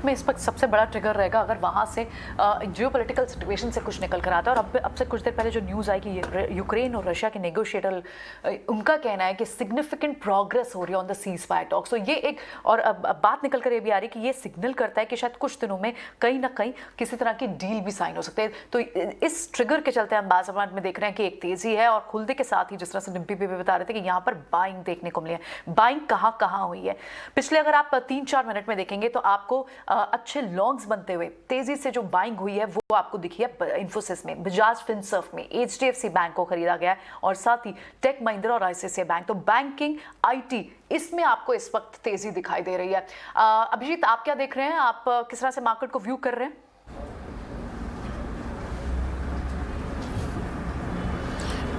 में इस वक्त सबसे बड़ा ट्रिगर रहेगा अगर वहाँ से जियोपॉलिटिकल सिचुएशन से कुछ निकल कर आता है। और अब से कुछ देर पहले जो न्यूज़ आई कि यूक्रेन और रशिया के नेगोशिएटर, उनका कहना है कि सिग्निफिकेंट प्रोग्रेस हो रही है on the ceasefire talk. So ये एक और अब बात निकल कर ये भी आ रही है कि ये सिग्नल करता है कि शायद कुछ दिनों में कहीं ना कहीं किसी तरह की डील भी साइन हो सकते हैं। तो इस ट्रिगर के चलते हम बाजार में देख रहे हैं कि एक तेजी है, और खुलने के साथ ही जिस तरह से डिम्पी भी बता रहे थे कि यहाँ पर बाइंग देखने को मिली है। बाइंग कहाँ हुई है? पिछले अगर आप 3-4 मिनट में देखेंगे तो आपको अच्छे लॉन्ग्स बनते हुए तेजी से जो बाइंग हुई है वो आपको दिखी है इन्फोसिस में, बजाज फिनसर्व में, HDFC बैंक को खरीदा गया है और साथ ही टेक महिंद्रा और ICICI बैंक। तो बैंकिंग, IT इसमें आपको इस वक्त तेजी दिखाई दे रही है। अभिजीत, आप क्या देख रहे हैं? आप किस तरह से मार्केट को व्यू कर रहे हैं?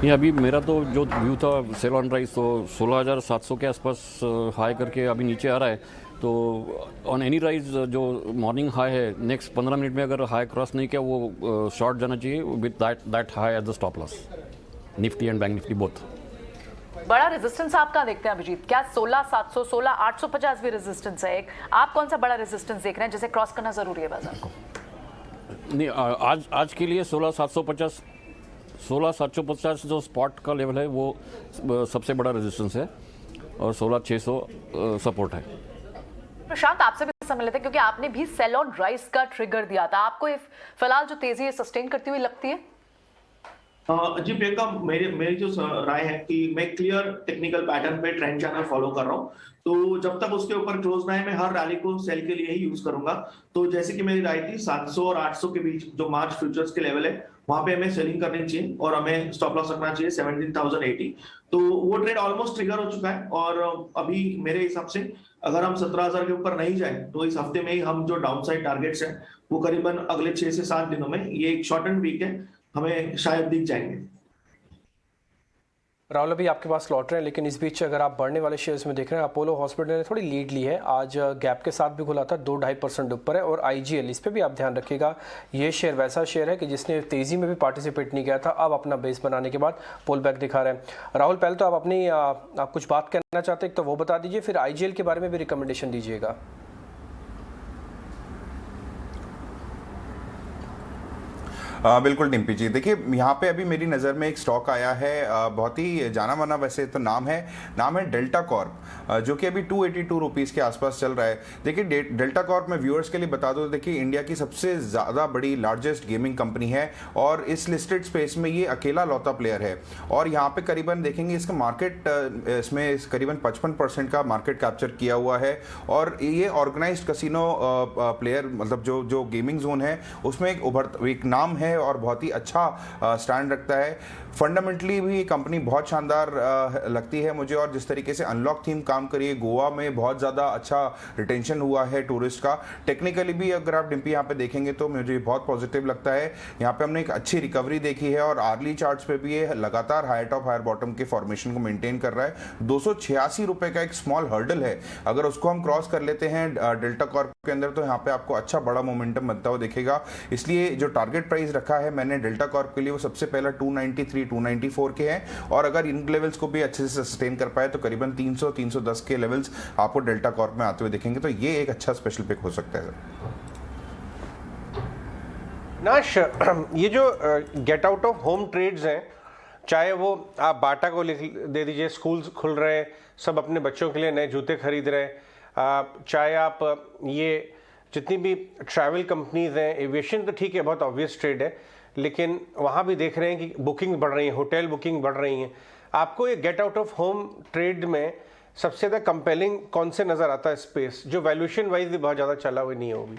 ये अभी मेरा तो जो व्यू था सेल ऑन राइज तो 16,700 के आसपास हाई करके अभी नीचे आ रहा है। तो ऑन एनी राइज जो मॉर्निंग हाई है नेक्स्ट 15 मिनट में अगर हाई क्रॉस नहीं किया वो शॉर्ट जाना चाहिए with that high at the stop loss, Nifty and bank Nifty both. बड़ा रेजिस्टेंस आप कहाँ देखते हैं अभिजीत? क्या 16,700, 16,850 भी रेजिस्टेंस है एक? आप कौन सा बड़ा रेजिस्टेंस देख रहे हैं जिसे क्रॉस करना जरूरी है बाजार को? नहीं, आज के लिए 16,750 जो स्पॉट का लेवल है वो सबसे बड़ा रेजिस्टेंस है और 16,600 सपोर्ट है। प्रशांत, आपसे भी समझ लेते हैं क्योंकि आपने भी सेल ऑन राइज का ट्रिगर दिया था। आपको फिलहाल जो तेजी है सस्टेन करती हुई लगती है? जी प्रियंका, मेरी जो राय है कि मैं क्लियर टेक्निकल पैटर्न पे ट्रेंड चैनल फॉलो कर रहा हूँ, तो जब तक उसके ऊपर क्लोज ना है मैं हर रैली को सेल के लिए ही यूज करूंगा। तो जैसे कि मेरी राय थी 700 और 800 के बीच जो मार्च फ्यूचर्स के लेवल है वहां पे हमें सेलिंग करनी चाहिए और हमें स्टॉप लॉस रखना चाहिए 17,080। तो वो ट्रेड ऑलमोस्ट ट्रिगर हो चुका है और अभी मेरे हिसाब से अगर हम 17,000 के ऊपर नहीं जाए तो इस हफ्ते में ही हम जो डाउन साइड टारगेट्स हैं वो करीबन अगले 6 से 7 दिनों में, ये एक शॉर्ट एंड वीक है, हमें शायद दिख जाएंगे। राहुल, अभी आपके पास लौट रहे हैं लेकिन इस बीच अगर आप बढ़ने वाले शेयर्स में देख रहे हैं, अपोलो हॉस्पिटल ने थोड़ी लीड ली है, आज गैप के साथ भी खुला था, 2-2.5% ऊपर है। और IGL, इस पे भी आप ध्यान रखिएगा, ये शेयर वैसा शेयर है कि जिसने तेजी में भी पार्टिसिपेट नहीं किया था, अब अपना बेस बनाने के बाद पुल बैक दिखा रहे हैं। राहुल, पहले तो आप कुछ बात कहना चाहते हैं तो वो बता दीजिए, फिर IGL के बारे में भी रिकमेंडेशन दीजिएगा। बिल्कुल डिम्पी जी, देखिए यहाँ पे अभी मेरी नज़र में एक स्टॉक आया है, बहुत ही जाना माना वैसे तो नाम है डेल्टा कॉर्प, जो कि अभी 282 रुपीज़ के आसपास चल रहा है। देखिए डेल्टा कॉर्प में व्यूअर्स के लिए बता दो, देखिए इंडिया की सबसे ज़्यादा बड़ी लार्जेस्ट गेमिंग कंपनी है और इस लिस्टेड स्पेस में ये अकेला लौता प्लेयर है और यहाँ पे करीबन देखेंगे इसका मार्केट, इसमें करीबन 55% का मार्केट कैप्चर किया हुआ है और ये ऑर्गेनाइज्ड कसिनो प्लेयर, मतलब जो गेमिंग जोन है उसमें एक नाम है और बहुत ही अच्छा स्टैंड रखता है। फंडामेंटली भी कंपनी बहुत शानदार लगती है मुझे और जिस तरीके से अनलॉक थीम काम करी है, गोवा में बहुत ज़्यादा अच्छा रिटेंशन हुआ है टूरिस्ट का। टेक्निकली भी अगर आप डिम्पी यहाँ पे देखेंगे तो मुझे बहुत पॉजिटिव लगता है। यहाँ पे हमने एक अच्छी रिकवरी देखी है और आर्ली चार्ट्स पे भी ये लगातार हायर टॉप हायर बॉटम के फॉर्मेशन को मेंटेन कर रहा है। 286 रुपए का एक स्मॉल हर्डल है, अगर उसको हम क्रॉस कर लेते हैं डेल्टा कॉर्प के अंदर तो यहाँ पे आपको अच्छा बड़ा मोमेंटम बनता हुआ दिखेगा। इसलिए जो टारगेट प्राइस रखा है मैंने डेल्टा कॉर्प के लिए वो सबसे पहला 293 294 के हैं और अगर इन लेवल्स को भी अच्छे से सस्टेन कर पाए तो करीबन 300 310 के लेवल्स आपको डेल्टा कॉर्प में आते हुए दिखेंगे, तो ये एक अच्छा स्पेशल पिक हो सकता है। नाश, ये जो get out of home trades हैं, चाहे वो आप बाटा को दे दीजिए, स्कूल्स खुल रहे हैं, सब अपने बच्चों के लिए नए जूते खरीद रहे हैं, चाहे आप ये जितनी भी ट्रैवल कंपनीज हैं, एविएशन तो ठीक है बहुत ऑब्वियस ट्रेड है, लेकिन वहाँ भी देख रहे हैं कि बुकिंग बढ़ रही है, होटल बुकिंग बढ़ रही हैं। आपको ये gate out of home trade में सबसे ज़्यादा कंपेलिंग कौन से नज़र आता है स्पेस, जो वैल्यूएशन वाइज भी बहुत ज़्यादा चला हुआ नहीं होगी?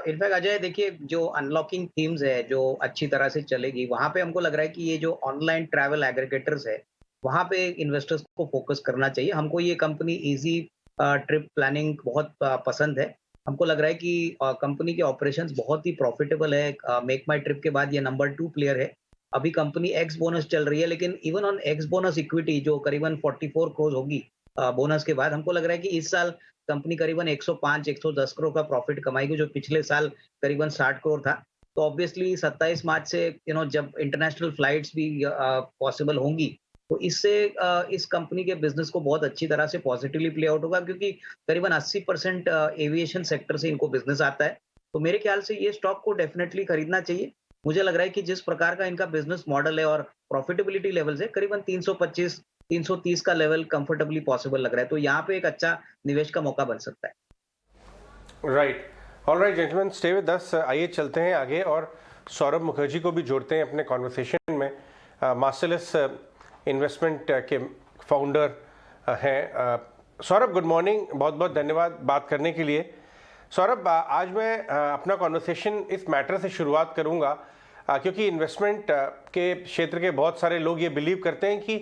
इनफैक्ट अजय, देखिए जो अनलॉकिंग थीम्स है जो अच्छी तरह से चलेगी, वहाँ पे हमको लग रहा है कि ये जो ऑनलाइन ट्रैवल एग्रीगेटर्स है वहाँ पे इन्वेस्टर्स को फोकस करना चाहिए। हमको ये कंपनी इजी ट्रिप प्लानिंग बहुत पसंद है। हमको लग रहा है कि कंपनी के ऑपरेशंस बहुत ही प्रॉफिटेबल है। मेक माई ट्रिप के बाद ये नंबर 2 प्लेयर है। अभी कंपनी एक्स बोनस चल रही है, लेकिन even on x bonus equity जो करीबन 44 करोड़ होगी बोनस के बाद, हमको लग रहा है कि इस साल कंपनी करीबन 105-110 करोड़ का प्रॉफिट कमाएगी, जो पिछले साल करीबन 60 करोड़ था। तो ऑब्वियसली 27 मार्च से जब इंटरनेशनल फ्लाइट्स भी पॉसिबल होंगी तो इससे इस कंपनी के बिजनेस को बहुत अच्छी तरह से पॉजिटिवली प्ले आउट होगा, क्योंकि करीबन 80% एविएशन सेक्टर से इनको बिजनेस आता है। तो मेरे ख्याल से ये स्टॉक को डेफिनेटली खरीदना चाहिए। मुझे लग रहा है कि जिस प्रकार का इनका बिजनेस मॉडल है और प्रॉफिटेबिलिटी लेवल्स है, करीबन 325-330 का लेवल कंफर्टेबली पॉसिबल लग रहा है। तो यहाँ पे एक अच्छा निवेश का मौका बन सकता है। Right, alright gentleman, stay with अस। आइए चलते हैं आगे और सौरभ मुखर्जी को भी जोड़ते हैं अपने कॉन्वर्सेशन में। मार्सेलस इन्वेस्टमेंट के फाउंडर हैं, सौरभ, गुड मॉर्निंग, बहुत बहुत धन्यवाद बात करने के लिए। सौरभ, आज मैं अपना कॉन्वर्सेशन इस मैटर से शुरुआत करूंगा क्योंकि इन्वेस्टमेंट के क्षेत्र के बहुत सारे लोग ये बिलीव करते हैं कि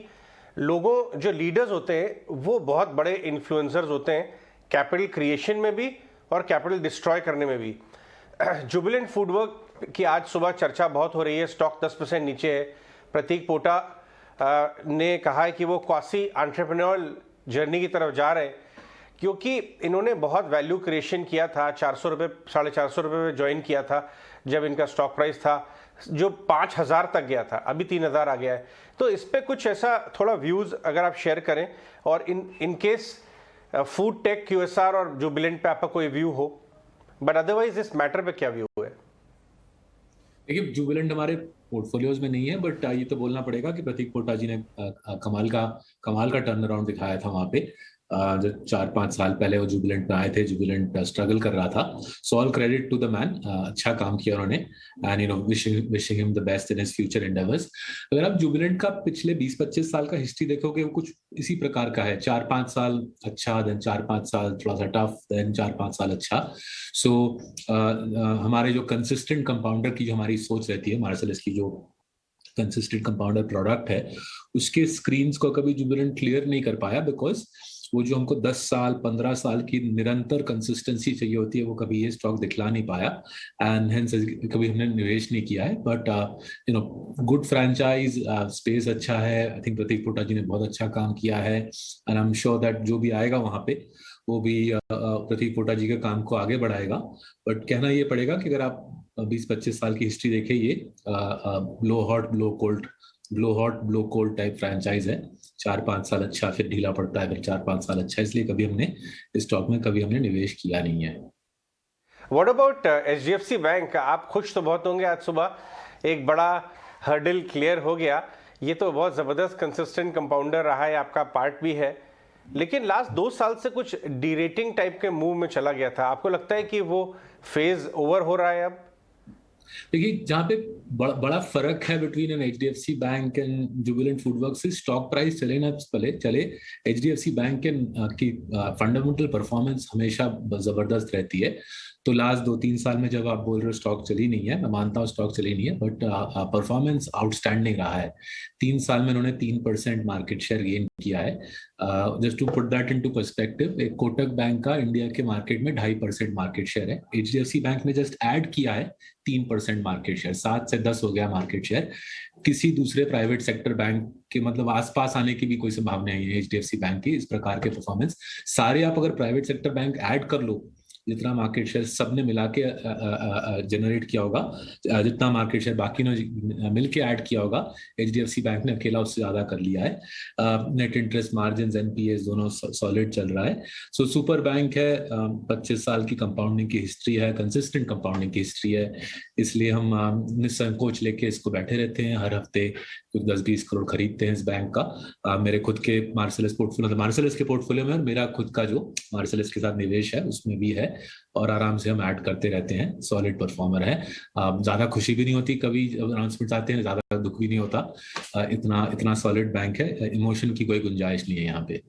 लोगों जो लीडर्स होते हैं वो बहुत बड़े इन्फ्लुएंसर्स होते हैं, कैपिटल क्रिएशन में भी और कैपिटल डिस्ट्रॉय करने में भी। जुबिलेंट फूडवर्क की आज सुबह चर्चा बहुत हो रही है, स्टॉक 10% नीचे है। प्रतीक पोटा ने कहा है कि वो क्वासी एंटरप्रेन्योरल जर्नी की तरफ जा रहे हैं क्योंकि इन्होंने बहुत वैल्यू क्रिएशन किया था। 400 रुपये, 450 रुपये में ज्वाइन किया था जब इनका स्टॉक प्राइस था जो 5000 तक गया था, अभी 3000 आ गया है। तो इस पे कुछ ऐसा थोड़ा व्यूज़ अगर आप शेयर करें, और in case food tech, QSR और जुबिलेंट पे आपका कोई व्यू हो, बट अदरवाइज इस मैटर पे क्या व्यू है? देखिए, जुबिलेंट हमारे पोर्टफोलियोज में नहीं है, बट ये तो बोलना पड़ेगा कि प्रतीक पोटा जी ने कमाल का टर्न अराउंड दिखाया था वहां पे। जो 4-5 साल पहले वो जुबिलेंट में आए थे, जुबिलेंट स्ट्रगल कर रहा था। So all credit to the man, अच्छा काम किया उन्होंने, and you know wishing him the best in his future endeavours. अगर आप जुबिलेंट का पिछले 20-25 साल का हिस्ट्री देखोगे, वो कुछ इसी प्रकार का है। 4-5 साल अच्छा, देन 4-5 साल थोड़ा सा टफ, देन 4-5 साल अच्छा। सो हमारे जो कंसिस्टेंट कंपाउंडर की जो हमारी सोच रहती है, मार्सेलस की जो कंसिस्टेंट कंपाउंडर प्रोडक्ट है, उसके स्क्रीन्स को कभी जुबिलेंट क्लियर नहीं कर पाया, बिकॉज वो जो हमको 10 साल 15 साल की निरंतर कंसिस्टेंसी चाहिए होती है, वो कभी ये स्टॉक दिखला नहीं पाया, एंड हेंस कभी हमने निवेश नहीं किया है। But you know, good franchise, space अच्छा है। आई थिंक प्रतीक पोटा जी ने बहुत अच्छा काम किया है, and I am sure that जो भी आएगा वहां पे वो भी प्रतीक पोटा जी के काम को आगे बढ़ाएगा। बट कहना ये पड़ेगा कि अगर आप 20-25 साल की हिस्ट्री देखें, ये लो hot blow cold type franchise है। 4-5 साल अच्छा, फिर ढीला पड़ता है, फिर 4-5 साल अच्छा, इसलिए कभी हमने स्टॉक में निवेश किया नहीं है। What about HDFC bank? आप खुश तो बहुत होंगे, आज सुबह एक बड़ा हर्डल क्लियर हो गया। ये तो बहुत जबरदस्त कंसिस्टेंट कंपाउंडर रहा है, आपका पार्ट भी है, लेकिन लास्ट 2 साल से कुछ डीरेटिंग टाइप के मूव में चला गया था। आपको लगता है कि वो फेज ओवर हो रहा है अब? देखिए, जहाँ पे बड़ा फर्क है between an HDFC bank and Jubilant FoodWorks से स्टॉक प्राइस चले ना चले, HDFC बैंक की फंडामेंटल परफॉर्मेंस हमेशा जबरदस्त रहती है। तो लास्ट 2-3 साल में जब आप बोल रहे हो स्टॉक चली नहीं है, मैं मानता हूँ स्टॉक चली नहीं है, बट परफॉर्मेंस आउटस्टैंडिंग रहा है। 3 साल में उन्होंने 3% मार्केट शेयर गेन किया है। Just to put that into perspective, एक कोटक बैंक का इंडिया के मार्केट में 2.5% मार्केट शेयर है। HDFC बैंक ने जस्ट ऐड किया है 3% मार्केट शेयर, 7 से 10 हो गया मार्केट शेयर। किसी दूसरे प्राइवेट सेक्टर बैंक के मतलब आसपास आने की भी कोई संभावना नहीं है HDFC बैंक की इस प्रकार के परफॉर्मेंस। सारे आप अगर प्राइवेट सेक्टर बैंक ऐड कर लो, जितना मार्केट शेयर सबने मिला के जनरेट किया होगा, जितना मार्केट शेयर बाकी ने मिलके ऐड किया होगा, HDFC बैंक ने अकेला उससे ज्यादा कर लिया है। नेट इंटरेस्ट मार्जिन, NPAs दोनों सॉलिड चल रहा है। सो सुपर बैंक है, 25 साल की कंपाउंडिंग की हिस्ट्री है, कंसिस्टेंट कंपाउंडिंग की हिस्ट्री है, इसलिए हम निसंकोच लेके इसको बैठे रहते हैं। हर हफ्ते कुछ 10-20 करोड़ खरीदते हैं इस बैंक का। मेरे खुद के मार्सेलस पोर्टफोलियो, मार्सेलस के पोर्टफोलियो में, और मेरा खुद का जो मार्सेलस के साथ निवेश है उसमें भी है, और आराम से हम ऐड करते रहते हैं। सॉलिड परफॉर्मर है। ज्यादा खुशी भी नहीं होती कभी जब अनाउंसमेंट आते हैं, ज्यादा दुख भी नहीं होता। इतना सॉलिड बैंक है, इमोशन की कोई गुंजाइश नहीं है यहाँ पे।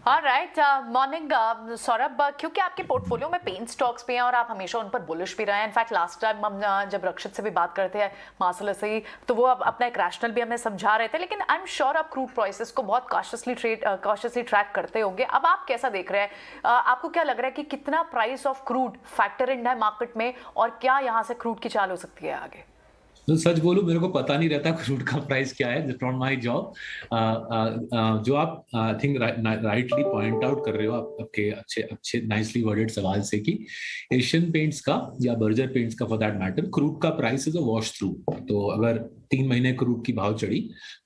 ऑलराइट, मॉर्निंग सौरभ, क्योंकि आपके पोर्टफोलियो में पेन स्टॉक्स भी हैं और आप हमेशा उन पर बुलिश भी रहे हैं। इनफैक्ट लास्ट टाइम हम जब रक्षित से भी बात करते हैं मार्सेलस से ही, तो वो अब अपना एक रैशनल भी हमें समझा रहे थे, लेकिन आई एम श्योर आप क्रूड प्राइसेस को बहुत कॉशियसली ट्रैक करते होंगे। अब आप कैसा देख रहे हैं? आपको क्या लग रहा है कि कितना price of crude factor in है मार्केट में, और क्या यहाँ से क्रूड की चाल हो सकती है आगे? तो सच बोलूं, मेरे को पता नहीं रहता क्रूड का प्राइस क्या है, जस्ट नॉट माय जॉब। जो आप I think rightly point out कर रहे हो आपके अच्छे नाइसली वर्डेड सवाल से, कि एशियन पेंट्स का या बर्जर पेंट्स का फॉर दैट मैटर, क्रूड का price is a wash through. तो अगर 3 महीने क्रूड की भाव चढ़ी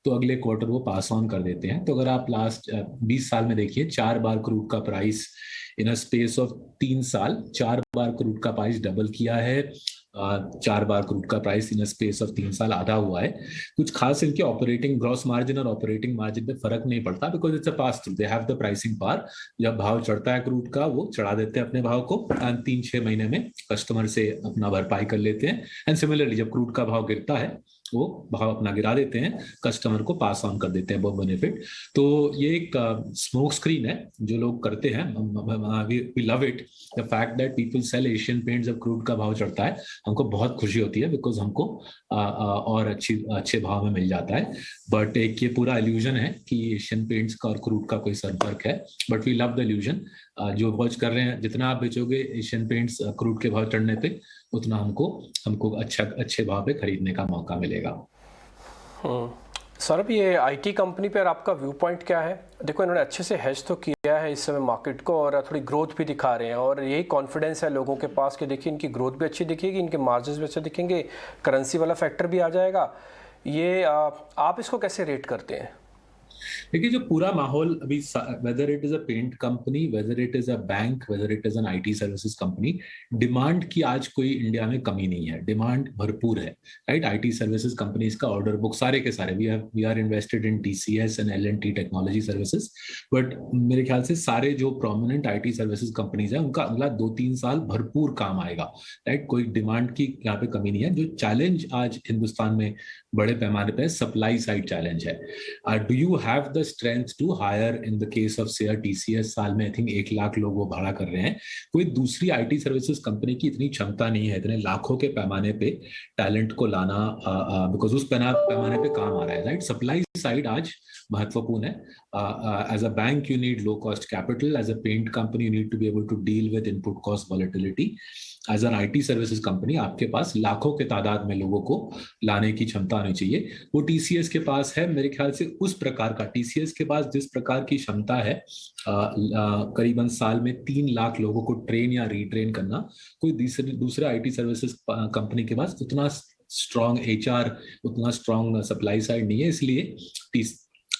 तो अगले क्वार्टर वो पास ऑन कर देते हैं। तो अगर आप लास्ट 20 साल में देखिए, 4 बार क्रूड का price in a space of 3 साल, 4 बार क्रूड का प्राइस डबल किया है, 4 बार क्रूड का प्राइस इन स्पेस ऑफ 3 साल आधा हुआ है। कुछ खास इनके ऑपरेटिंग ग्रॉस मार्जिन और ऑपरेटिंग मार्जिन पे फर्क नहीं पड़ता, because it's a pass through, they have the pricing power. जब भाव चढ़ता है क्रूड का, वो चढ़ा देते हैं अपने भाव को, एंड 3-6 महीने में कस्टमर से अपना भरपाई कर लेते हैं। एंड सिमिलरली जब क्रूड का भाव गिरता है वो भाव अपना गिरा देते हैं, कस्टमर को पास ऑन कर देते हैं वो बेनिफिट। तो ये एक स्मोक स्क्रीन है जो लोग करते हैं। We love it, the fact that people sell Asian Paints जब क्रूड का भाव चढ़ता है, हमको बहुत खुशी होती है, बिकॉज हमको और अच्छे भाव में मिल जाता है। बट एक ये पूरा इल्यूजन है कि एशियन पेंट्स का और क्रूड का कोई संपर्क है, but we love the illusion. जो वॉच कर रहे हैं, जितना आप बेचोगे एशियन पेंट्स क्रूड के भाव चढ़ने पे, उतना हमको अच्छे भाव पे खरीदने का मौका मिलेगा। सौरभ, ये आईटी कंपनी पर आपका व्यू पॉइंट क्या है? देखो, इन्होंने अच्छे से हेज तो किया है इस समय मार्केट को, और थोड़ी ग्रोथ भी दिखा रहे हैं, और यही कॉन्फिडेंस है लोगों के पास कि देखिए इनकी ग्रोथ भी अच्छी दिखेगी, इनके मार्जिन्स भी अच्छे दिखेंगे, करेंसी वाला फैक्टर भी आ जाएगा। ये आप इसको कैसे रेट करते हैं? देखिए, जो पूरा माहौल अभी, whether it is a paint company, whether it is a bank, whether it is an IT services company, demand की आज कोई इंडिया में कमी नहीं है, डिमांड भरपूर है, राइट। आईटी सर्विसेज कंपनीज का ऑर्डर बुक सारे के सारे, we are invested in TCS and L&T technology services, but मेरे ख्याल से सारे जो प्रोमिनेंट आईटी सर्विसेज कंपनीज है, उनका अगला 2-3 साल भरपूर काम आएगा, राइट। कोई डिमांड की यहाँ पे कमी नहीं है। जो चैलेंज आज हिंदुस्तान में बड़े पैमाने पे सप्लाई साइड चैलेंज है। Do you have the strength to hire, in the case of से टीसीएस साल में आई थिंक 1 लाख लोग वो भाड़ा कर रहे हैं। कोई दूसरी आईटी सर्विसेज कंपनी की इतनी क्षमता नहीं है इतने लाखों के पैमाने पे टैलेंट को लाना, बिकॉज उस पैमाने पे काम आ रहा है, राइट। सप्लाई साइड आज महत्वपूर्ण है। As a bank you need low cost capital, as a paint company you need to be able to deal with input cost volatility. As an IT services company आपके पास लाखों के तादाद में लोगों को लाने की क्षमता होनी चाहिए। वो टीसीएस के पास है, मेरे ख्याल से उस प्रकार का, टीसीएस के पास जिस प्रकार की क्षमता है, करीबन साल में 3 लाख लोगों को ट्रेन या रिट्रेन करना, कोई दूसरे आईटी सर्विसेज कंपनी के पास उतना स्ट्रॉन्ग एचआर, उतना स्ट्रॉन्ग सप्लाई साइड नहीं है। इसलिए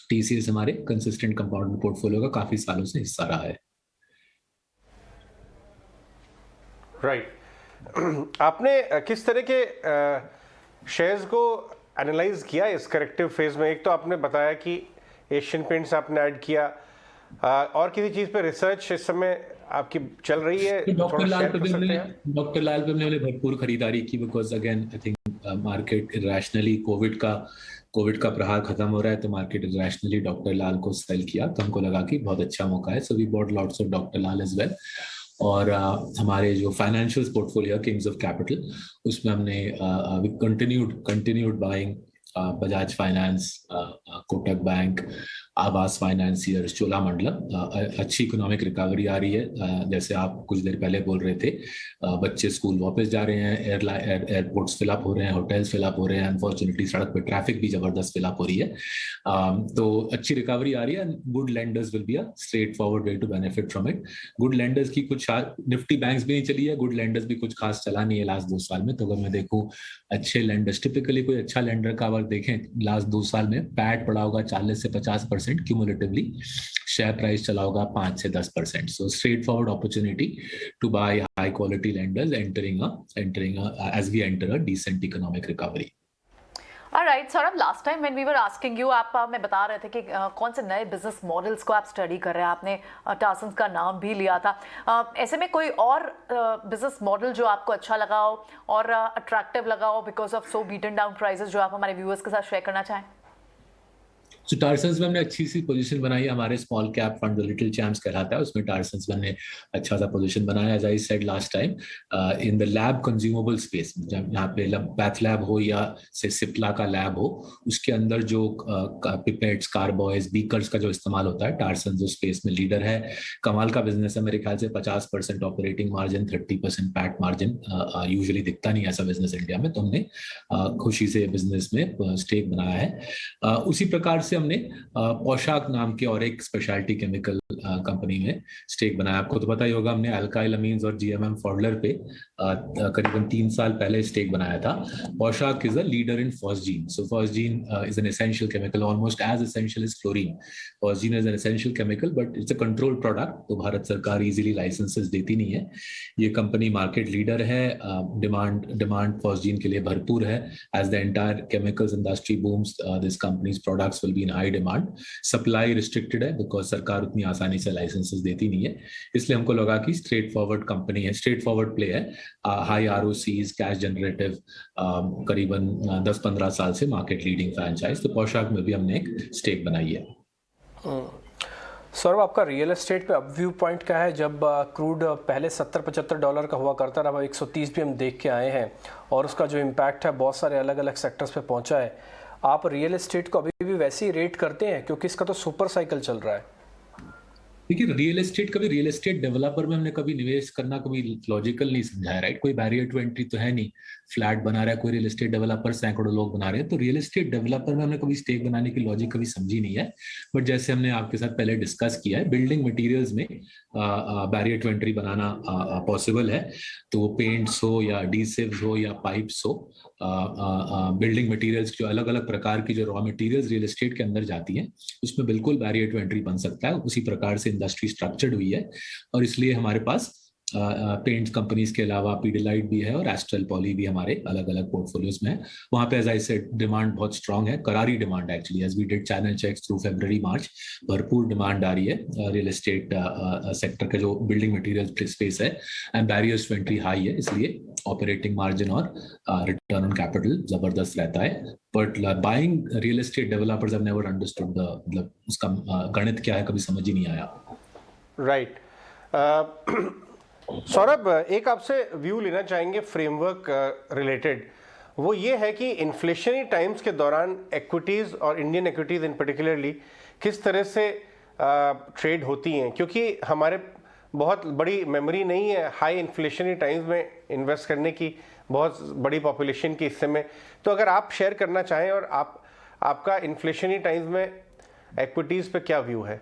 टीसीएस हमारे कंसिस्टेंट कंपाउंड पोर्टफोलियो का काफी सालों से हिस्सा रहा है। राइट। आपने किस तरह के शेयर्स को एनालाइज किया इस करेक्टिव फेज में? एक तो आपने बताया कि एशियन पेंट्स आपने ऐड किया, और किसी चीज पे रिसर्च इस समय आपकी चल रही है? डॉक्टर लाल पे हमने भरपूर खरीदारी की, because again I think market irrationally, Covid का प्रहार खत्म हो रहा है, तो मार्केट इरेशनली डॉक्टर लाल को सेल किया, तो हमको लगा कि बहुत अच्छा मौका है, so we bought lots of doctor Lal as well. और हमारे जो financial portfolio kings of capital, उसमें हमने continued buying Bajaj finance, Kotak bank, Aavas financiers, Cholamandalam. अच्छी इकोनॉमिक रिकवरी आ रही है, जैसे आप कुछ देर पहले बोल रहे थे, बच्चे स्कूल वापस जा रहे हैं, एयरपोर्ट्स फिलअप हो रहे हैं, होटल्स फिलअप हो रहे हैं, अनफॉर्चुनेटली सड़क पे ट्रैफिक भी जबरदस्त फिलअप हो रही है। तो अच्छी रिकवरी आ रही है। Good lenders will be a straightforward way to benefit from it. Good lenders की कुछ निफ्टी बैंक्स भी नहीं चली है, गुड लेंडर्स भी कुछ खास चला नहीं है लास्ट 2 साल में। तो अगर मैं देखूं अच्छे लेंडर्स, टिपिकली कोई अच्छा लेंडर का अगर देखें लास्ट 2 साल में, पैट पड़ा होगा 40 से 50%, क्यूमुलेटिवली शेयर प्राइस चला होगा 5 से 10%। So straightforward opportunity to buy high quality lenders entering as we enter a decent economic recovery. Alright, Saurabh, last time when we were asking you, आप हमें बता रहे थे कि कौन से नए बिजनेस मॉडल्स को आप स्टडी कर रहे हैं, आपने टार्सन्स का नाम भी लिया था। ऐसे में कोई और बिजनेस मॉडल जो आपको अच्छा लगा हो और अट्रैक्टिव लगा हो because of so beaten down prices, जो आप हमारे व्यूअर्स के साथ शेयर करना चाहें? तो टार्सन्स में हमने अच्छी सी पोजीशन बनाई है। हमारे स्मॉल कैप फंड जो लिटिल चैम्प्स कहलाता है, उसमें टार्सन्स में हमने अच्छा सा पोजीशन बनाया, as I said last time, in the lab consumable space. जब यहाँ पे पैथ लैब हो या से सिप्ला का लैब हो, उसके अंदर जो पिपेट्स, कार्बॉयज, बीकर्स का जो इस्तेमाल होता है, टार्सन्स उस स्पेस में लीडर है। कमाल का बिजनेस है, मेरे ख्याल से 50% operating margin, 30% PAT margin. Usually दिखता नहीं ऐसा बिजनेस इंडिया में, तो हमने खुशी से बिजनेस में स्टेक बनाया है। उसी प्रकार से हमने पोशाक नाम के और एक स्पेशलिटी केमिकल कंपनी में स्टेक बनाया। आपको तो पता ही होगा, हमने अल्काइल अमीन्स और जीएमएम फॉडलर पे करीबन 3 साल पहले स्टेक बनाया था। Paushak is a leader in phosgene. So phosgene is an essential chemical, almost as essential as chlorine. Phosgene is an essential chemical, but it's a controlled product, तो भारत सरकार इजीली लाइसेंसेस देती नहीं है। ये कंपनी मार्केट लीडर है, डिमांड फॉस्जीन के लिए भरपूर है। As the entire chemicals industry booms, this company's products will be seen high demand, supply restricted है बिकॉज सरकार उतनी आसानी से लाइसेंसेस देती नहीं है, इसलिए हमको लगा कि स्ट्रेट फॉरवर्ड कंपनी है, स्ट्रेट फॉरवर्ड प्ले है, हाई ROCs, कैश जनरेटिव, करीबन 10-15 साल से मार्केट लीडिंग फ्रेंचाइज, तो पोशाक में भी हमने एक स्टेक बनाई है। सौरभ, आपका रियल एस्टेट पे अब व्यू पॉइंट क्या है? जब क्रूड पहले $70-75 का हुआ करता था, अब 130 भी हम देख के आए हैं और उसका जो इम्पैक्ट है बहुत सारे अलग अलग सेक्टर्स पे पहुंचा है। आप रियल एस्टेट को अभी भी वैसे ही रेट करते हैं क्योंकि इसका तो सुपर साइकिल चल रहा है? देखिए, रियल एस्टेट डेवलपर में हमने कभी निवेश करना कभी लॉजिकल नहीं समझा है, राइट? कोई बैरियर टू एंट्री तो है नहीं, फ्लैट बना रहा है कोई रियल एस्टेट डेवलपर, सैकड़ों लोग बना रहे हैं, तो रियल एस्टेट डेवलपर में हमने कभी स्टेक बनाने की लॉजिक कभी समझी नहीं है। बट जैसे हमने आपके साथ पहले डिस्कस किया है, बिल्डिंग मटीरियल्स में बैरियर टू एंट्री बनाना पॉसिबल है, तो पेंट्स हो या एडहेसिव्स हो या पाइप्स हो, बिल्डिंग मटीरियल्स जो अलग अलग प्रकार की जो रॉ मटीरियल्स रियल एस्टेट के अंदर जाती हैं, उसमें बिल्कुल बैरियर टू एंट्री बन सकता है। उसी प्रकार से इंडस्ट्री स्ट्रक्चर्ड हुई है और इसलिए हमारे पास पेंट कंपनीज के अलावा पीडिलाइट भी है और एस्ट्रल पॉली भी हमारे अलग अलग पोर्टफोलियोज में है। वहां पे एज आई सेड डिमांड बहुत स्ट्रांग है, करारी demand actually, as we did channel checks through February March, भरपूर डिमांड आ रही है रियल एस्टेट सेक्टर का जो बिल्डिंग मटेरियल स्पेस है, and barriers to entry high है, इसलिए ऑपरेटिंग मार्जिन और रिटर्न ऑन कैपिटल जबरदस्त रहता है। But buying real estate developers have never understood the, मतलब उसका गणित क्या है कभी समझ ही नहीं आया। राइट। सौरभ, एक आपसे व्यू लेना चाहेंगे फ्रेमवर्क रिलेटेड। वो ये है कि इन्फ्लेशनरी टाइम्स के दौरान एक्विटीज़ और इंडियन एक्विटीज़ इन पर्टिकुलरली किस तरह से ट्रेड होती हैं, क्योंकि हमारे बहुत बड़ी मेमोरी नहीं है हाई इन्फ्लेशनरी टाइम्स में इन्वेस्ट करने की, बहुत बड़ी पॉपुलेशन की हिस्से में। तो अगर आप शेयर करना चाहें और आपका इन्फ्लेशनरी टाइम्स में एक्विटीज़ पे क्या व्यू है?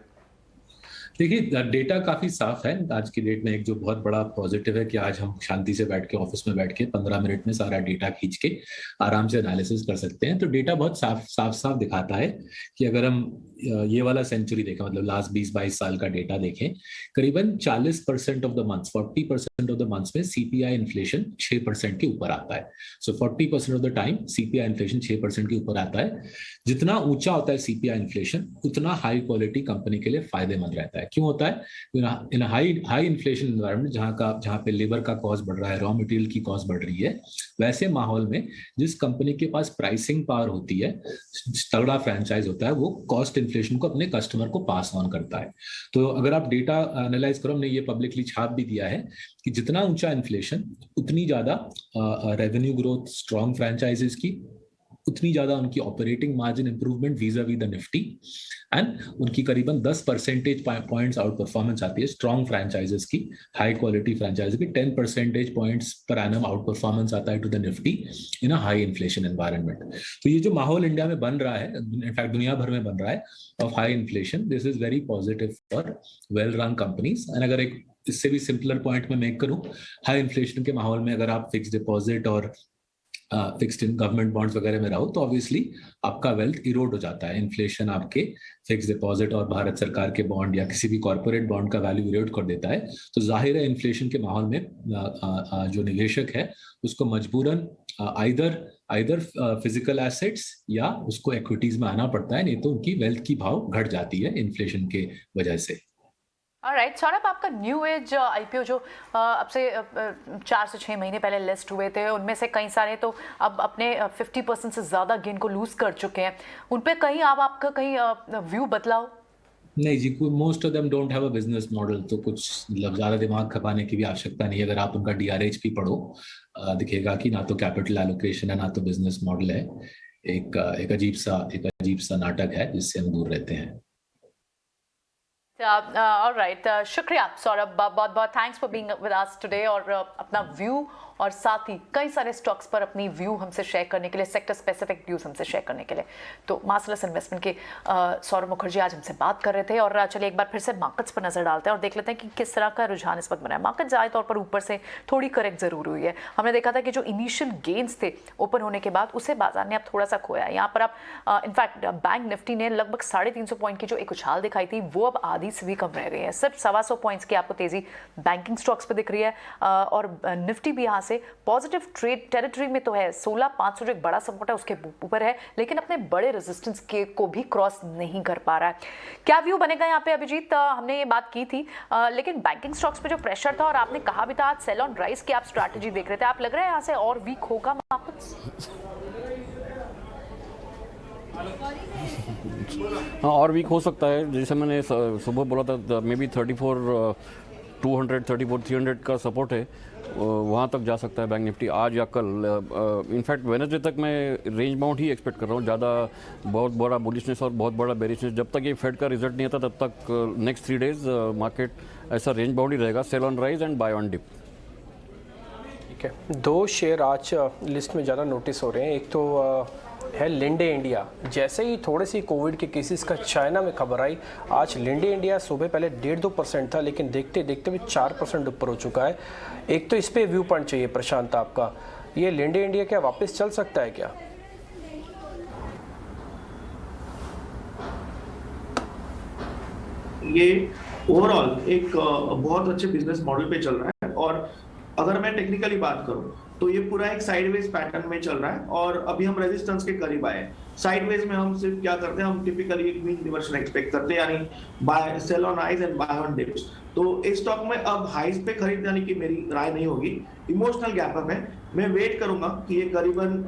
देखिए, डेटा काफी साफ है आज की डेट में। एक जो बहुत बड़ा पॉजिटिव है कि आज हम शांति से बैठ के ऑफिस में बैठ के 15 मिनट में सारा डेटा खींच के आराम से एनालिसिस कर सकते हैं। तो डेटा बहुत साफ दिखाता है कि अगर हम ये वाला सेंचुरी देखें, मतलब लास्ट 20-22 साल का डेटा देखें, करीबन 40% of the months, 40% of the months में CPI इन्फ्लेशन 6% के ऊपर आता है। सो 40% of the time CPI inflation 6% के ऊपर आता है। जितना ऊंचा होता है CPI इन्फ्लेशन, उतना हाई क्वालिटी कंपनी के लिए फायदेमंद रहता है। क्यों होता है? इन हाई इन्फ्लेशन एनवायरनमेंट, जहां पे लेबर का कॉस्ट बढ़ रहा है, रॉ मटेरियल की कॉस्ट बढ़ रही है, वैसे माहौल में जिस कंपनी के पास प्राइसिंग पावर होती है, तगड़ा फ्रेंचाइज होता है, वो कॉस्ट इन्फ्लेशन को अपने कस्टमर को पास ऑन करता है। तो अगर आप डेटा एनालाइज करो, हमने ये पब्लिकली छाप भी दिया है कि जितना ऊंचा इन्फ्लेशन, उतनी ज्यादा रेवेन्यू ग्रोथ स्ट्रॉन्ग फ्रेंचाइजेस की, उतनी ज्यादा उनकी operating margin improvement vis-a-vis the Nifty, and उनकी करीबन 10 परसेंटेज पॉइंट्स आउट परफॉर्मेंस आती है स्ट्रॉन्ग फ्रेंचाइजेस की, हाई क्वालिटी फ्रेंचाइजेस की 10 percentage points per annum outperformance आता है to the Nifty in a high inflation environment. तो ये जो माहौल इंडिया में बन रहा है, इनफैक्ट दुनिया भर में बन रहा है, of high inflation, this is very positive for well run companies. And अगर एक इससे भी सिंपलर पॉइंट में मेक करूं, हाई इन्फ्लेशन के माहौल में अगर आप फिक्स डिपॉजिट और फिक्स्ड इन गवर्नमेंट बॉन्ड्स वगैरह में रहो, तो ऑब्वियसली आपका वेल्थ इरोड हो जाता है। इन्फ्लेशन आपके फिक्स डिपॉजिट और भारत सरकार के बॉन्ड या किसी भी कॉर्पोरेट बॉन्ड का वैल्यू इरोड कर देता है। तो जाहिर है इन्फ्लेशन के माहौल में जो निवेशक है उसको मजबूरन आइदर फिजिकल एसेट्स या उसको इक्विटीज में आना पड़ता है, नहीं तो उनकी वेल्थ की भाव घट जाती है इन्फ्लेशन के वजह से। ऑलराइट सौरभ, आपका न्यू एज IPO जो अब से 4 से 6 महीने पहले लिस्ट हुए थे, उनमें से कई सारे तो अब अपने 50% से ज़्यादा गेन को लूज कर चुके हैं। उन पे कहीं आपका कहीं व्यू बदलाव? नहीं जी, most of them don't have a business model, तो कुछ ज्यादा दिमाग खपाने की भी आवश्यकता नहीं है। अगर आप उनका DRH भी पढ़ो, दिखेगा कि ना तो कैपिटल एलोकेशन है, ना तो बिजनेस मॉडल है। एक अजीब सा नाटक है जिससे हम दूर रहते हैं। ऑलराइट, शुक्रिया सौरभ, बहुत बहुत thanks for being with us today, और अपना व्यू और साथ ही कई सारे स्टॉक्स पर अपनी व्यू हमसे शेयर करने के लिए, सेक्टर स्पेसिफिक व्यूज हमसे शेयर करने के लिए। तो मार्सलस इन्वेस्टमेंट के सौरभ मुखर्जी आज हमसे बात कर रहे थे। और चलिए एक बार फिर से मार्केट्स पर नजर डालते हैं और देख लेते हैं कि किस तरह का रुझान इस वक्त बना है। मार्केट ज़्यादा तौर पर ऊपर से थोड़ी करेक्ट जरूर हुई है। हमने देखा था कि जो इनिशियल गेन्स थे ओपन होने के बाद, उसे बाजार ने अब थोड़ा सा खोया है। यहाँ पर आप इनफैक्ट बैंक निफ्टी ने लगभग 350 पॉइंट की जो एक उछाल दिखाई थी, वो अब आधी 40 भी कम रह गई है। सिर्फ 125 पॉइंट्स की आपको तेजी बैंकिंग स्टॉक्स पे दिख रही है और निफ्टी भी यहाँ से पॉजिटिव ट्रेड टेरिटरी में तो है। 16,500 जो एक बड़ा सपोर्ट है उसके ऊपर है, लेकिन अपने बड़े रेजिस्टेंस के को भी क्रॉस नहीं कर पा रहा है। क्या व्यू बनेगा यहाँ पे अभिजीत? हमने ये बात की थी, लेकिन बैंकिंग स्टॉक्स पे जो प्रेशर था और आपने कहा भी था आज सेल ऑन राइज की आप स्ट्रैटेजी देख रहे थे, आप लग रहा है यहाँ से और वीक होगा मार्केट्स? हाँ, और वीक हो सकता है। जैसे मैंने सुबह बोला था, मे बी 34,200 34,300 का सपोर्ट है, वहाँ तक जा सकता है बैंक निफ्टी आज या कल। इनफैक्ट वेडनेसडे तक मैं रेंज बाउंड ही एक्सपेक्ट कर रहा हूँ, ज़्यादा बहुत बड़ा बुलिशनेस और बहुत बड़ा बेरिशनेस जब तक ये फेड का रिजल्ट नहीं आता तब तक नेक्स्ट 3 डेज मार्केट ऐसा रेंज बाउंड ही रहेगा, sell on rise and buy on dip. ठीक है, 2 शेयर आज लिस्ट में ज़्यादा नोटिस हो रहे हैं। एक तो है लिंडे इंडिया। जैसे ही थोड़े सी कोविड के केसेस का चाइना में खबर आई, आज लिंडे इंडिया सुबह पहले 1.5-2% था, लेकिन देखते देखते भी 4% ऊपर हो चुका है। एक तो इस पे व्यू पॉइंट चाहिए प्रशांत आपका, ये लिंडे इंडिया क्या वापस चल सकता है क्या? ये ओवरऑल एक बहुत अच्छे बिजनेस मॉडल पे चल रहा है, और अगर मैं टेक्निकली बात करूं तो ये पूरा एक साइडवेज पैटर्न में चल रहा है और अभी हम रेजिस्टेंस के करीब आए हैं। साइडवेज में हम सिर्फ क्या करते हैं, हम टिपिकली एक मीन रिवर्सन एक्सपेक्ट करते हैं, यानी buy sell on highs and buy on dips. तो इस स्टॉक में अब हाइज पे खरीदने की मेरी राय नहीं होगी, इमोशनल गैप अप है। मैं वेट करूंगा कि ये करीबन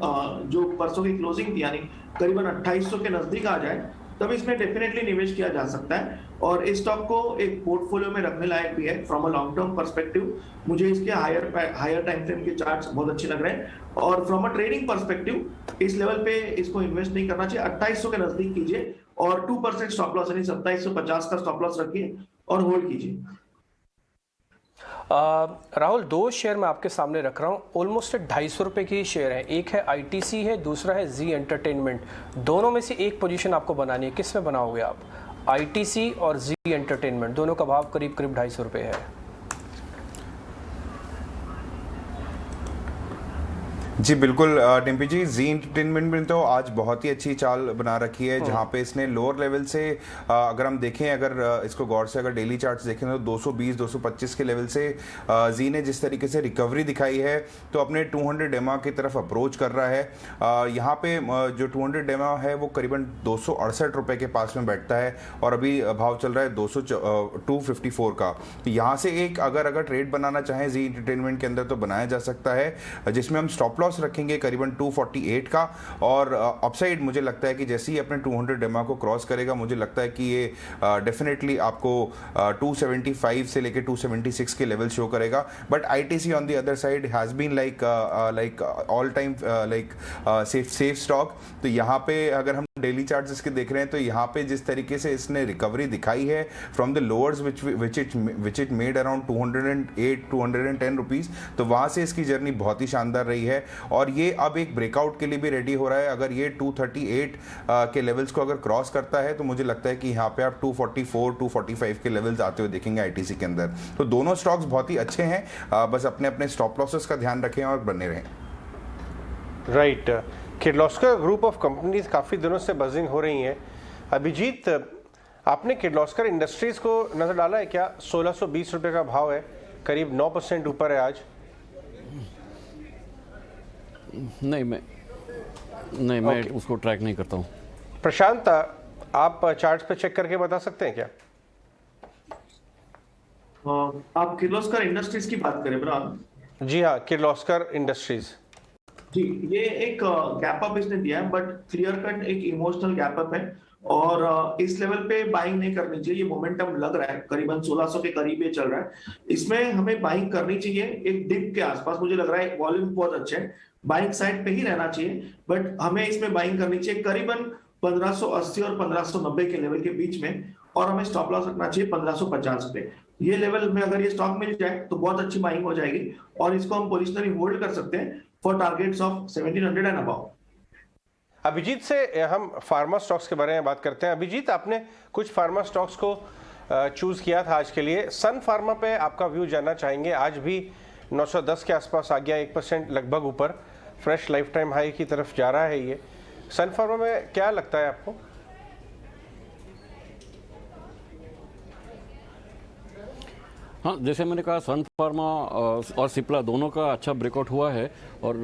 जो परसों की क्लोजिंग थी यानी करीबन 2800 के नजदीक आ जाए, तब इसमें डेफिनेटली निवेश किया जा सकता है। और इस स्टॉक को एक पोर्टफोलियो में रखने लायक भी है from a long term perspective. मुझे इसके हायर टाइम फ्रेम के चार्ट्स बहुत अच्छे लग रहे हैं, और फ्रॉम अ ट्रेडिंग पर्सपेक्टिव इस लेवल पे इसको इन्वेस्ट नहीं करना चाहिए। 2800 के नजदीक कीजिए और 2% स्टॉप लॉस यानी 2750 का स्टॉप लॉस रखिए और होल्ड कीजिए। राहुल, 2 शेयर मैं आपके सामने रख रहा हूँ, ऑलमोस्ट 250 रुपये की शेयर है। एक है ITC है, दूसरा है जी एंटरटेनमेंट। दोनों में से एक पोजीशन आपको बनानी है, किस में बनाओगे आप? ITC और जी एंटरटेनमेंट, दोनों का भाव करीब 250 रुपये है। जी बिल्कुल टिम्पी जी, जी एंटरटेनमेंट में तो आज बहुत ही अच्छी चाल बना रखी है, जहां पे इसने लोअर लेवल से अगर हम देखें, अगर इसको गौर से अगर डेली चार्ट्स देखें तो 220-225 के लेवल से जी ने जिस तरीके से रिकवरी दिखाई है तो अपने 200 डेमा की तरफ अप्रोच कर रहा है। यहाँ पे जो 200 डेमा है वो करीबन 268 रुपये के पास में बैठता है और अभी भाव चल रहा है 254 का। यहाँ से एक अगर ट्रेड बनाना चाहें जी एंटरटेनमेंट के अंदर तो बनाया जा सकता है, जिसमें हम स्टॉप लॉस रखेंगे करीबन 248 का। और अपसाइड मुझे लगता है कि जैसे ही अपने 200 डेमा को क्रॉस करेगा, मुझे लगता है कि ये डेफिनेटली आपको 275 से लेके 276 के लेवल शो करेगा। But ITC on the other side has been like all time like safe stock. तो यहाँ पे अगर हम डेली चार्ट्स इसके देख रहे हैं तो यहाँ पे जिस तरीके से इसने रिकवरी दिखाई है from the lowers which it made around 208-210 rupees, तो वहाँ से इसकी जर्नी बहुत ही शानदार रही है और ये अब एक ब्रेकआउट के लिए भी रेडी हो रहा है। अगर ये 238 के लेवल्स को अगर क्रॉस करता है तो मुझे लगता है कि यहाँ पे आप 244-245 के लेवल्स आते हुए देखेंगे ITC के अंदर। तो दोनों स्टॉक्स बहुत ही अच्छे हैं, बस अपने अपने स्टॉप लॉसेस का ध्यान रखें और बने रहें। Right, Kirloskar group of companies काफ़ी दिनों से बजिंग हो रही हैं। अभिजीत, आपने किर्लोस्कर इंडस्ट्रीज को नजर डाला है क्या? 1620 रुपये का भाव है, करीब 9% ऊपर है आज। नहीं, मैं उसको ट्रैक नहीं करता हूँ। प्रशांत, आप चार्ट्स पे चेक करके बता सकते हैं क्या? आप किर्लोस्कर इंडस्ट्रीज की बात करें ब्रान? जी हाँ, किर्लोस्कर इंडस्ट्रीज। जी, ये एक गैप अप इसने दिया है, बट क्लियर कट एक इमोशनल गैप अप है और इस लेवल पे बाइंग नहीं करनी चाहिए। ये मोमेंटम लग रहा है, करीबन 1600 के करीब ये चल रहा है, इसमें हमें बाइंग करनी चाहिए एक डिप के आसपास। मुझे लग रहा है वॉल्यूम बहुत अच्छे है, बाइंग साइड पे ही रहना चाहिए, बट हमें इसमें बाइंग करनी चाहिए करीबन 1580 और 1590 के लेवल के बीच में, और हमें स्टॉप लॉस रखना चाहिए 1550 पे। ये लेवल में अगर ये स्टॉक मिल जाए तो बहुत अच्छी बाइंग हो जाएगी और इसको हम पोजिशनली होल्ड कर सकते हैं for targets of 1700 and above. Abhijit से हम फार्मा स्टॉक्स के बारे में बात करते हैं। अभिजीत, आपने कुछ फार्मा स्टॉक्स को चूज किया था आज के लिए। सन फार्मा पे आपका व्यू जानना चाहेंगे। आज भी 910 के आसपास आ गया, 1% लगभग ऊपर, फ्रेश लाइफ टाइम हाई की तरफ जा रहा है। ये सन फार्मा में क्या लगता है आपको? हाँ, जैसे मैंने कहा सन फार्मा और सिप्ला दोनों का अच्छा ब्रेकआउट हुआ है और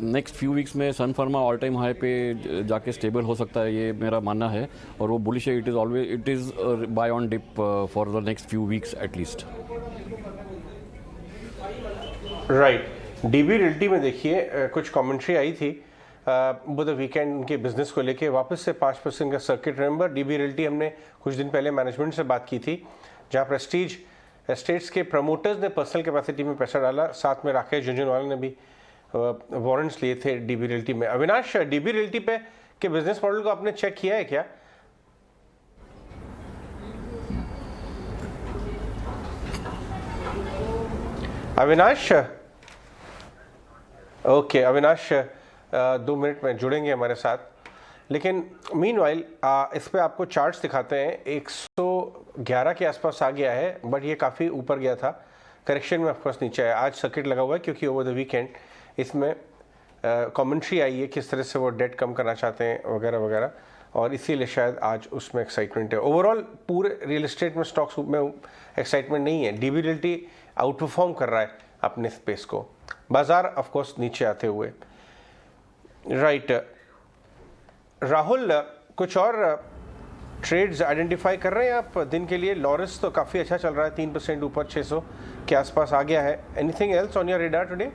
नेक्स्ट फ्यू वीक्स में सन फार्मा ऑल टाइम हाई पे जाके स्टेबल हो सकता है, ये मेरा मानना है। और वो बुलिश है, it is buy on dip for the next few weeks at least. Right, DB Realty में देखिए कुछ कमेंट्री आई थी वो द वीकेंड के बिजनेस को लेके, वापस से 5% का सर्किट। रिमेंबर डीबी रियल्टी हमने कुछ दिन पहले मैनेजमेंट से बात की थी, जहां प्रेस्टीज एस्टेट्स के प्रमोटर्स ने पर्सनल कैपेसिटी में पैसा डाला, साथ में राकेश झुंझुनवाला ने भी वारंट्स लिए थे डीबी रियल्टी में। अविनाश, डीबी रियल्टी पे के बिजनेस मॉडल को आपने चेक किया है क्या? अविनाश, ओके अविनाश 2 मिनट में जुड़ेंगे हमारे साथ, लेकिन मीनवाइल इस पे आपको चार्ट्स दिखाते हैं। 111 के आसपास आ गया है, बट ये काफ़ी ऊपर गया था, करेक्शन में ऑफकोर्स नीचे आया। आज सर्किट लगा हुआ है क्योंकि ओवर द वीकेंड इसमें कमेंट्री आई है किस तरह से वो डेट कम करना चाहते हैं वगैरह वगैरह, और इसीलिए शायद आज उसमें एक्साइटमेंट है। ओवरऑल पूरे रियल एस्टेट में स्टॉक्स में एक्साइटमेंट नहीं है। डीबी रियल्टी आउट परफॉर्म कर रहा है अपने स्पेस को, बाजार ऑफकोर्स नीचे आते हुए। राइट, राहुल कुछ और ट्रेड्स आइडेंटिफाई कर रहे हैं आप दिन के लिए? लॉरस तो काफ़ी अच्छा चल रहा है, 3% ऊपर 600 के आसपास आ गया है। Anything else on your radar today?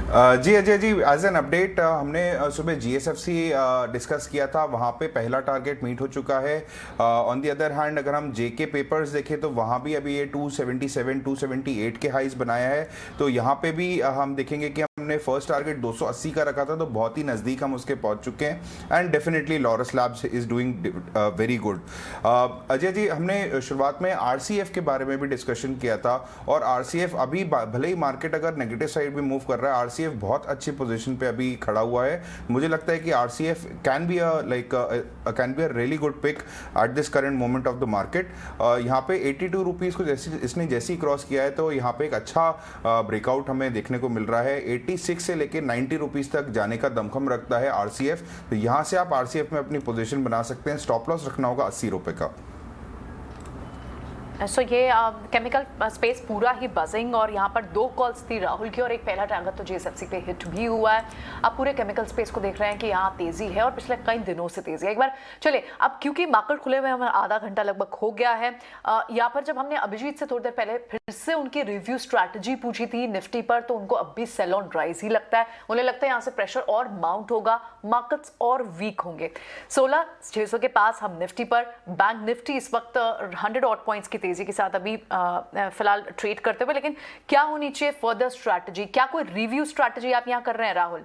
जी Ajay ji, as an update हमने सुबह GSFC डिस्कस किया था, वहाँ पे पहला टारगेट मीट हो चुका है। ऑन दी अदर हैंड अगर हम JK पेपर्स देखें तो वहाँ भी अभी ये 277 278 के हाइज बनाया है, तो यहाँ पे भी हम देखेंगे कि हमने फर्स्ट टारगेट 280 का रखा था, तो बहुत ही नज़दीक हम उसके पहुँच चुके हैं। And definitely Laurus Labs is doing very good. Ajay ji, हमने शुरुआत में RCF के बारे में भी डिस्कशन किया था, और RCF अभी भले ही मार्केट अगर नेगेटिव साइड भी मूव कर रहा है, RCF बहुत अच्छी पोजीशन पे अभी खड़ा हुआ है। मुझे लगता है कि RCF can be a really good pick at this current moment of the market. यहाँ पे 82 रुपीज़ को इसने जैसे ही क्रॉस किया है, तो यहाँ पे एक अच्छा ब्रेकआउट हमें देखने को मिल रहा है। 86 से लेके 90 रुपीज़ तक जाने का दमखम रखता है RCF, तो यहाँ से आप RCF में अपनी पोजीशन बना सकते हैं। स्टॉप लॉस रखना होगा 80 रुपये का। सो ये केमिकल स्पेस पूरा ही बजिंग, और यहाँ पर 2 कॉल्स थी राहुल की और एक पहला टारगेट तो GSFC पे हिट भी हुआ है। अब पूरे केमिकल स्पेस को देख रहे हैं कि यहाँ तेजी है और पिछले कई दिनों से तेजी है। एक बार चलिए, अब क्योंकि मार्केट खुले हुए हमें आधा घंटा लगभग हो गया है, यहाँ पर जब हमने अभिजीत से थोड़ी देर पहले फिर से उनकी रिव्यू स्ट्रैटेजी पूछी थी निफ्टी पर, तो उनको अब भी सेल ऑन राइज ही लगता है। उन्हें लगता है यहाँ से प्रेशर और माउंट होगा, मार्केट्स और वीक होंगे। 16,600 के पास हम निफ्टी पर, बैंक निफ्टी इस वक्त 100 ऑड पॉइंट्स की तेजी के साथ अभी फिलहाल ट्रेड करते हुए, लेकिन क्या होनी चाहिए फर्दर स्ट्रैटेजी? क्या कोई रिव्यू स्ट्रैटेजी आप यहां कर रहे हैं राहुल?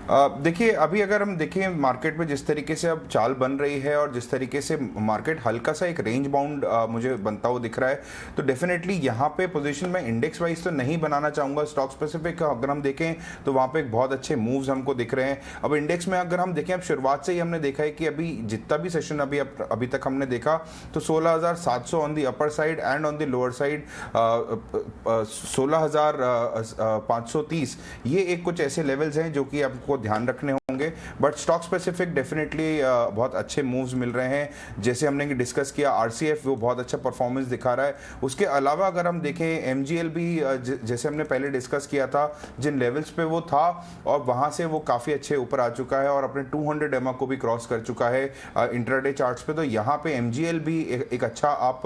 देखिए, अभी अगर हम देखें मार्केट में जिस तरीके से अब चाल बन रही है और जिस तरीके से मार्केट हल्का सा एक रेंज बाउंड मुझे बनता हुआ दिख रहा है, तो डेफिनेटली यहाँ पे पोजीशन में इंडेक्स वाइज तो नहीं बनाना चाहूँगा। स्टॉक स्पेसिफिक अगर हम देखें तो वहाँ पे एक बहुत अच्छे मूव्स हमको दिख रहे हैं। अब इंडेक्स में अगर हम देखें, अब शुरुआत से ही हमने देखा है कि अभी जितना भी सेशन अभी तक हमने देखा, तो 16,700 on the upper side and on the lower side 16,530, ये एक कुछ ऐसे लेवल्स हैं जो कि आपको ध्यान रखने होंगे। बट स्टॉक स्पेसिफिक डेफिनेटली बहुत अच्छे मूव्स मिल रहे हैं। जैसे हमने डिस्कस किया, RCF वो बहुत अच्छा परफॉर्मेंस दिखा रहा है। उसके अलावा अगर हम देखें MGL भी जैसे हमने पहले डिस्कस किया था, जिन लेवल्स पे वो था और वहां से वो काफ़ी अच्छे ऊपर आ चुका है और अपने 200 EMA को भी क्रॉस कर चुका है इंट्राडे चार्ट्स पे। तो यहाँ पे MGL भी एक अच्छा आप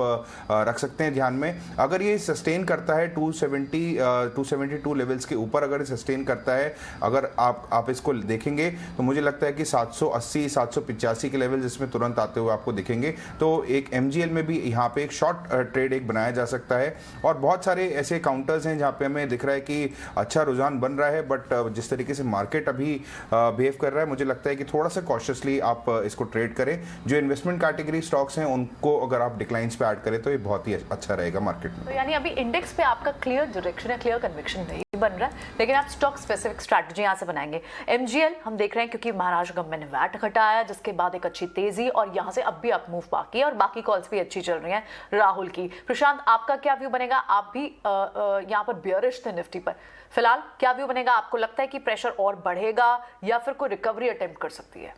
रख सकते हैं ध्यान में। अगर ये सस्टेन करता है 272 लेवल्स के ऊपर, अगर सस्टेन करता है, अगर आप इसको देखेंगे तो मुझे लगता है कि 780 785 के लेवल जिसमें तुरंत आते हुए आपको दिखेंगे। तो एक MGL में भी यहाँ पे एक शॉर्ट ट्रेड एक बनाया जा सकता है। और बहुत सारे ऐसे काउंटर्स हैं जहाँ पे हमें दिख रहा है कि अच्छा रुझान बन रहा है, बट जिस तरीके से मार्केट अभी बिहेव कर रहा है, मुझे लगता है कि थोड़ा सा कॉशियसली आप इसको ट्रेड करें। जो इन्वेस्टमेंट कैटेगरी स्टॉक्स हैं उनको अगर आप डिक्लाइंस पे ऐड करें तो ये बहुत ही अच्छा रहेगा मार्केट में। तो यानी अभी इंडेक्स पे आपका क्लियर डायरेक्शन है, क्लियर कन्विक्शन नहीं बन रहा है, लेकिन आप स्टॉक स्पेसिफिक स्ट्रैटेजी यहाँ से बनाएंगे। MGL हम देख देख रहे हैं, क्योंकि महाराष्ट्र गवर्नमेंट ने वैट घटाया जिसके बाद एक अच्छी तेजी और यहाँ से अब भी अप मूव बाकी है और बाकी कॉल्स भी अच्छी चल रही हैं राहुल की। प्रशांत, आपका क्या व्यू बनेगा? आप भी यहाँ पर बियरिश थे निफ्टी पर, फिलहाल क्या व्यू बनेगा? आपको लगता है कि प्रेशर और बढ़ेगा या फिर कोई रिकवरी अटेम्प्ट कर सकती है?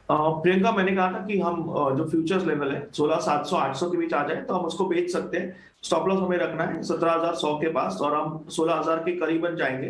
प्रियंका, मैंने कहा था कि हम जो फ्यूचर्स लेवल है 16,700 800 के बीच आ जाए तो हम उसको बेच सकते हैं। स्टॉप लॉस हमें रखना है 17,100 के पास और हम 16,000 के करीबन जाएंगे।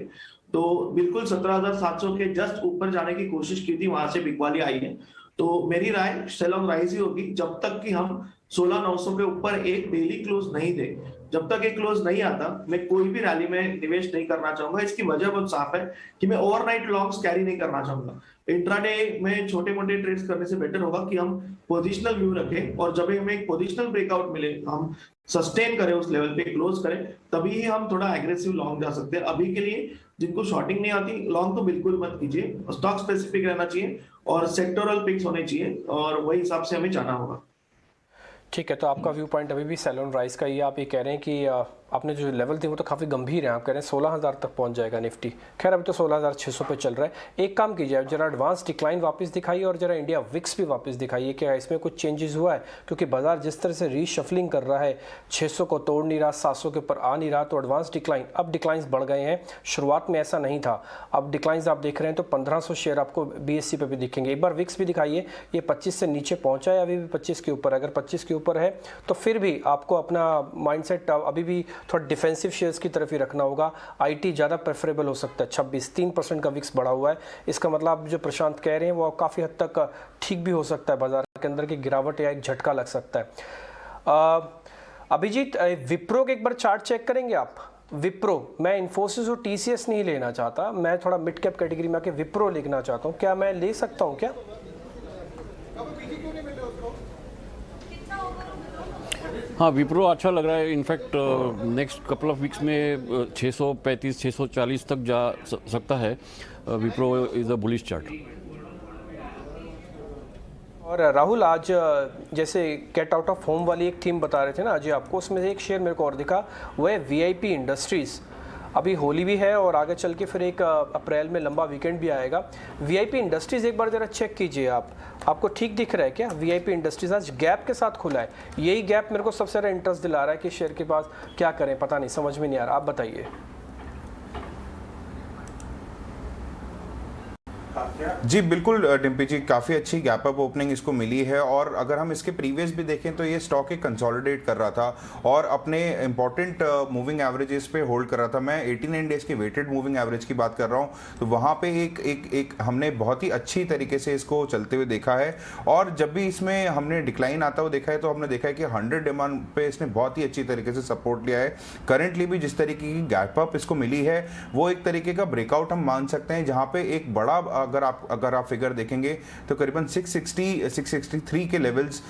तो बिल्कुल 17,700 के जस्ट ऊपर जाने की कोशिश की थी, वहां से बिकवाली आई है। तो मेरी राय सेल ऑन राइज ही होगी जब तक कि हम 16,900 के ऊपर एक डेली क्लोज नहीं दे। जब तक एक क्लोज नहीं आता मैं कोई भी रैली में निवेश नहीं करना चाहूंगा। इसकी वजह बहुत साफ है कि मैं ओवरनाइट लॉन्ग्स कैरी नहीं करना चाहूंगा। इंट्राडे में छोटे मोटे ट्रेड्स करने से बेटर होगा कि हम पोजिशनल व्यू रखें और जब हमें एक पोजिशनल ब्रेकआउट मिले, हम सस्टेन करें, उस लेवल पे क्लोज करें, तभी ही हम थोड़ा एग्रेसिव लॉन्ग जा सकते हैं। अभी के लिए जिनको शॉर्टिंग नहीं आती, लॉन्ग तो बिल्कुल मत कीजिए। स्टॉक स्पेसिफिक रहना चाहिए और सेक्टोरल पिक्स होने चाहिए और वही हिसाब से हमें जाना होगा। ठीक है, तो आपका व्यू पॉइंट अभी भी सेल ऑन राइज का ही। आप ये कह रहे हैं कि आपने जो लेवल थे वो तो काफ़ी गंभीर है। आप कह रहे हैं 16,000 तक पहुंच जाएगा निफ्टी। खैर अभी तो 16,600 पे चल रहा है। एक काम कीजिए, जरा एडवांस डिक्लाइन वापस दिखाइए और जरा इंडिया विक्स भी वापस दिखाइए। क्या इसमें कुछ चेंजेस हुआ है? क्योंकि बाजार जिस तरह से रीशफलिंग कर रहा है, 600 को तोड़ नहीं रहा, 700 के ऊपर आ नहीं रहा, तो एडवांस डिक्लाइन, अब डिक्लाइंस बढ़ गए हैं। शुरुआत में ऐसा नहीं था, अब डिक्लाइंस आप देख रहे हैं तो 1500 शेयर आपको BSE पे भी दिखेंगे। एक बार विक्स भी दिखाइए, ये 25 से नीचे पहुंचा है, अभी भी 25 के ऊपर। अगर 25 के ऊपर है तो फिर भी आपको अपना माइंडसेट अभी भी थोड़ा डिफेंसिव शेयर्स की तरफ ही रखना होगा। IT ज़्यादा प्रेफरेबल हो सकता है। 3% का विक्स बढ़ा हुआ है। इसका मतलब जो प्रशांत कह रहे हैं वो काफ़ी हद तक ठीक भी हो सकता है। बाजार के अंदर की गिरावट या एक झटका लग सकता है। अभिजीत, विप्रो के एक बार चार्ट चेक करेंगे आप? विप्रो, मैं इन्फोसिस और TCS नहीं लेना चाहता, मैं थोड़ा मिड कैप कैटेगरी में आके विप्रो लिखना चाहता हूँ। क्या मैं ले सकता हूँ क्या? हाँ, विप्रो अच्छा लग रहा है। In fact next couple of weeks में 635 640 तक जा सकता है। Wipro is a bullish chart. और राहुल, आज जैसे गेट आउट ऑफ होम वाली एक थीम बता रहे थे ना अजय आपको, उसमें से एक शेयर मेरे को और दिखा, वो है VIP इंडस्ट्रीज़। अभी होली भी है और आगे चल के फिर एक अप्रैल में लंबा वीकेंड भी आएगा। VIP इंडस्ट्रीज़ एक बार ज़रा चेक कीजिए आप, आपको ठीक दिख रहा है क्या? VIP इंडस्ट्रीज़ आज गैप के साथ खुला है। यही गैप मेरे को सबसे ज़्यादा इंटरेस्ट दिला रहा है कि शेयर के पास क्या करें, पता नहीं, समझ में नहीं आ रहा। आप बताइए। जी बिल्कुल डिम्पी जी, काफ़ी अच्छी गैप अप ओपनिंग इसको मिली है और अगर हम इसके प्रीवियस भी देखें तो ये स्टॉक एक कंसोलिडेट कर रहा था और अपने इंपॉर्टेंट मूविंग एवरेजेस पे होल्ड कर रहा था। मैं 89 डेज की वेटेड मूविंग एवरेज की बात कर रहा हूँ, तो वहाँ पे एक हमने बहुत ही अच्छी तरीके से इसको चलते हुए देखा है। और जब भी इसमें हमने डिक्लाइन आता हुआ देखा है तो हमने देखा है कि 100 डिमांड पे इसने बहुत ही अच्छी तरीके से सपोर्ट लिया है। करेंटली भी जिस तरीके की गैप अप इसको मिली है वो एक तरीके का ब्रेकआउट हम मान सकते हैं, जहाँ पे एक बड़ा अगर आप फिगर देखेंगे तो करीबन 663 के लेवल्स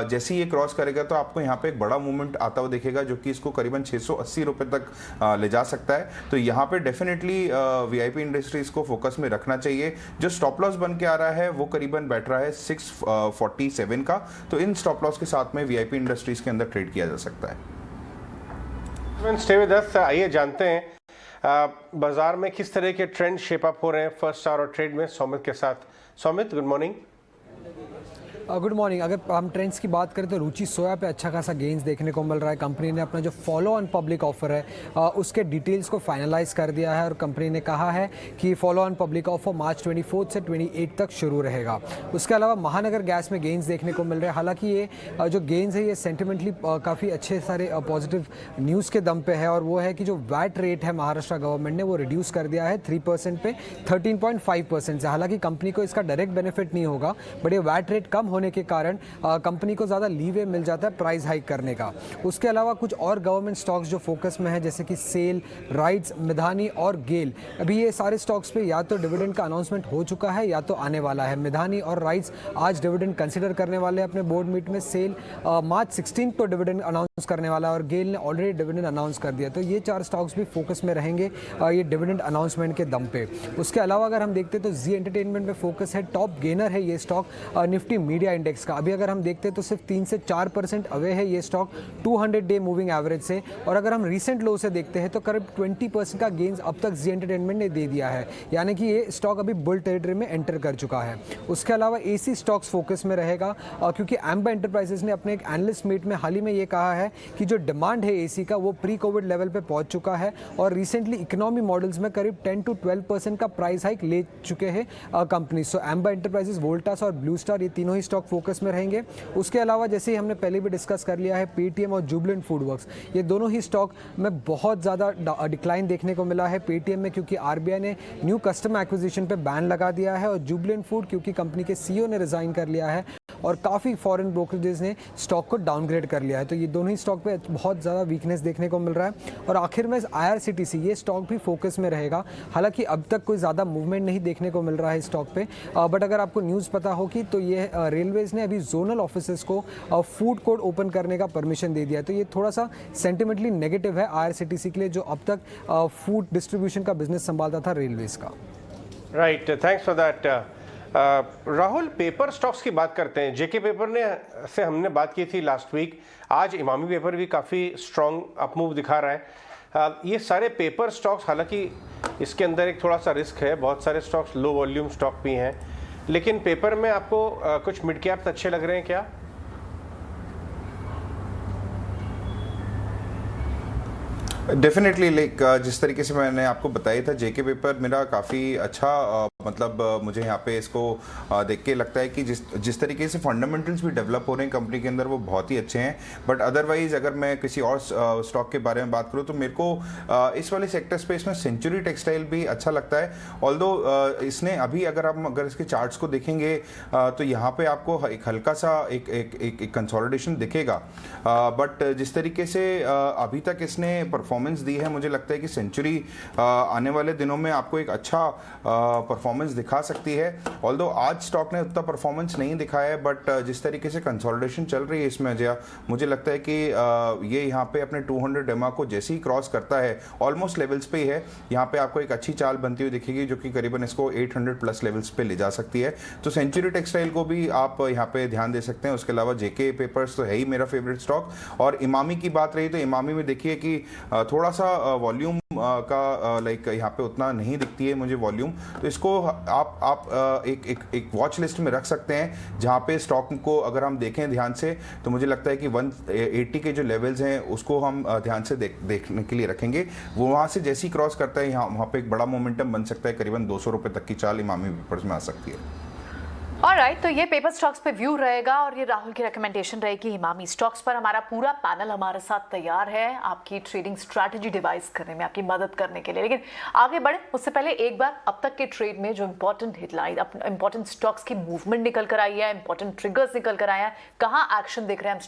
जैसे ही ये क्रॉस करेगा तो आपको यहाँ पे एक बड़ा मूवमेंट आता हुआ दिखेगा जो कि इसको करीबन 680 रुपए तक ले जा सकता है। तो यहाँ पे डेफिनेटली VIP इंडस्ट्रीज को फोकस में रखना चाहिए। जो स्टॉप लॉस बन के आ रहा है वो करीबन बैठ रहा है 647 का, तो इन स्टॉप लॉस के साथ में VIP इंडस्ट्रीज के अंदर ट्रेड किया जा सकता है। स्टे विद अस, आइए जानते हैं बाजार में किस तरह के ट्रेंड शेप अप हो रहे हैं फर्स्ट आवर और ट्रेड में सौमित के साथ। Saumit, good morning. Good morning. अगर हम ट्रेंड्स की बात करें तो रुचि सोया पे अच्छा खासा गेंस देखने को मिल रहा है। कंपनी ने अपना जो फॉलो ऑन पब्लिक ऑफर है उसके डिटेल्स को फाइनलाइज कर दिया है और कंपनी ने कहा है कि फॉलो ऑन पब्लिक ऑफर मार्च 24 से 28 तक शुरू रहेगा। उसके अलावा महानगर गैस में गेंस देखने को मिल रहे हैं। हालांकि ये जो गेंस है ये सेंटिमेंटली काफ़ी अच्छे सारे पॉजिटिव न्यूज़ के दम पे है और वो है कि जो वैट रेट है महाराष्ट्र गवर्नमेंट ने वो रिड्यूस कर दिया है 3% पे 13.5% से। हालांकि कंपनी को इसका डायरेक्ट बेनिफिट नहीं होगा, बट ये वैट रेट कम होने के कारण कंपनी को ज़्यादा लीवे मिल जाता है प्राइस हाइक करने का। उसके अलावा कुछ और गवर्नमेंट स्टॉक्स जो फोकस में है जैसे कि सेल, राइट्स, मिधानी और गेल, अभी ये सारे स्टॉक्स पे या तो डिविडेंड का अनाउंसमेंट हो चुका है या तो आने वाला है। मिधानी और राइट्स आज डिविडेंड कंसिडर करने वाले हैं अपने बोर्ड मीट में। सेल मार्च 16 को डिविडेंड अनाउंस करने वाला है और गेल ने ऑलरेडी डिविडेंड अनाउंस कर दिया। तो ये 4 स्टॉक्स भी फोकस में रहेंगे ये डिविडेंड अनाउंसमेंट के दम पे। उसके अलावा अगर हम देखते हैं तो जी एंटरटेनमेंट में फोकस है, टॉप गेनर है ये stock. Nifty media media index का, अभी अगर हम देखते हैं तो सिर्फ 3 से 4% अवे है ये स्टॉक 200 डे मूविंग एवरेज से। और अगर हम रिसेंट लो से देखते हैं तो करीब 20% का गेंस अब तक जी एंटरटेनमेंट ने दे दिया है, यानी कि ये स्टॉक अभी बुल टेरिटरी में एंटर कर चुका है। उसके अलावा एसी स्टॉक्स फोकस में रहेगा, क्योंकि एम्बा एंटरप्राइजेस ने अपने एक एनालिस्ट मीट में हाल ही में ये कहा है कि जो डिमांड है एसी का वो प्री कोविड लेवल पे पहुंच चुका है और रिसेंटली इकोनॉमी मॉडल्स में करीब 10 to 12% का प्राइस हाइक ले चुके हैं कंपनी। सो एम्बा एंटरप्राइजेस, वोल्टास और ब्लू स्टार, ये तीनों ही स्टॉक फोकस में रहेंगे। उसके अलावा जैसे ही हमने पहले भी डिस्कस कर लिया है, पेटीएम और जुबिलेंट फूडवर्क्स, ये दोनों ही स्टॉक में बहुत ज़्यादा डिक्लाइन देखने को मिला है। पेटीएम में क्योंकि आरबीआई ने न्यू कस्टमर एक्विजिशन पे बैन लगा दिया है, और जुबिलेंट फूड क्योंकि कंपनी के सीईओ ने रिजाइन कर लिया है और काफ़ी फॉरेन ब्रोकरेजेस ने स्टॉक को डाउनग्रेड कर लिया है। तो ये दोनों ही स्टॉक पे बहुत ज़्यादा वीकनेस देखने को मिल रहा है। और आखिर में IRCTC, ये स्टॉक भी फोकस में रहेगा। हालांकि अब तक कोई ज़्यादा मूवमेंट नहीं देखने को मिल रहा है स्टॉक पे, बट अगर आपको न्यूज़ पता होगी तो ये रेलवेज़ ने अभी जोनल ऑफिसेस को फूड कोर्ट ओपन करने का परमिशन दे दिया है। तो ये थोड़ा सा सेंटिमेंटली नेगेटिव है IRCTC के लिए, जो अब तक फूड डिस्ट्रीब्यूशन का बिजनेस संभालता था रेलवेज़ का। Right, thanks for that. Rahul, paper stocks की बात करते हैं। जेके पेपर से हमने बात की थी लास्ट वीक, आज इमामी पेपर भी काफ़ी स्ट्रॉन्ग अपमूव दिखा रहा है। ये सारे पेपर स्टॉक्स, हालांकि इसके अंदर एक थोड़ा सा रिस्क है, बहुत सारे स्टॉक्स लो वॉल्यूम स्टॉक भी हैं, लेकिन पेपर में आपको कुछ मिड कैप्स अच्छे लग रहे हैं क्या? डेफिनेटली, लाइक जिस तरीके से मैंने आपको बताया था, जेके पेपर मेरा काफ़ी अच्छा मतलब मुझे यहाँ पे इसको देख के लगता है कि जिस तरीके से फंडामेंटल्स भी डेवलप हो रहे हैं कंपनी के अंदर वो बहुत ही अच्छे हैं। बट अदरवाइज अगर मैं किसी और स्टॉक के बारे में बात करूँ तो मेरे को इस वाले सेक्टर स्पेस में सेंचुरी टेक्सटाइल भी अच्छा लगता है। ऑल्दो इसने अभी अगर इसके चार्ट्स को देखेंगे तो यहाँ पे आपको एक हल्का सा एक कंसोलिडेशन दिखेगा, बट जिस तरीके से अभी तक इसने परफॉर्मेंस दी है, मुझे लगता है कि सेंचुरी आने वाले दिनों में आपको एक अच्छा परफॉर्मेंस दिखा सकती है। ऑल्दो आज स्टॉक ने उतना परफॉर्मेंस नहीं दिखाया है, बट जिस तरीके से कंसोलिडेशन चल रही है इसमें अजय, मुझे लगता है कि ये यहाँ पे अपने 200 EMA को जैसे ही क्रॉस करता है, ऑलमोस्ट लेवल्स पे ही है, यहाँ पे आपको एक अच्छी चाल बनती हुई दिखेगी जो कि करीबन इसको 800 प्लस लेवल्स पे ले जा सकती है। तो सेंचुरी टेक्सटाइल को भी आप यहाँ पे ध्यान दे सकते हैं। उसके अलावा जेके पेपर्स तो है ही मेरा फेवरेट स्टॉक। और इमामी की बात रही तो इमामी में देखिए कि थोड़ा सा वॉल्यूम का लाइक यहाँ पे उतना नहीं दिखती है मुझे वॉल्यूम, तो इसको आप एक वॉच लिस्ट में रख सकते हैं, जहाँ पे स्टॉक को अगर हम देखें ध्यान से तो मुझे लगता है कि 180 के जो लेवल्स हैं उसको हम ध्यान से देखने के लिए रखेंगे। वो वहाँ से जैसे ही क्रॉस करता है, यहाँ वहाँ पे एक बड़ा मोमेंटम बन सकता है, करीबन 200 रुपये तक की चाल इमामी पेपर्स में आ सकती है। ऑलराइट, तो ये पेपर स्टॉक्स पे व्यू रहेगा और ये राहुल की रिकमेंडेशन रहेगी इमामी स्टॉक्स पर। हमारा पूरा पैनल हमारे साथ तैयार है आपकी ट्रेडिंग स्ट्रैटेजी डिवाइस करने में, आपकी मदद करने के लिए। लेकिन आगे बढ़े उससे पहले एक बार अब तक के ट्रेड में जो इंपॉर्टेंट हेडलाइन, इंपॉर्टेंट स्टॉक्स की मूवमेंट निकल कर आई है, इंपॉर्टेंट ट्रिगर्स निकल कर आए हैं, कहाँ एक्शन देख रहे हैं हम